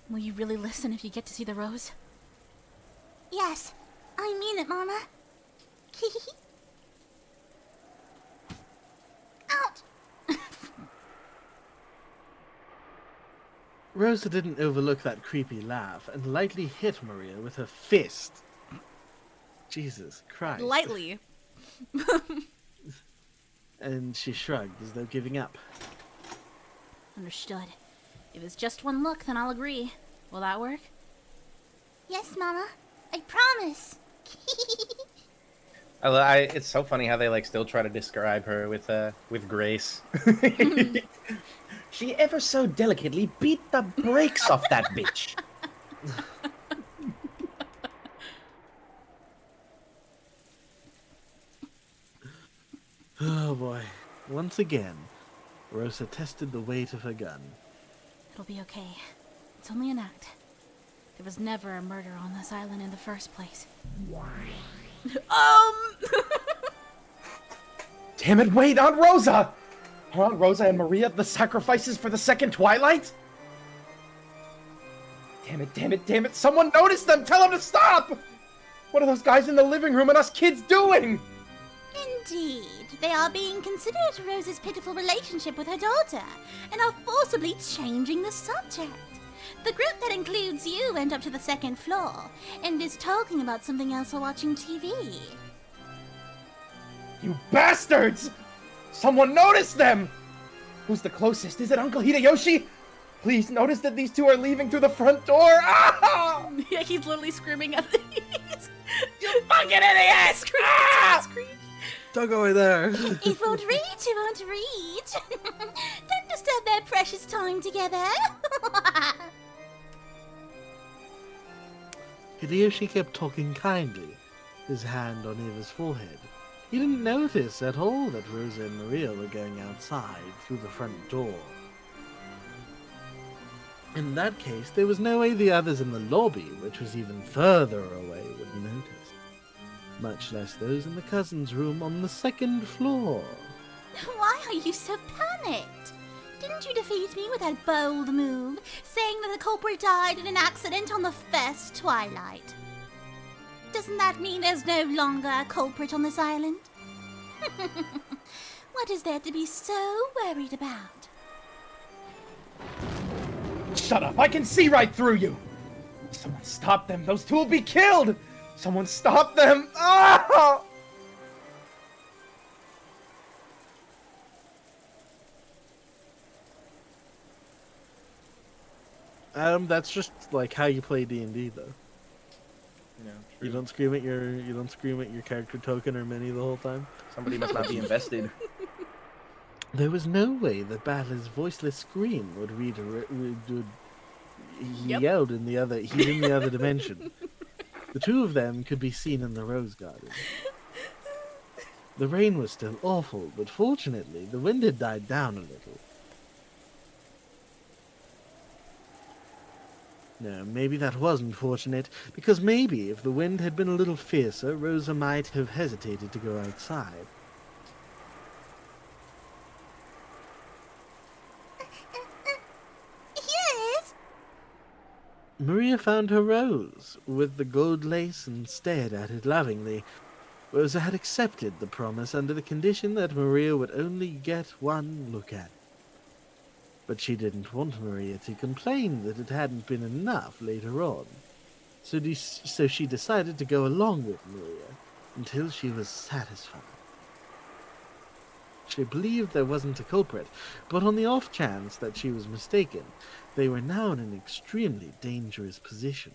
Will you really listen if you get to see the rose? Yes, I mean it, Mama. Out! Rosa didn't overlook that creepy laugh and lightly hit Maria with her fist. Jesus Christ. Lightly. And she shrugged as though giving up. Understood. If it's just one look, then I'll agree. Will that work? Yes, Mama. I promise. It's so funny how they like still try to describe her with grace. She ever so delicately beat the brakes off that bitch. Oh boy. Once again, Rosa tested the weight of her gun. It'll be okay. It's only an act. There was never a murder on this island in the first place. Damn it, wait, Aunt Rosa! Are Aunt Rosa and Maria the sacrifices for the second Twilight? Damn it, damn it, damn it, someone notice them! Tell them to stop! What are those guys in the living room and us kids doing? Indeed. They are being considerate of Rose's pitiful relationship with her daughter, and are forcibly changing the subject. The group that includes you went up to the second floor, and is talking about something else while watching TV. You bastards! Someone notice them! Who's the closest? Is it Uncle Hideyoshi? Please notice that these two are leaving through the front door! Ah! Yeah, he's literally screaming at these. You fucking idiot! Scream. Don't go away there. It won't reach, it won't reach. Don't disturb their precious time together. Hideyoshi kept talking kindly, his hand on Eva's forehead. He didn't notice at all that Rosa and Maria were going outside through the front door. In that case, there was no way the others in the lobby, which was even further away, would notice. Much less those in the cousin's room on the second floor. Why are you so panicked? Didn't you defeat me with that bold move, saying that the culprit died in an accident on the first Twilight? Doesn't that mean there's no longer a culprit on this island? What is there to be so worried about? Shut up! I can see right through you! Someone stop them! Those two will be killed! Someone stop them! Ah! That's just like how you play D&D though. Yeah, You don't scream at your character token or mini the whole time. Somebody must not be invested. There was no way that Battler's voiceless scream would he Yep. yelled in the other. He's in the other dimension. The two of them could be seen in the rose garden. The rain was still awful, but fortunately the wind had died down a little. No, maybe that wasn't fortunate, because maybe if the wind had been a little fiercer, Rosa might have hesitated to go outside. Here it is! Maria found her rose, with the gold lace, and stared at it lovingly. Rosa had accepted the promise under the condition that Maria would only get one look at it. But she didn't want Maria to complain that it hadn't been enough later on. So she decided to go along with Maria until she was satisfied. She believed there wasn't a culprit, but on the off chance that she was mistaken, they were now in an extremely dangerous position.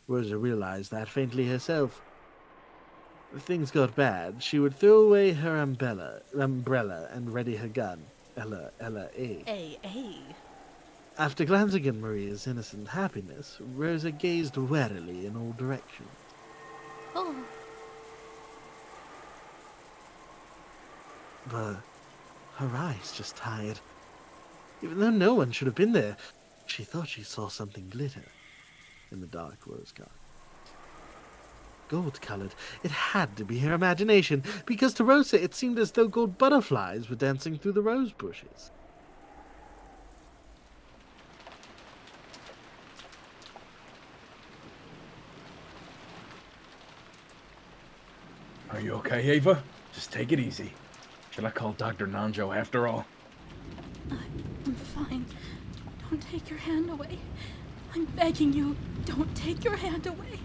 Rosa realized that faintly herself. If things got bad, she would throw away her umbrella and ready her gun. Ella, A. After glancing at Maria's innocent happiness, Rosa gazed warily in all directions. Oh. But her eyes just tired. Even though no one should have been there, she thought she saw something glitter in the dark rose garden. Gold-colored. It had to be her imagination, because to Rosa it seemed as though gold butterflies were dancing through the rose bushes. Are you okay, Ava? Just take it easy. Should I call Dr. Nanjo after all? I'm fine. Don't take your hand away. I'm begging you, don't take your hand away.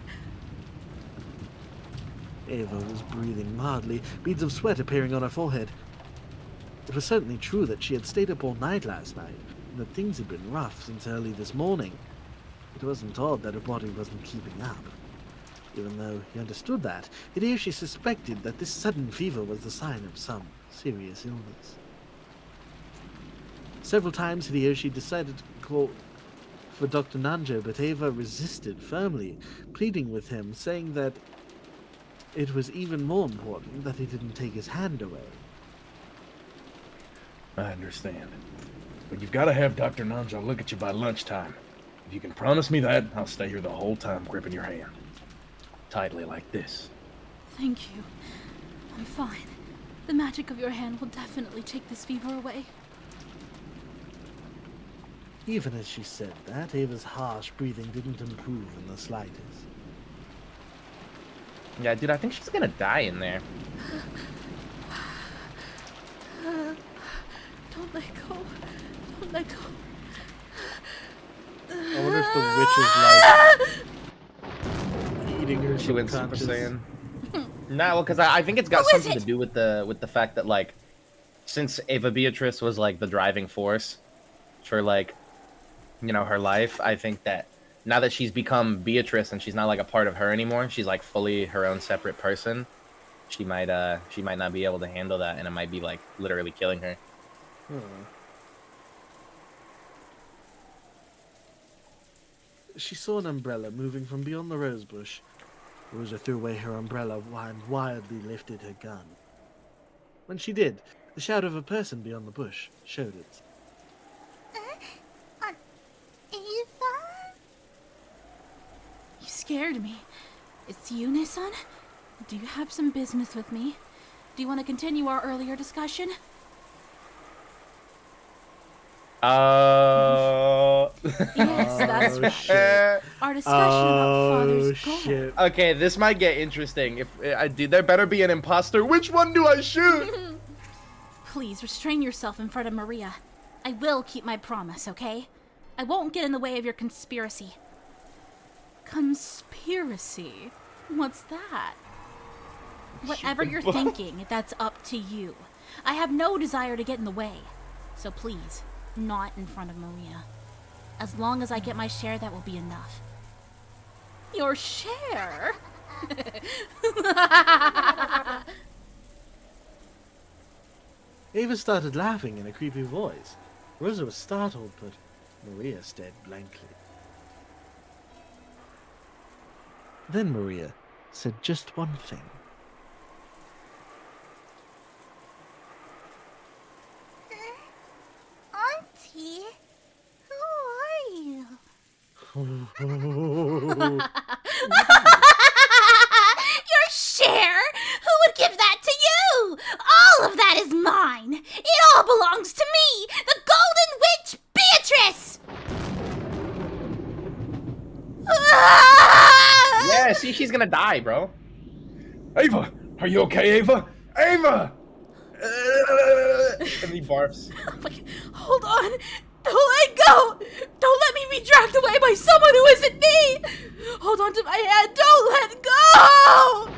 Ava was breathing mildly, beads of sweat appearing on her forehead. It was certainly true that she had stayed up all night last night, and that things had been rough since early this morning. It wasn't odd that her body wasn't keeping up. Even though he understood that, Hideyoshi suspected that this sudden fever was the sign of some serious illness. Several times Hideyoshi decided to call for Dr. Nanjo, but Ava resisted firmly, pleading with him, saying that it was even more important that he didn't take his hand away. I understand. But you've got to have Dr. Nanjo look at you by lunchtime. If you can promise me that, I'll stay here the whole time gripping your hand. Tightly like this. Thank you. I'm fine. The magic of your hand will definitely take this fever away. Even as she said that, Ava's harsh breathing didn't improve in the slightest. Yeah, dude, I think she's gonna die in there. Don't let go. Don't let go. I wonder if the witch is like eating her. She went Super Saiyan. Nah, well, because I think it's got something to do with the fact that, like, since Ava Beatrice was like the driving force for, like, you know, her life, I think that now that she's become Beatrice and she's not like a part of her anymore, she's like fully her own separate person. She might not be able to handle that, and it might be like literally killing her. She saw an umbrella moving from beyond the rose bush. Rosa threw away her umbrella and wildly lifted her gun. When she did, the shadow of a person beyond the bush showed it. Ava? You scared me. It's you, Nissan? Do you have some business with me? Do you want to continue our earlier discussion? Yes, that's right. Shit. Our discussion about father's gold. Shit. Okay, this might get interesting. If dude, there better be an imposter. Which one do I shoot? Please restrain yourself in front of Maria. I will keep my promise, okay? I won't get in the way of your conspiracy. Conspiracy? What's that? Whatever you're thinking, that's up to you. I have no desire to get in the way. So please, not in front of Maria. As long as I get my share, that will be enough. Your share? Ava started laughing in a creepy voice. Rosa was startled, but Maria stared blankly. Then Maria said just one thing. Auntie, who are you? Your share? Who would give that to you? All of that is mine. It all belongs to me, the Golden Witch Beatrice. Yeah, see, she's gonna die, bro. Ava! Are you okay, Ava? Ava! And he barfs. Hold on! Don't let go! Don't let me be dragged away by someone who isn't me! Hold on to my hand! Don't let go!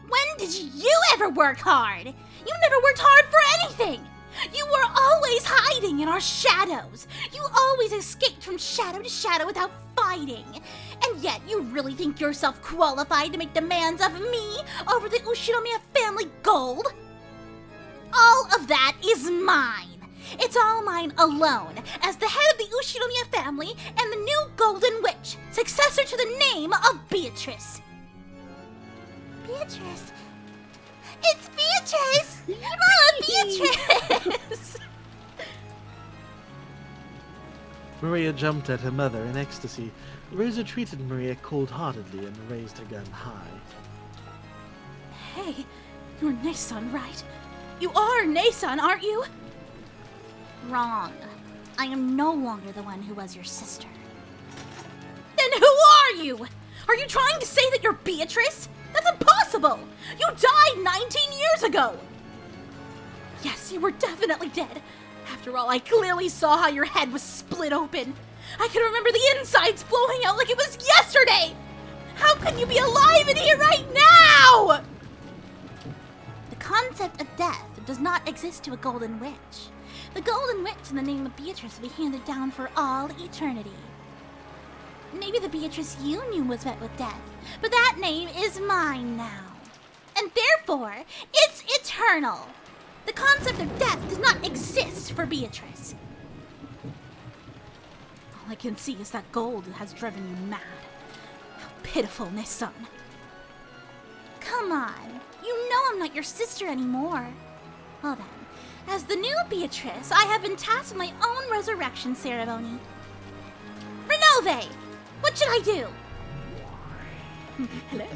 When did you ever work hard? You never worked hard for anything. You were always hiding in our shadows. You always escaped from shadow to shadow without fighting. And yet you really think yourself qualified to make demands of me over the Ushinomiya family gold? All of that is mine. It's all mine alone, as the head of the Ushinomiya family and the new Golden Witch, successor to the name of Beatrice. Beatrice? It's Beatrice! Mama, Beatrice! Maria jumped at her mother in ecstasy. Rosa treated Maria cold-heartedly and raised her gun high. Hey, you're Nason, right? You are Nason, aren't you? Wrong. I am no longer the one who was your sister. Then who are you? Are you trying to say that you're Beatrice? That's impossible! You died 19 years ago! Yes, you were definitely dead. After all, I clearly saw how your head was split open. I can remember the insides flowing out like it was yesterday! How can you be alive in here right now? The concept of death does not exist to a Golden Witch. The Golden Witch in the name of Beatrice will be handed down for all eternity. Maybe the Beatrice you knew was met with death, but that name is mine now. And therefore, it's eternal. The concept of death does not exist for Beatrice. All I can see is that gold has driven you mad. How pitiful, Nason. Come on, you know I'm not your sister anymore. Well then, as the new Beatrice, I have been tasked with my own resurrection ceremony. Renove! What should I do? Hello.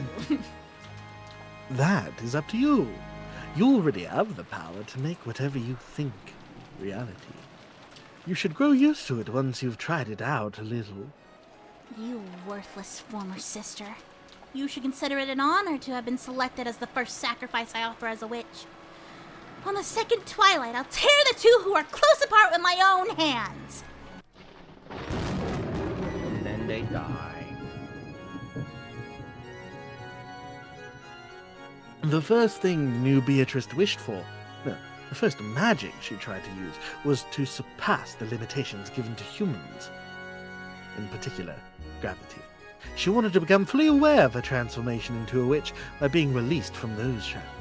That is up to you. You already have the power to make whatever you think reality. You should grow used to it once you've tried it out a little. You worthless former sister. You should consider it an honor to have been selected as the first sacrifice I offer as a witch. On the second twilight, I'll tear the two who are close apart with my own hands. And then they die. The first thing new Beatrice wished for, no, the first magic she tried to use, was to surpass the limitations given to humans. In particular, gravity. She wanted to become fully aware of her transformation into a witch by being released from those shackles.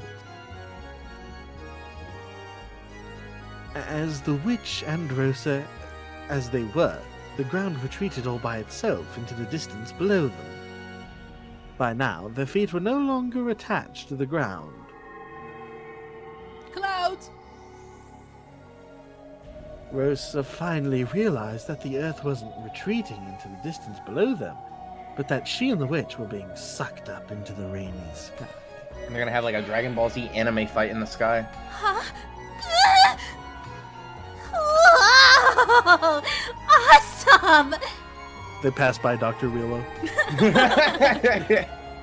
As the witch and Rosa, as they were, the ground retreated all by itself into the distance below them. By now, their feet were no longer attached to the ground. Clouds! Rosa finally realized that the earth wasn't retreating into the distance below them, but that she and the witch were being sucked up into the rainy sky. And they're gonna have like a Dragon Ball Z anime fight in the sky. Huh? Whoa! Awesome! They passed by Dr. Willow.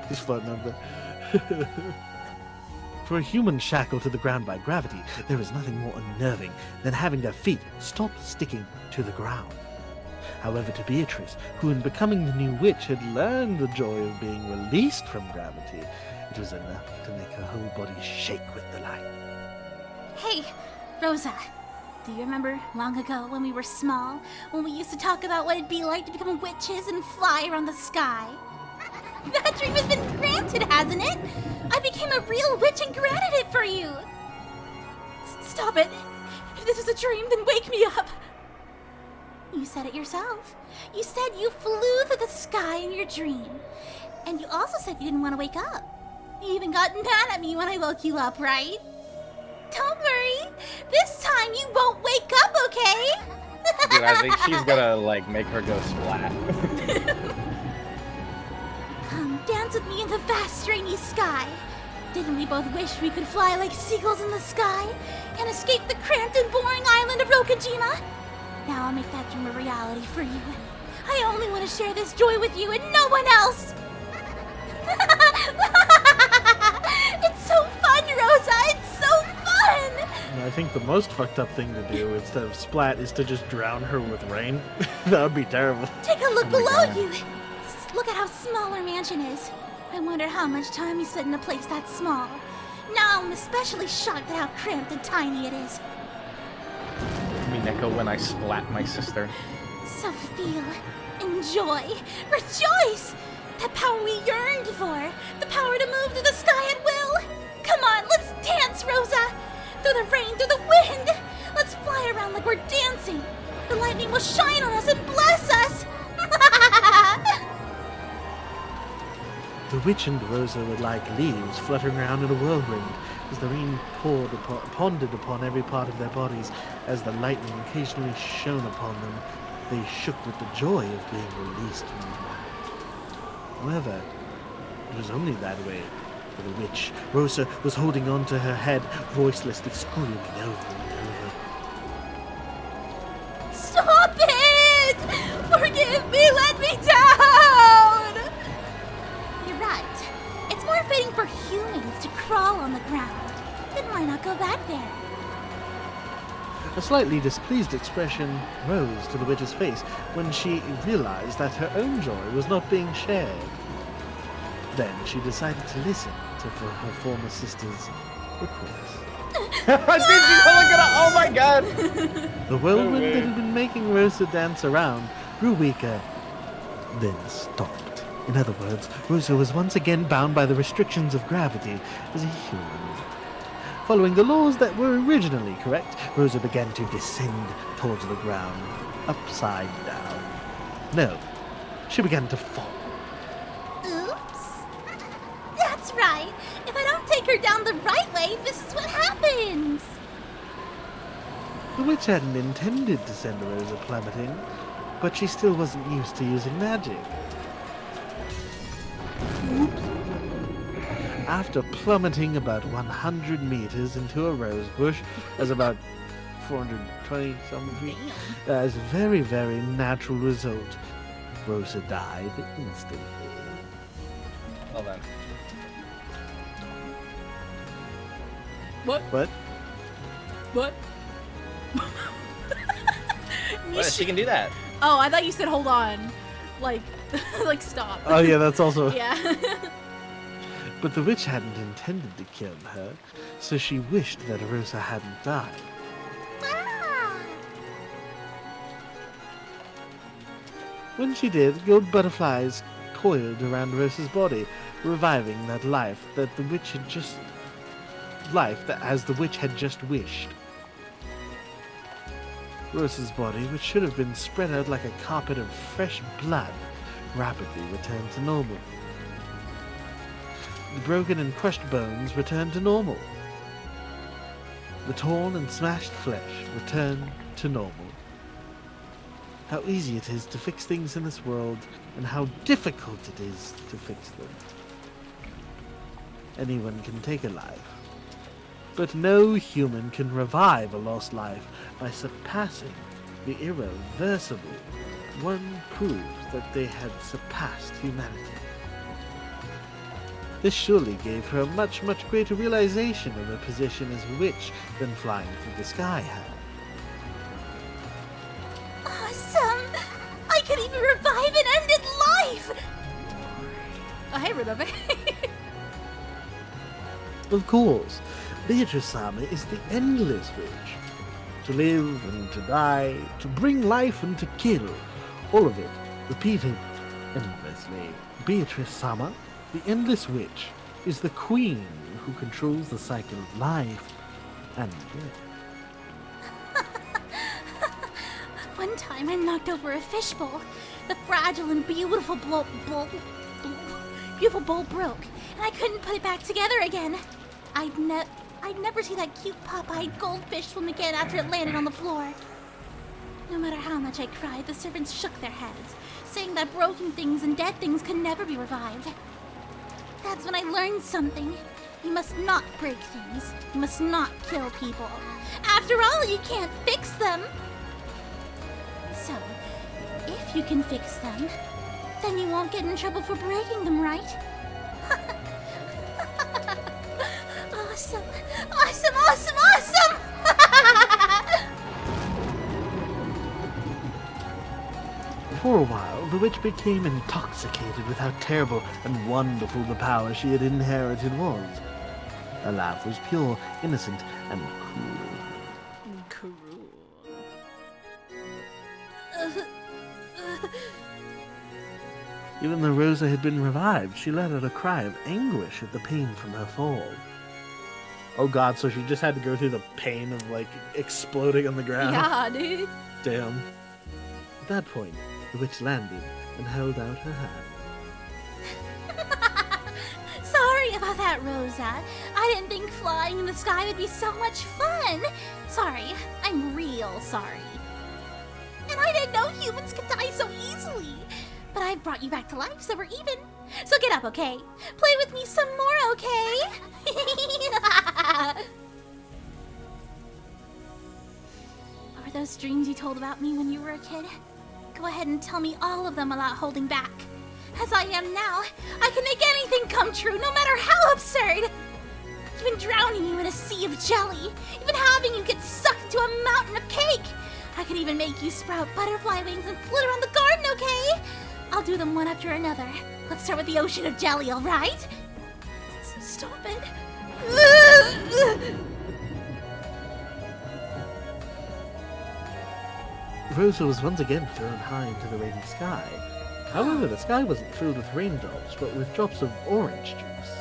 He's floating over there. For a human shackled to the ground by gravity, there is nothing more unnerving than having their feet stop sticking to the ground. However, to Beatrice, who in becoming the new witch had learned the joy of being released from gravity, it was enough to make her whole body shake with delight. Hey, Rosa. Do you remember long ago when we were small, when we used to talk about what it'd be like to become witches and fly around the sky? That dream has been granted, hasn't it? I became a real witch and granted it for you. Stop it. If this is a dream, then wake me up. You said it yourself. You said you flew through the sky in your dream. And you also said you didn't want to wake up. You even got mad at me when I woke you up, right? Don't worry. This time you won't wake up, okay? Dude, I think she's gonna, like, make her go splat. Come dance with me in the vast rainy sky. Didn't we both wish we could fly like seagulls in the sky and escape the cramped and boring island of Rokajima? Now I'll make that dream a reality for you. I only want to share this joy with you and no one else. It's so fun, Rosa. It's so fun. I think the most fucked up thing to do instead of splat is to just drown her with rain. That would be terrible. Take a look below you. Look at how small our mansion is. I wonder how much time you spent in a place that small. Now I'm especially shocked at how cramped and tiny it is. UMINEKO when I splat my sister. So feel, enjoy, rejoice! That power we yearned for! The power to move through the sky at will! Come on, let's dance, Rosa! Through the rain, through the wind! Let's fly around like we're dancing! The lightning will shine on us and bless us! The witch and Rosa were like leaves fluttering around in a whirlwind as the rain ponded upon every part of their bodies. As the lightning occasionally shone upon them, they shook with the joy of being released from the night. However, it was only that way for the witch. Rosa was holding on to her head, voicelessly screaming over and over. Stop it! Forgive me, let me down! You're right. It's more fitting for humans to crawl on the ground. Then why not go back there? A slightly displeased expression rose to the witch's face when she realized that her own joy was not being shared. Then she decided to listen to her former sister's request. Did you look at it? Oh my god! The whirlwind that had been making Rosa dance around grew weaker, then stopped. In other words, Rosa was once again bound by the restrictions of gravity as a human. Following the laws that were originally correct, Rosa began to descend towards the ground, upside down. No, she began to fall. Oops. That's right. If I don't take her down the right way, this is what happens. The witch hadn't intended to send Rosa plummeting, but she still wasn't used to using magic. After plummeting about 100 meters into a rose bush, as about 420 some feet, as a very, very natural result, Rosa died instantly. Hold on. What? What? What? What? She can do that. Oh, I thought you said hold on. Like, like stop. Oh yeah, that's also... Yeah. But the witch hadn't intended to kill her, so she wished that Rosa hadn't died. Ah. When she did, gold butterflies coiled around Rosa's body, reviving that life that the witch had just... as the witch had just wished. Rosa's body, which should have been spread out like a carpet of fresh blood, rapidly returned to normal. The broken and crushed bones returned to normal. The torn and smashed flesh returned to normal. How easy it is to fix things in this world, and how difficult it is to fix them. Anyone can take a life, but no human can revive a lost life by surpassing the irreversible. One proves that they had surpassed humanity. This surely gave her a much, much greater realization of her position as a witch than flying through the sky had. Awesome! I could even revive an ended life! Oh, hey, Renove. Of course, Beatrice Sama is the endless witch. To live and to die, to bring life and to kill, all of it repeated endlessly. Beatrice Sama, the endless witch, is the queen who controls the cycle of life and death. One time I knocked over a fishbowl. The fragile and beautiful bowl broke, and I couldn't put it back together again. I'd never see that cute pop-eyed goldfish swim again after it landed on the floor. No matter how much I cried, the servants shook their heads, saying that broken things and dead things could never be revived. That's when I learned something. You must not break things. You must not kill people. After all, you can't fix them. So, if you can fix them, then you won't get in trouble for breaking them, right? Awesome! Awesome, awesome, awesome! For a while, the witch became intoxicated with how terrible and wonderful the power she had inherited was. Her laugh was pure, innocent, and cruel. Cool. Even though Rosa had been revived, she let out a cry of anguish at the pain from her fall. Oh god, so she just had to go through the pain of, like, exploding on the ground? Yeah, dude. Damn. At that point, the witch landed and held out her hand. Sorry about that, Rosa. I didn't think flying in the sky would be so much fun. Sorry, I'm real sorry. And I didn't know humans could die so easily. But I brought you back to life, so we're even. So get up, okay? Play with me some more, okay? What were those dreams you told about me when you were a kid? Go ahead and tell me all of them without holding back. As I am now, I can make anything come true, no matter how absurd. Even drowning you in a sea of jelly, even having you get sucked into a mountain of cake. I could even make you sprout butterfly wings and flit around the garden, okay? I'll do them one after another. Let's start with the ocean of jelly, alright? Stop it. Rosa was once again thrown high into the rainy sky. However, the sky wasn't filled with raindrops, but with drops of orange juice.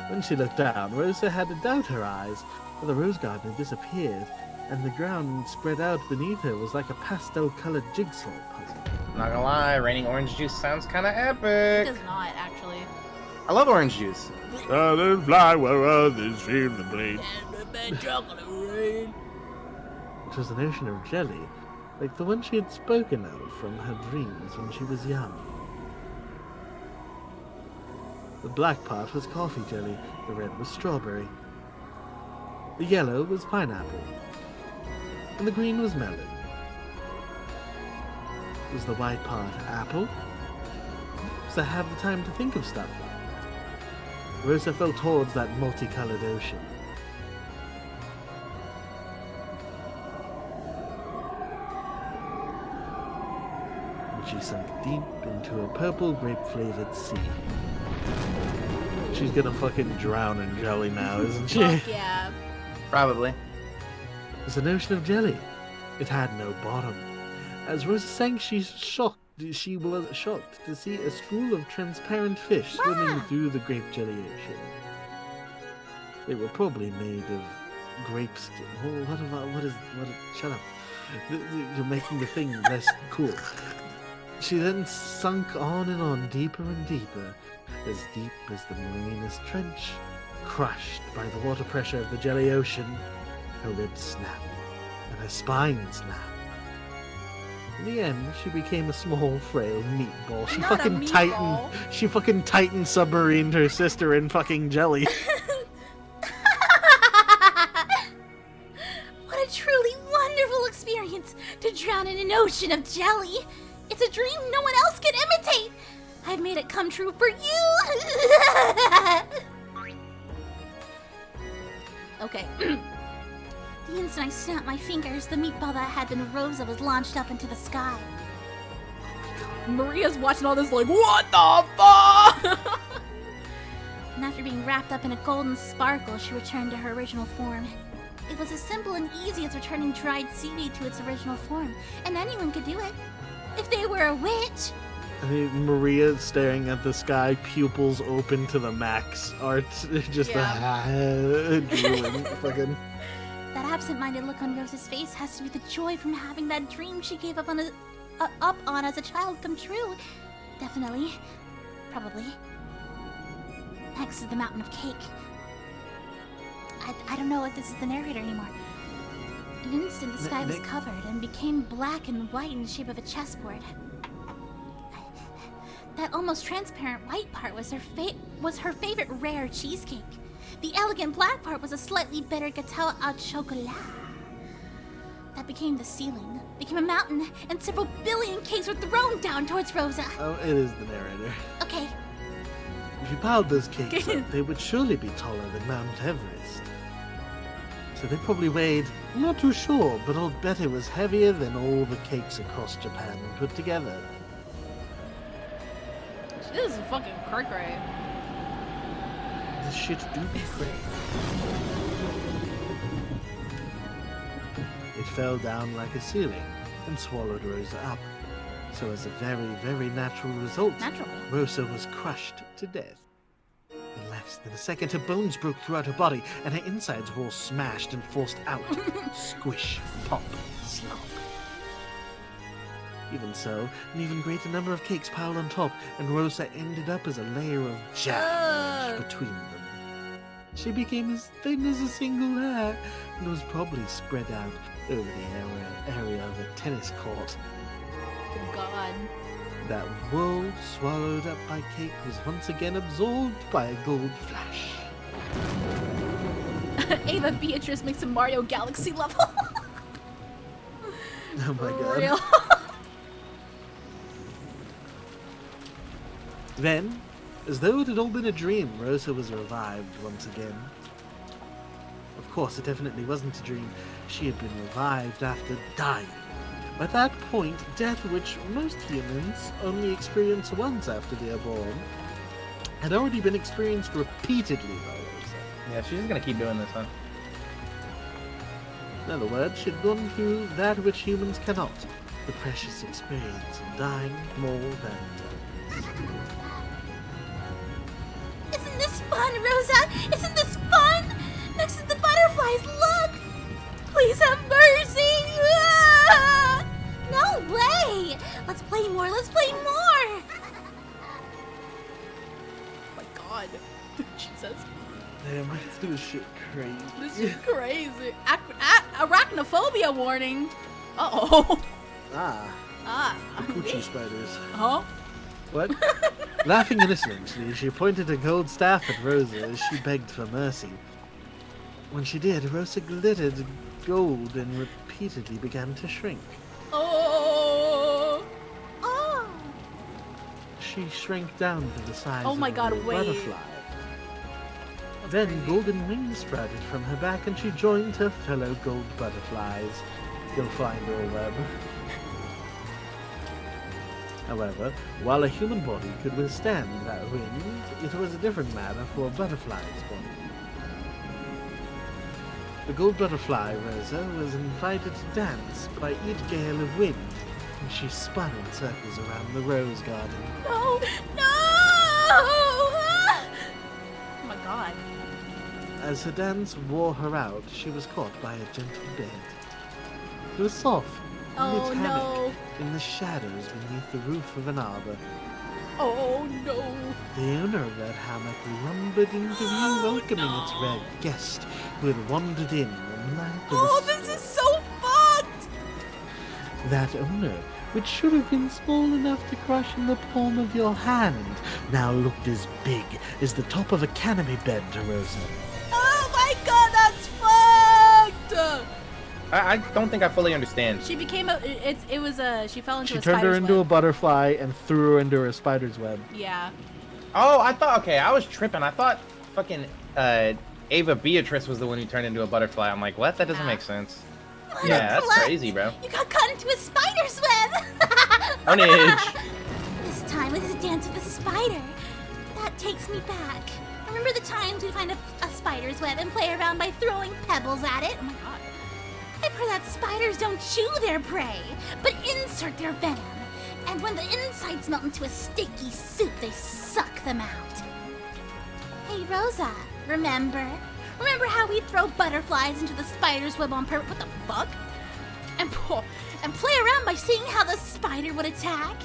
When she looked down, Rosa had to doubt her eyes, for the rose garden had disappeared, and the ground spread out beneath her was like a pastel-colored jigsaw puzzle. Not gonna lie, raining orange juice sounds kind of It epic. does not, actually. I love orange juice. Silent fly where others feel the blade. It was an ocean of jelly, like the one she had spoken of from her dreams when she was young. The black part was coffee jelly, the red was strawberry. The yellow was pineapple, and the green was melon. Was the white part apple? Does I have the time to think of stuff like that? Rosa fell towards that multicolored ocean. And she sunk deep into a purple grape-flavored sea. She's gonna fucking drown in jelly now, isn't she? Fuck yeah. Probably. It was an ocean of jelly. It had no bottom. As Rosa sank, she was shocked to see a school of transparent fish swimming through the grape jelly ocean. They were probably made of grape skin. Shut up. You're making the thing less cool. She then sunk on and on, deeper and deeper, as deep as the Marina's trench. Crushed by the water pressure of the jelly ocean, her ribs snapped, and her spine snapped. In the end, she became a small, frail meatball. She Not a fucking meatball. Titan submarined her sister in fucking jelly. What a truly wonderful experience to drown in an ocean of jelly. It's a dream no one else can imitate. I've made it come true for you. Okay. The instant I snapped my fingers, the meatball that had been Rosa was launched up into the sky. Maria's watching all this like, what the fuck? And after being wrapped up in a golden sparkle, she returned to her original form. It was as simple and easy as returning dried seaweed to its original form, and anyone could do it. If they were a witch. I mean, Maria staring at the sky, pupils open to the max. Art just drooling, fucking. That absent-minded look on Rosa's face has to be the joy from having that dream she gave up on as a child come true. Definitely. Probably. Next is the mountain of cake. I don't know if this is the narrator anymore. In an instant, the sky was covered and became black and white in the shape of a chessboard. That almost transparent white part was her favorite rare cheesecake. The elegant black part was a slightly bitter gâteau au chocolat. That became the ceiling, became a mountain, and several billion cakes were thrown down towards Rosa. Oh, it is the narrator. Okay, If you piled those cakes up, they would surely be taller than Mount Everest. So they probably weighed, I'm not too sure, but I'll bet it was heavier than all the cakes across Japan put together. This is fucking cray-cray. This shit do be crazy. It fell down like a ceiling and swallowed Rosa up. So as a very, very natural result, Rosa was crushed to death. In less than a second, her bones broke throughout her body, and her insides were all smashed and forced out. Squish, pop, slop. Even so, an even greater number of cakes piled on top, and Rosa ended up as a layer of jam between them. She became as thin as a single hair, and was probably spread out over the area of a tennis court. Good God. That world swallowed up by cake was once again absorbed by a gold flash. Ava Beatrice makes a Mario Galaxy level. Oh my God. Real. Then, as though it had all been a dream, Rosa was revived once again. Of course, it definitely wasn't a dream. She had been revived after dying. By that point, death, which most humans only experience once after they are born, had already been experienced repeatedly by Rosa. Yeah, she's just gonna keep doing this, huh? In other words, she'd gone through that which humans cannot, the precious experience of dying more than once. Isn't this fun, Rosa? Isn't this fun? Next to the butterflies, look! Please have mercy! Ah! No way! Let's play more, let's play more! Oh my God. Jesus. Damn, this was shit crazy. This is crazy. Arachnophobia warning. Uh-oh. The coochie spiders. Huh? What? Laughing innocently, she pointed a gold staff at Rosa as she begged for mercy. When she did, Rosa glittered gold and repeatedly began to shrink. Oh. Oh! She shrank down to the size Oh my of God, a wait. butterfly. Then golden wings sprouted from her back and she joined her fellow gold butterflies. You'll find her web. However, while a human body could withstand that wind, it was a different matter for a butterfly's body. The gold butterfly, Rosa, was invited to dance by each gale of wind, and she spun in circles around the rose garden. No! No! Ah! Oh my God. As her dance wore her out, she was caught by a gentle bed. It was soft, Oh lit no. hammock in the shadows beneath the roof of an arbor. Oh no. The owner of that hammock lumbered into view, welcoming its rare guest who had wandered in the night of Oh, a this is so fucked! That owner, which should have been small enough to crush in the palm of your hand, now looked as big as the top of a canopy bed to Rosa. Oh my God, that's fucked! I don't think I fully understand. She became she fell into She a turned her spider's into a web. butterfly and threw her into a spider's web. Yeah. Oh, okay, I was tripping. I thought fucking Ava Beatrice was the one who turned into a butterfly. I'm like, what? That doesn't make sense. What Yeah, a that's klutz! crazy, bro. You got caught into a spider's web! Carnage! This time with his dance with a spider. That takes me back. Remember the times we'd find a spider's web and play around by throwing pebbles at it? Oh my God. I've heard that spiders don't chew their prey, but insert their venom. And when the insides melt into a sticky soup, they suck them out. Hey, Rosa, remember? Remember how we throw butterflies into the spider's web on purpose? What the fuck? And play around by seeing how the spider would attack?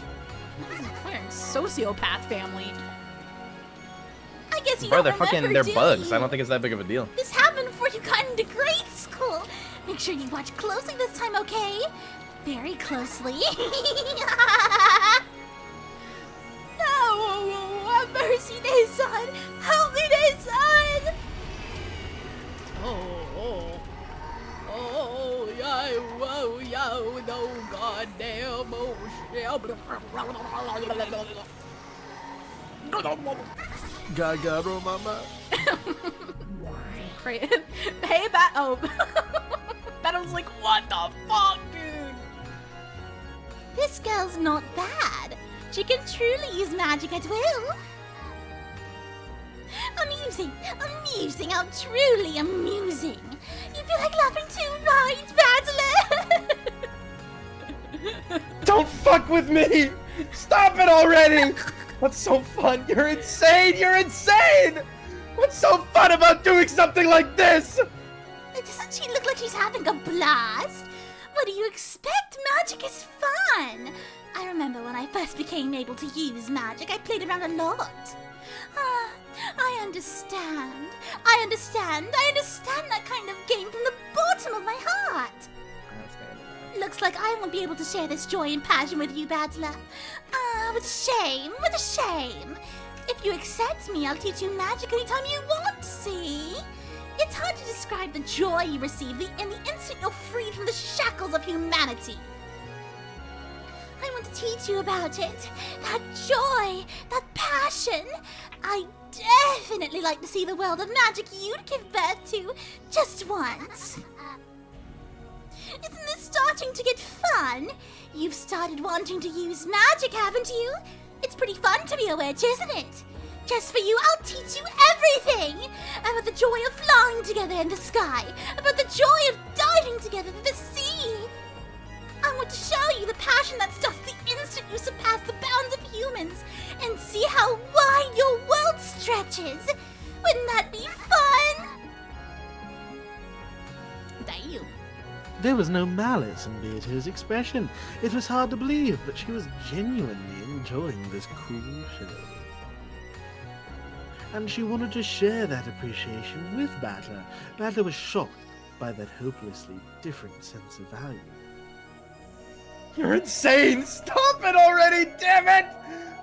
This is a fucking sociopath family. I guess you Bro, don't remember, they're do bugs. you? I don't think it's that big of a deal. This happened before you got into grade school. Make sure you watch closely this time, okay? Very closely. No! Have mercy, Nason! Help me, Nason! Oh, yeah, whoa, yo, no goddamn, oh, shit. Gaga, mama. Hey, Battle's like, what the fuck, dude? This girl's not bad. She can truly use magic at will. Amusing, how truly amusing. You feel like laughing too, right, Battler? Don't fuck with me! Stop it already! What's so fun? You're insane! You're insane! What's so fun about doing something like this? Doesn't she look like she's having a blast? What do you expect? Magic is fun! I remember when I first became able to use magic, I played around a lot. I understand. I understand that kind of game from the bottom of my heart. Looks like I won't be able to share this joy and passion with you, Battler. What a shame, what a shame. If you accept me, I'll teach you magic anytime you want, see? It's hard to describe the joy you receive in the instant you're freed from the shackles of humanity. I want to teach you about it. That joy, that passion. I definitely like to see the world of magic you'd give birth to just once. Isn't this starting to get fun? You've started wanting to use magic, haven't you? It's pretty fun to be a witch, isn't it? Just for you, I'll teach you everything! About the joy of flying together in the sky, about the joy of diving together in the sea. I want to show you the passion that starts the instant you surpass the bounds of humans and see how wide your world stretches. Wouldn't that be fun? Damn. There was no malice in Beatrice's expression. It was hard to believe, but she was genuinely enjoying this cool show. And she wanted to share that appreciation with Battler. Battler was shocked by that hopelessly different sense of value. You're insane! Stop it already, damn it!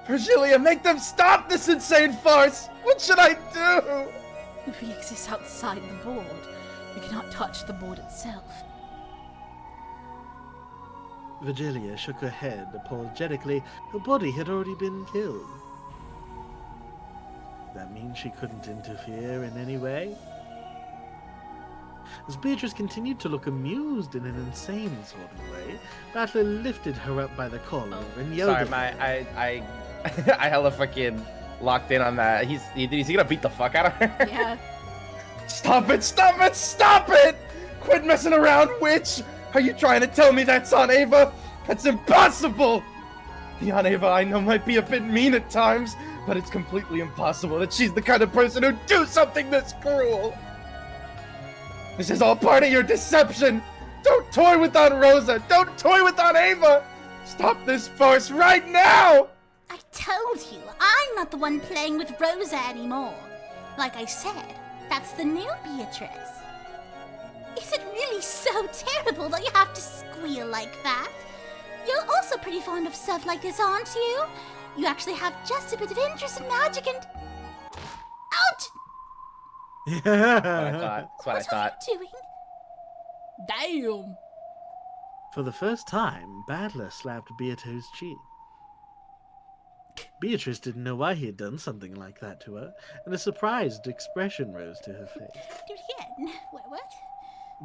Virgilia, make them stop this insane farce! What should I do? We exist outside the board. We cannot touch the board itself. Virgilia shook her head apologetically. Her body had already been killed. That means she couldn't interfere in any way? As Beatrice continued to look amused in an insane sort of way, Battler lifted her up by the collar and yelled Sorry, at her. I hella fucking locked in on that. Is he gonna beat the fuck out of her? Yeah. Stop it! Stop it! Stop it! Quit messing around, witch! Are you trying to tell me that's Aunt Ava? That's impossible! The Aunt Ava I know might be a bit mean at times, but it's completely impossible that she's the kind of person who'd do something this cruel! This is all part of your deception! Don't toy with Aunt Rosa! Don't toy with Aunt Ava! Stop this farce right now! I told you, I'm not the one playing with Rosa anymore. Like I said, that's the new Beatrice. Is it really so terrible that you have to squeal like that? You're also pretty fond of stuff like this, aren't you? You actually have just a bit of interest in magic and... Ouch! That's what I thought. What are you doing? Damn! For the first time, Battler slapped Beato's cheek. Beatrice didn't know why he had done something like that to her, and a surprised expression rose to her face. Do it again. What?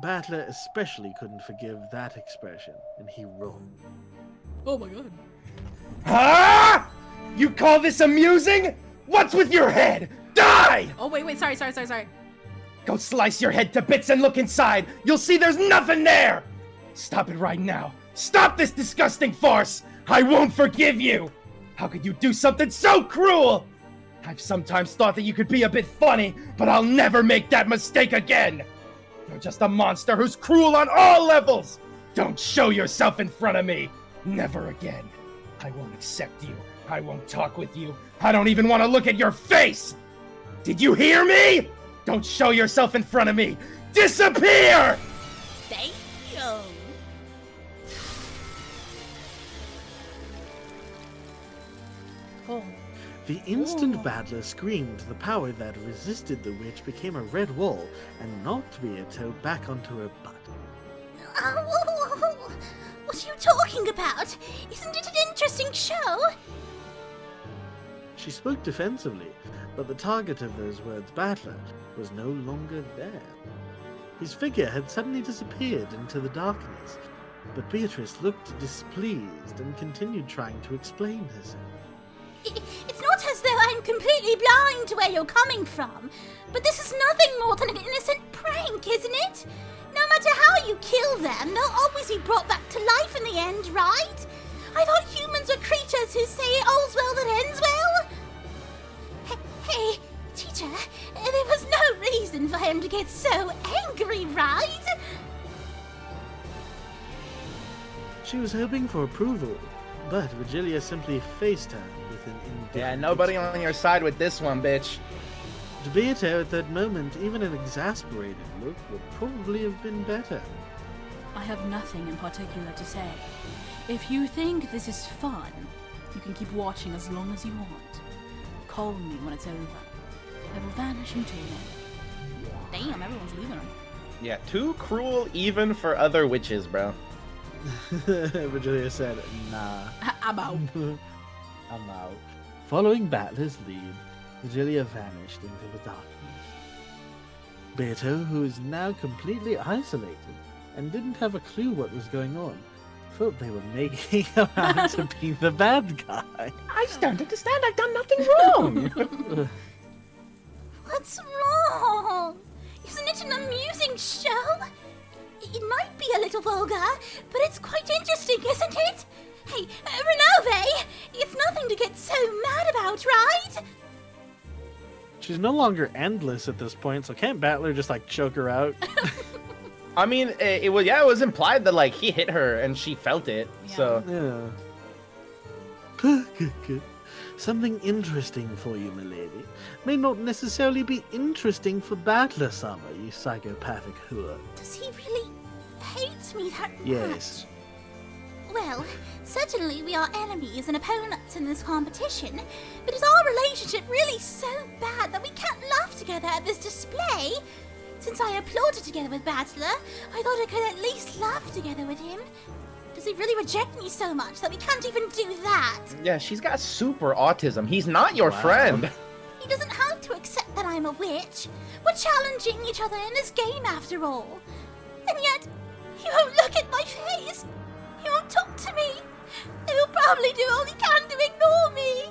Battler especially couldn't forgive that expression, and he roared. Oh my god. Ah! You call this amusing? What's with your head? Die! Oh wait, sorry. Go slice your head to bits and look inside. You'll see there's nothing there! Stop it right now. Stop this disgusting farce! I won't forgive you! How could you do something so cruel? I've sometimes thought that you could be a bit funny, but I'll never make that mistake again! You're just a monster who's cruel on all levels! Don't show yourself in front of me! Never again. I won't accept you. I won't talk with you. I don't even want to look at your face! Did you hear me? Don't show yourself in front of me! Disappear! Thank you. Oh. The instant Battler screamed, the power that resisted the witch became a red wall and knocked Beato back onto her butt. Oh, what are you talking about? Isn't it an interesting show? She spoke defensively, but the target of those words, Battler, was no longer there. His figure had suddenly disappeared into the darkness, but Beatrice looked displeased and continued trying to explain herself. It's not as though I'm completely blind to where you're coming from, but this is nothing more than an innocent prank, isn't it? No matter how you kill them, they'll always be brought back to life in the end, right? I thought humans were creatures who say all's well that ends well. Hey, teacher, there was no reason for him to get so angry, right? She was hoping for approval, but Virgilia simply faced her with an indifferent Yeah, nobody on your side with this one, bitch. To Beato at that moment, even an exasperated look would probably have been better. I have nothing in particular to say. If you think this is fun, you can keep watching as long as you want. Call me when it's over. I will vanish until then. Damn, everyone's leaving him. Yeah, too cruel even for other witches, bro. Virgilia said, nah. I'm out. I'm out. Following Battler's lead, Virgilia vanished into the darkness. Beato, who is now completely isolated and didn't have a clue what was going on, thought they were making him out to be the bad guy. I don't understand. I've done nothing wrong. What's wrong? Isn't it an amusing show? It might be a little vulgar, but it's quite interesting, isn't it? Hey, Renove, it's nothing to get so mad about, right? She's no longer endless at this point, so can't Battler just like choke her out? I mean, it was implied that like he hit her and she felt it. Yeah. So Yeah. Good. Something interesting for you, milady. May not necessarily be interesting for Battler Summer, you psychopathic whore. Does he really hate me that much? Yes. Well, certainly we are enemies and opponents in this competition, but is our relationship really so bad that we can't laugh together at this display? Since I applauded together with Battler, I thought I could at least laugh together with him. Does he really reject me so much that we can't even do that? yeah, she's got super autism. He's not your friend. He doesn't have to accept that I'm a witch. We're challenging each other in this game after all. And yet, he won't look at my face. He won't talk to me. He will probably do all he can to ignore me.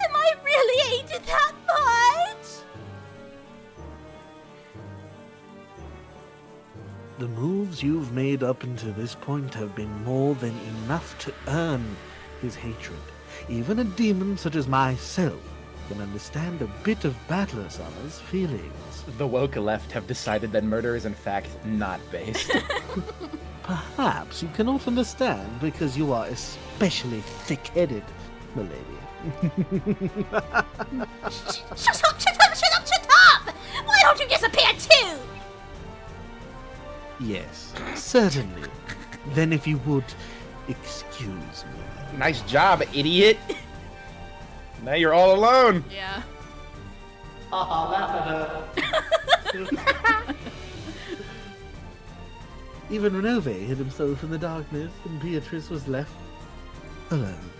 Am I really hated that much? The moves you've made up until this point have been more than enough to earn his hatred. Even a demon such as myself can understand a bit of Battler Summer's feelings. The woke left have decided that murder is in fact not based. Perhaps you cannot understand because you are especially thick-headed, milady. Shut up! Why don't you disappear too? Yes, certainly. Then if you would, excuse me. Nice job, idiot. Now you're all alone. Yeah. Even Renove hid himself in the darkness, and Beatrice was left alone.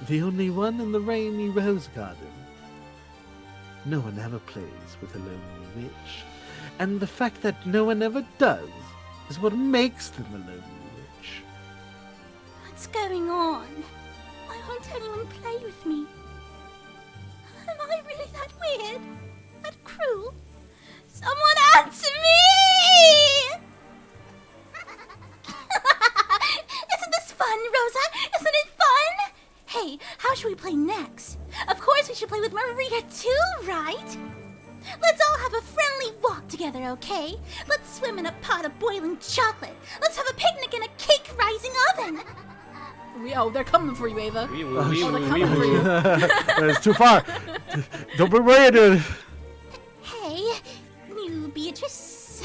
The only one in the rainy rose garden. No one ever plays with a lonely witch, and the fact that no one ever does is what makes them a lonely witch. What's going on? Why won't anyone play with me? Am I really that weird? That cruel? Someone answer me! Isn't this fun, Rosa? Isn't it fun? Hey, how should we play next? Of course we should play with Maria too, right? Let's all have a friendly walk together, okay? Let's swim in a pot of boiling chocolate. Let's have a picnic in a cake rising oven. They're coming for you, Ava. Oh, coming for you. It's too far. Don't be worried. Hey, new Beatrice.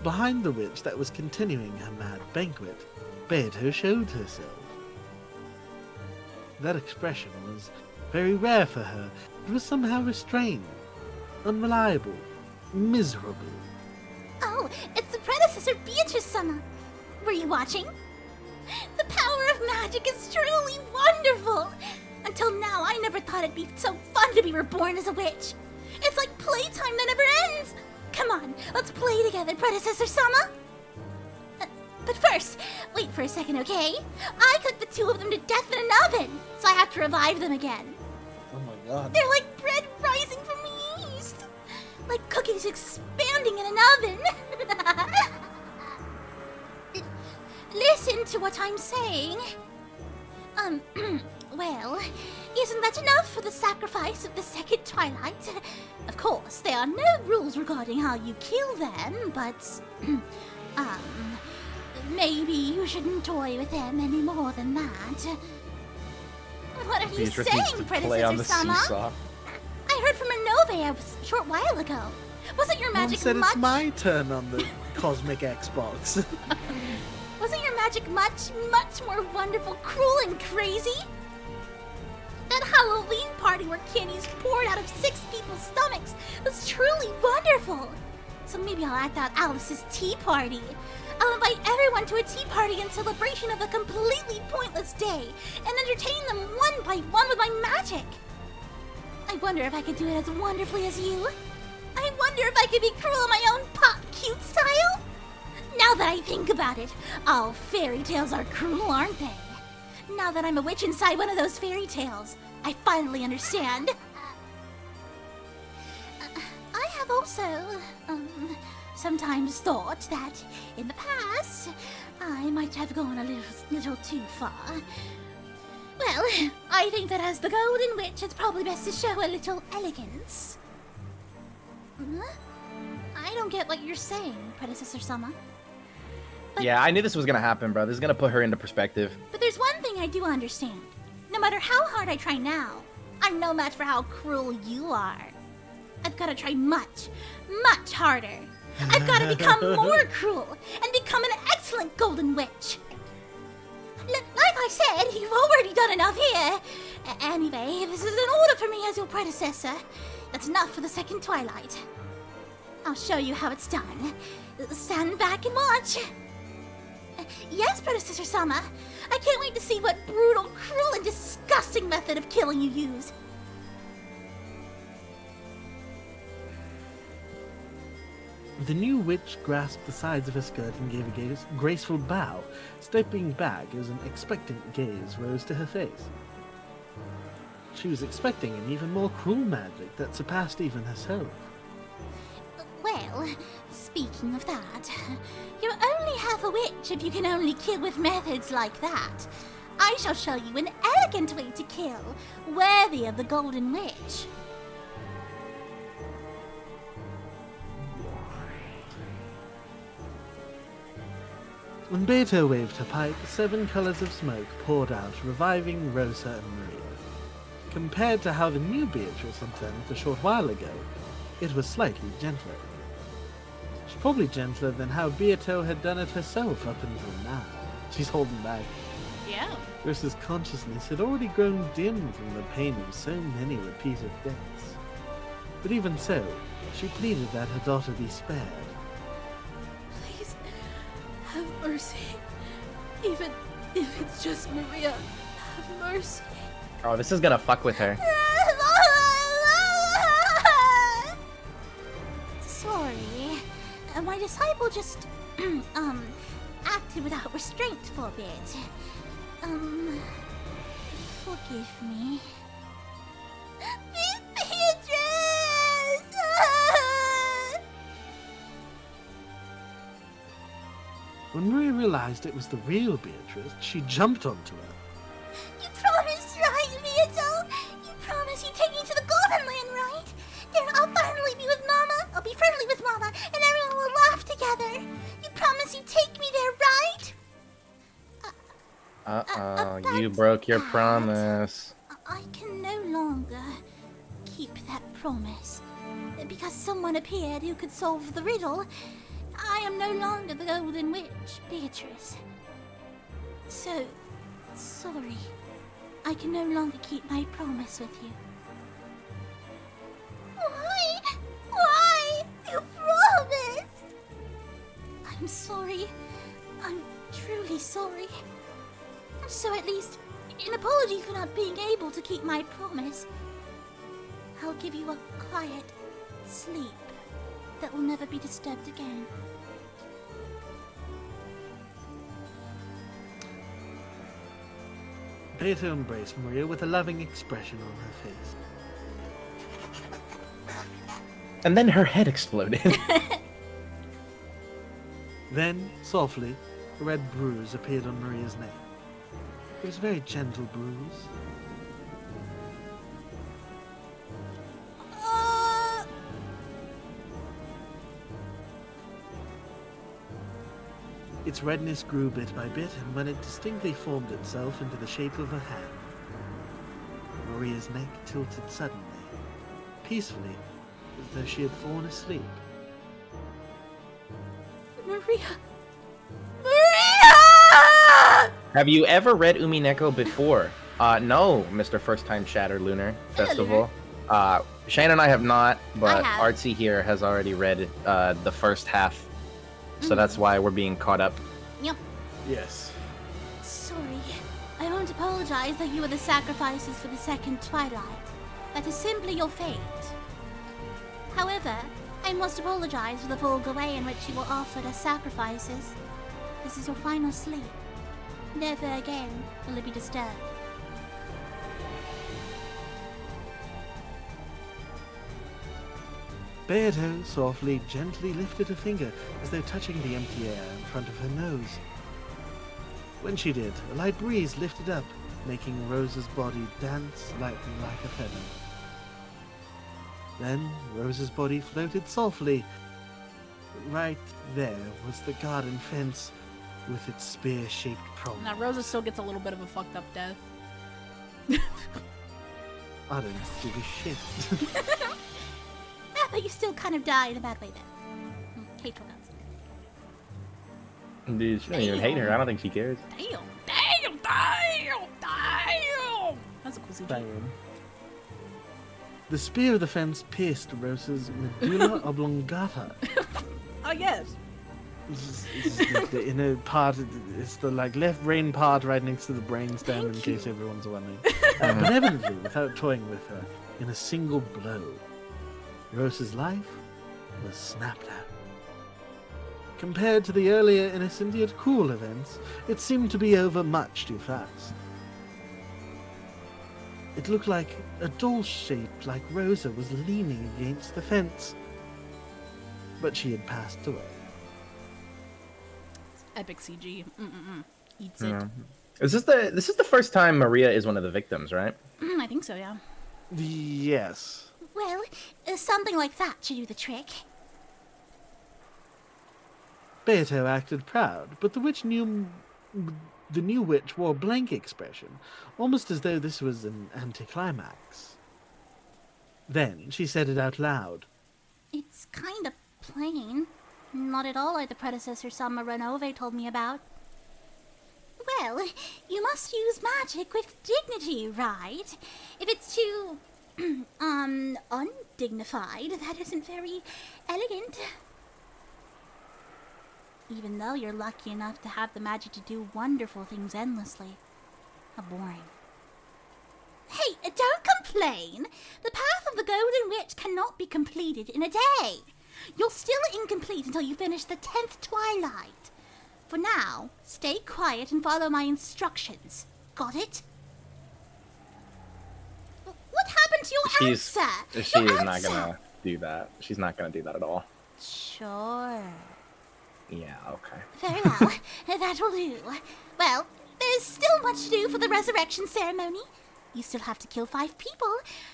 Behind the witch that was continuing her mad banquet, Beato showed herself. That expression was very rare for her. It was somehow restrained, unreliable, miserable. Oh, it's the predecessor Beatrice Summer. Were you watching? The power of magic is truly wonderful. Until now, I never thought it'd be so fun to be reborn as a witch. It's like playtime that never ends. Come on, let's play together, predecessor Summer. But first, wait for a second, okay? I cooked the two of them to death in an oven, so I have to revive them again. Oh my god. They're like bread rising from the yeast. like cookies expanding in an oven. Listen to what I'm saying. Well, isn't that enough for the sacrifice of the second twilight? Of course, there are no rules regarding how you kill them, but, maybe you shouldn't toy with them any more than that. What are you Beatrice needs saying, to play on the Predecessor Sama? seesaw. I heard from Renove a short while ago. Wasn't your Mom magic said much... it's my turn on the cosmic Xbox. Wasn't your magic much, much more wonderful, cruel, and crazy? That Halloween party where candies poured out of 6 people's stomachs was truly wonderful. So maybe I'll act out Alice's tea party. I'll invite everyone to a tea party in celebration of a completely pointless day and entertain them one by one with my magic. I wonder if I could do it as wonderfully as you. I wonder if I could be cruel in my own pop-cute style. Now that I think about it, all fairy tales are cruel, aren't they? Now that I'm a witch inside one of those fairy tales, I finally understand. I have also, sometimes thought that in the past, I might have gone a little too far. Well, I think that as the Golden Witch, it's probably best to show a little elegance. I don't get what you're saying, Predecessor Sama. Yeah, I knew this was gonna happen, bro. This is gonna put her into perspective. But there's one thing I do understand. No matter how hard I try now, I'm no match for how cruel you are. I've got to try much, much harder. I've got to become more cruel and become an excellent Golden Witch. Like I said, you've already done enough here. Anyway, this is an order for me as your predecessor. That's enough for the second twilight. I'll show you how it's done. Stand back and watch. Yes, Predecessor Sama. I can't wait to see what brutal, cruel, and disgusting method of killing you use. The new witch grasped the sides of her skirt and gave a graceful bow, stepping back as an expectant gaze rose to her face. She was expecting an even more cruel magic that surpassed even herself. Well, speaking of that, you're only half a witch if you can only kill with methods like that. I shall show you an elegant way to kill, worthy of the Golden Witch. When Beato waved her pipe, 7 colors of smoke poured out, reviving Rosa and Maria. Compared to how the new Beatrice had done it a short while ago, it was slightly gentler. It's probably gentler than how Beato had done it herself up until now. She's holding back. Yeah. Rosa's consciousness had already grown dim from the pain of so many repeated deaths. But even so, she pleaded that her daughter be spared. Please, have mercy. Even if it's just Maria, have mercy. Oh, this is gonna fuck with her. Sorry. My disciple just, acted without restraint for a bit. Forgive me. Beatrice! When Maria realized it was the real Beatrice, she jumped onto her. You promised, right, Beato? You promised you'd take me to the Golden Land, right? There, I'll finally be with Mama. I'll be friendly with Mama, and everyone will laugh together. You promised you'd take me there, right? Uh-oh, you broke your promise. I can no longer keep that promise. Because someone appeared who could solve the riddle, I am no longer the Golden Witch, Beatrice. So, sorry. I can no longer keep my promise with you. Why? Why? You promised! I'm sorry. I'm truly sorry. So at least, in apology for not being able to keep my promise, I'll give you a quiet sleep that will never be disturbed again. Beato embraced Maria with a loving expression on her face. And then her head exploded. Then, softly, a red bruise appeared on Maria's neck. It was a very gentle bruise. Its redness grew bit by bit, and when it distinctly formed itself into the shape of a hand, Maria's neck tilted suddenly, peacefully, as though she had fallen asleep. Maria! Have you ever read UMINEKO before? No, Mr. First Time Shatter Lunar Festival. Shane and I have not, but Artsy here has already read the first half. So that's why we're being caught up. Yep. Yes. Sorry. I won't apologize that you were the sacrifices for the second twilight. That is simply your fate. However, I must apologize for the vulgar way in which you were offered as sacrifices. This is your final sleep. Never again will it be disturbed. Beato softly, gently lifted a finger as though touching the empty air in front of her nose. When she did, a light breeze lifted up, making Rose's body dance lightly like a feather. Then Rose's body floated softly. Right there was the garden fence with its spear-shaped prong. Now Rosa still gets a little bit of a fucked up death. I don't give a shit. But you still kind of die in a bad way then. Hateful guns. Dude, she don't even hate her. I don't think she cares. Damn. That's a cool CG. Damn. The spear of the fence pierced Rosa's medulla oblongata. Oh, yes. This is the inner part. It's the left brain part right next to the brainstem, in case everyone's wondering. Benevolently, without toying with her, in a single blow, Rosa's life was snapped out. Compared to the earlier innocent yet cool events, it seemed to be over much too fast. It looked like a doll shaped like Rosa was leaning against the fence, but she had passed away. Epic CG. Eats it. This is the first time Maria is one of the victims, right? I think so, yeah. Yes. Well, something like that should do the trick. Beato acted proud, but the new witch wore a blank expression, almost as though this was an anticlimax. Then she said it out loud. It's kind of plain. Not at all like the predecessor Summer Renove told me about. Well, you must use magic with dignity, right? If it's too, undignified, that isn't very elegant. Even though you're lucky enough to have the magic to do wonderful things endlessly. How boring. Hey, don't complain! The path of the Golden Witch cannot be completed in a day. You're still incomplete until you finish the 10th twilight. For now, stay quiet and follow my instructions. Got it? What happened to your answer? She is not gonna do that. She's not gonna do that at all. Sure. Yeah, okay. Very well. That will do. Well, there's still much to do for the resurrection ceremony. You still have to kill 5 people.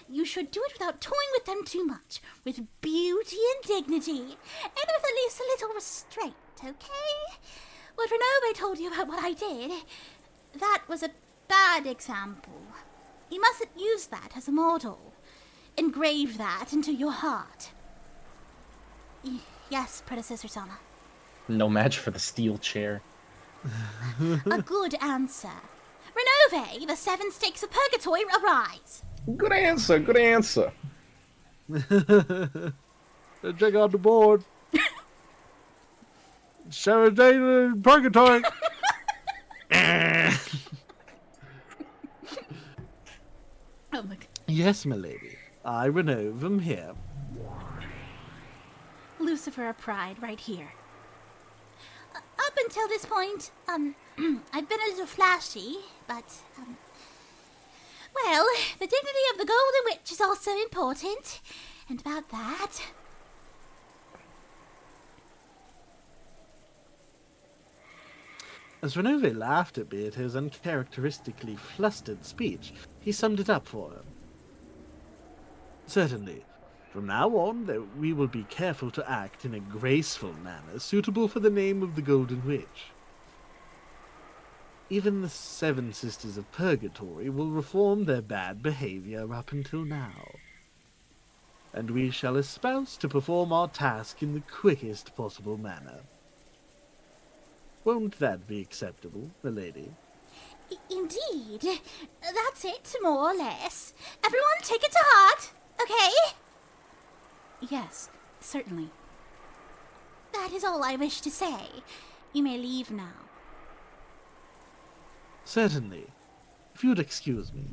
You should do it without toying with them too much. With beauty and dignity. And with at least a little restraint, okay? What Renove told you about what I did, that was a bad example. You mustn't use that as a model. Engrave that into your heart. Yes, Predecessor Sama. No match for the steel chair. A good answer. Renove, the 7 stakes of purgatory arise. Good answer, good answer. Check out the board. 7 days in purgatory. Oh my God. Yes, my lady. I, Renove, am here. Lucifer of Pride, right here. Up until this point, I've been a little flashy, but, well, the dignity of the Golden Witch is also important. And about that, As Renove laughed at Beato's uncharacteristically flustered speech, he summed it up for her. Certainly. From now on, we will be careful to act in a graceful manner suitable for the name of the Golden Witch. Even the 7 Sisters of Purgatory will reform their bad behavior up until now. And we shall espouse to perform our task in the quickest possible manner. Won't that be acceptable, milady? Indeed. That's it, more or less. Everyone take it to heart, okay? Yes, certainly. That is all I wish to say. You may leave now. Certainly. If you'd excuse me.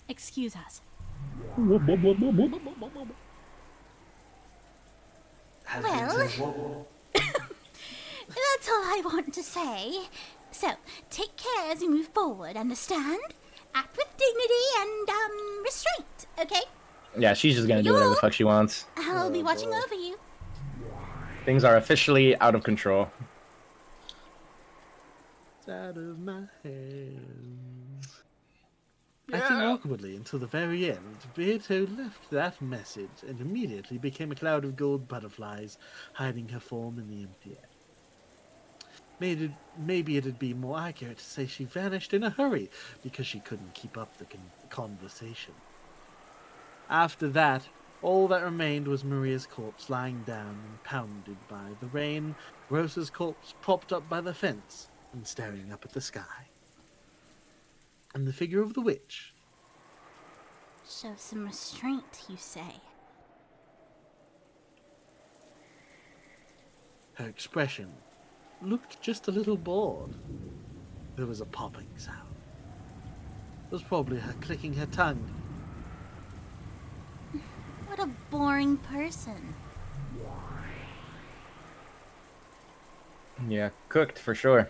Excuse us. Well, that's all I want to say. So, take care as you move forward, understand? Act with dignity and, restraint, okay? Yeah, she's just gonna do whatever the fuck she wants. I'll be watching over you. Things are officially out of control. It's out of my hands. Acting awkwardly until the very end, Beato left that message and immediately became a cloud of gold butterflies, hiding her form in the empty air. Maybe it'd be more accurate to say she vanished in a hurry because she couldn't keep up the conversation. After that, all that remained was Maria's corpse lying down and pounded by the rain, Rosa's corpse propped up by the fence and staring up at the sky, and the figure of the witch. Show some restraint, you say? Her expression looked just a little bored. There was a popping sound. It was probably her clicking her tongue. What a boring person. Yeah, cooked for sure.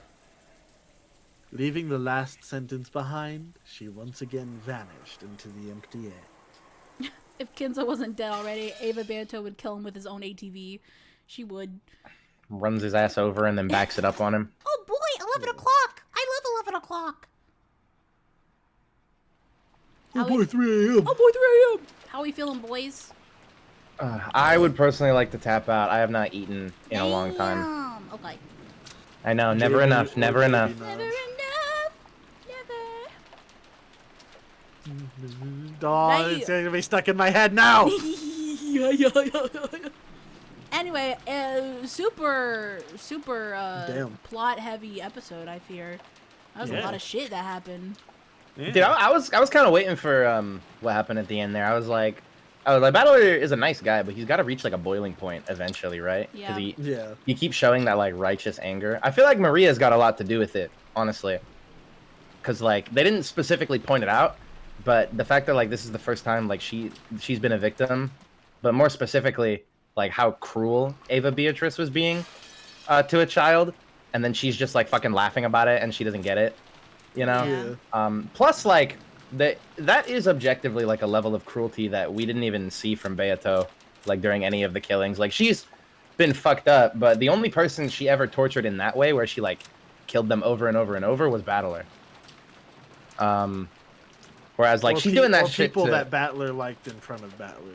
Leaving the last sentence behind, she once again vanished into the empty air. If Kinzo wasn't dead already, Ava Beato would kill him with his own ATV. She would. Runs his ass over and then backs it up on him. Oh boy, 11 o'clock! I love 11 o'clock! Oh boy, 3 a.m. Oh boy, 3 a.m. How are we feeling, boys? I would personally like to tap out. I have not eaten in a long time. Damn. Okay. I know, never enough, never enough. Never enough. Never. Oh, it's gonna be stuck in my head now! Anyway, super Damn. plot-heavy episode, I fear. That was a lot of shit that happened. Yeah. Dude, I was kind of waiting for what happened at the end there. I was like, Battler is a nice guy, but he's got to reach like a boiling point eventually, right? Yeah. Because he keeps showing that like righteous anger. I feel like Maria's got a lot to do with it, honestly. Because like they didn't specifically point it out, but the fact that like this is the first time like she's been a victim, but more specifically like how cruel Ava Beatrice was being to a child, and then she's just like fucking laughing about it and she doesn't get it, you know? Yeah. Plus like that is objectively like a level of cruelty that we didn't even see from Beato like during any of the killings. Like she's been fucked up, but the only person she ever tortured in that way where she like killed them over and over and over was Battler. Whereas like she's doing that shit people to that Battler liked in front of Battler.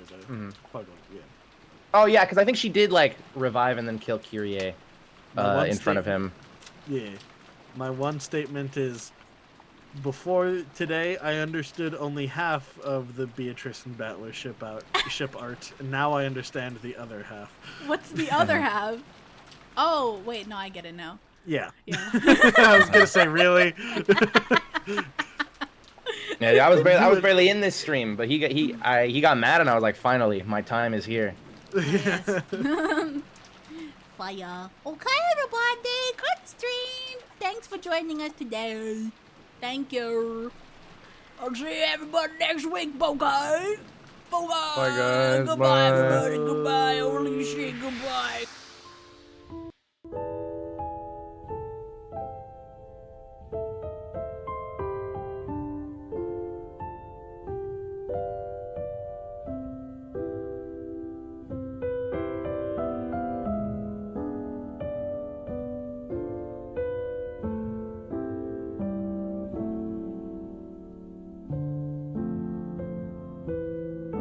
Fuck them, yeah. Oh yeah, because I think she did like revive and then kill Kyrie in front of him. Yeah. My one statement is, before today, I understood only half of the Beatrice and Battler ship art, and now I understand the other half. What's the other half? Oh, wait, no, I get it now. Yeah. Yeah. I was gonna say, really? Yeah, I was barely in this stream, but he got mad, and I was like, finally, my time is here. Yes. Fire. Okay, everybody, good stream. Thanks for joining us today. Thank you. I'll see everybody next week, Bye, guys. Bye, guys. Goodbye, everybody. Goodbye. Holy shit, goodbye.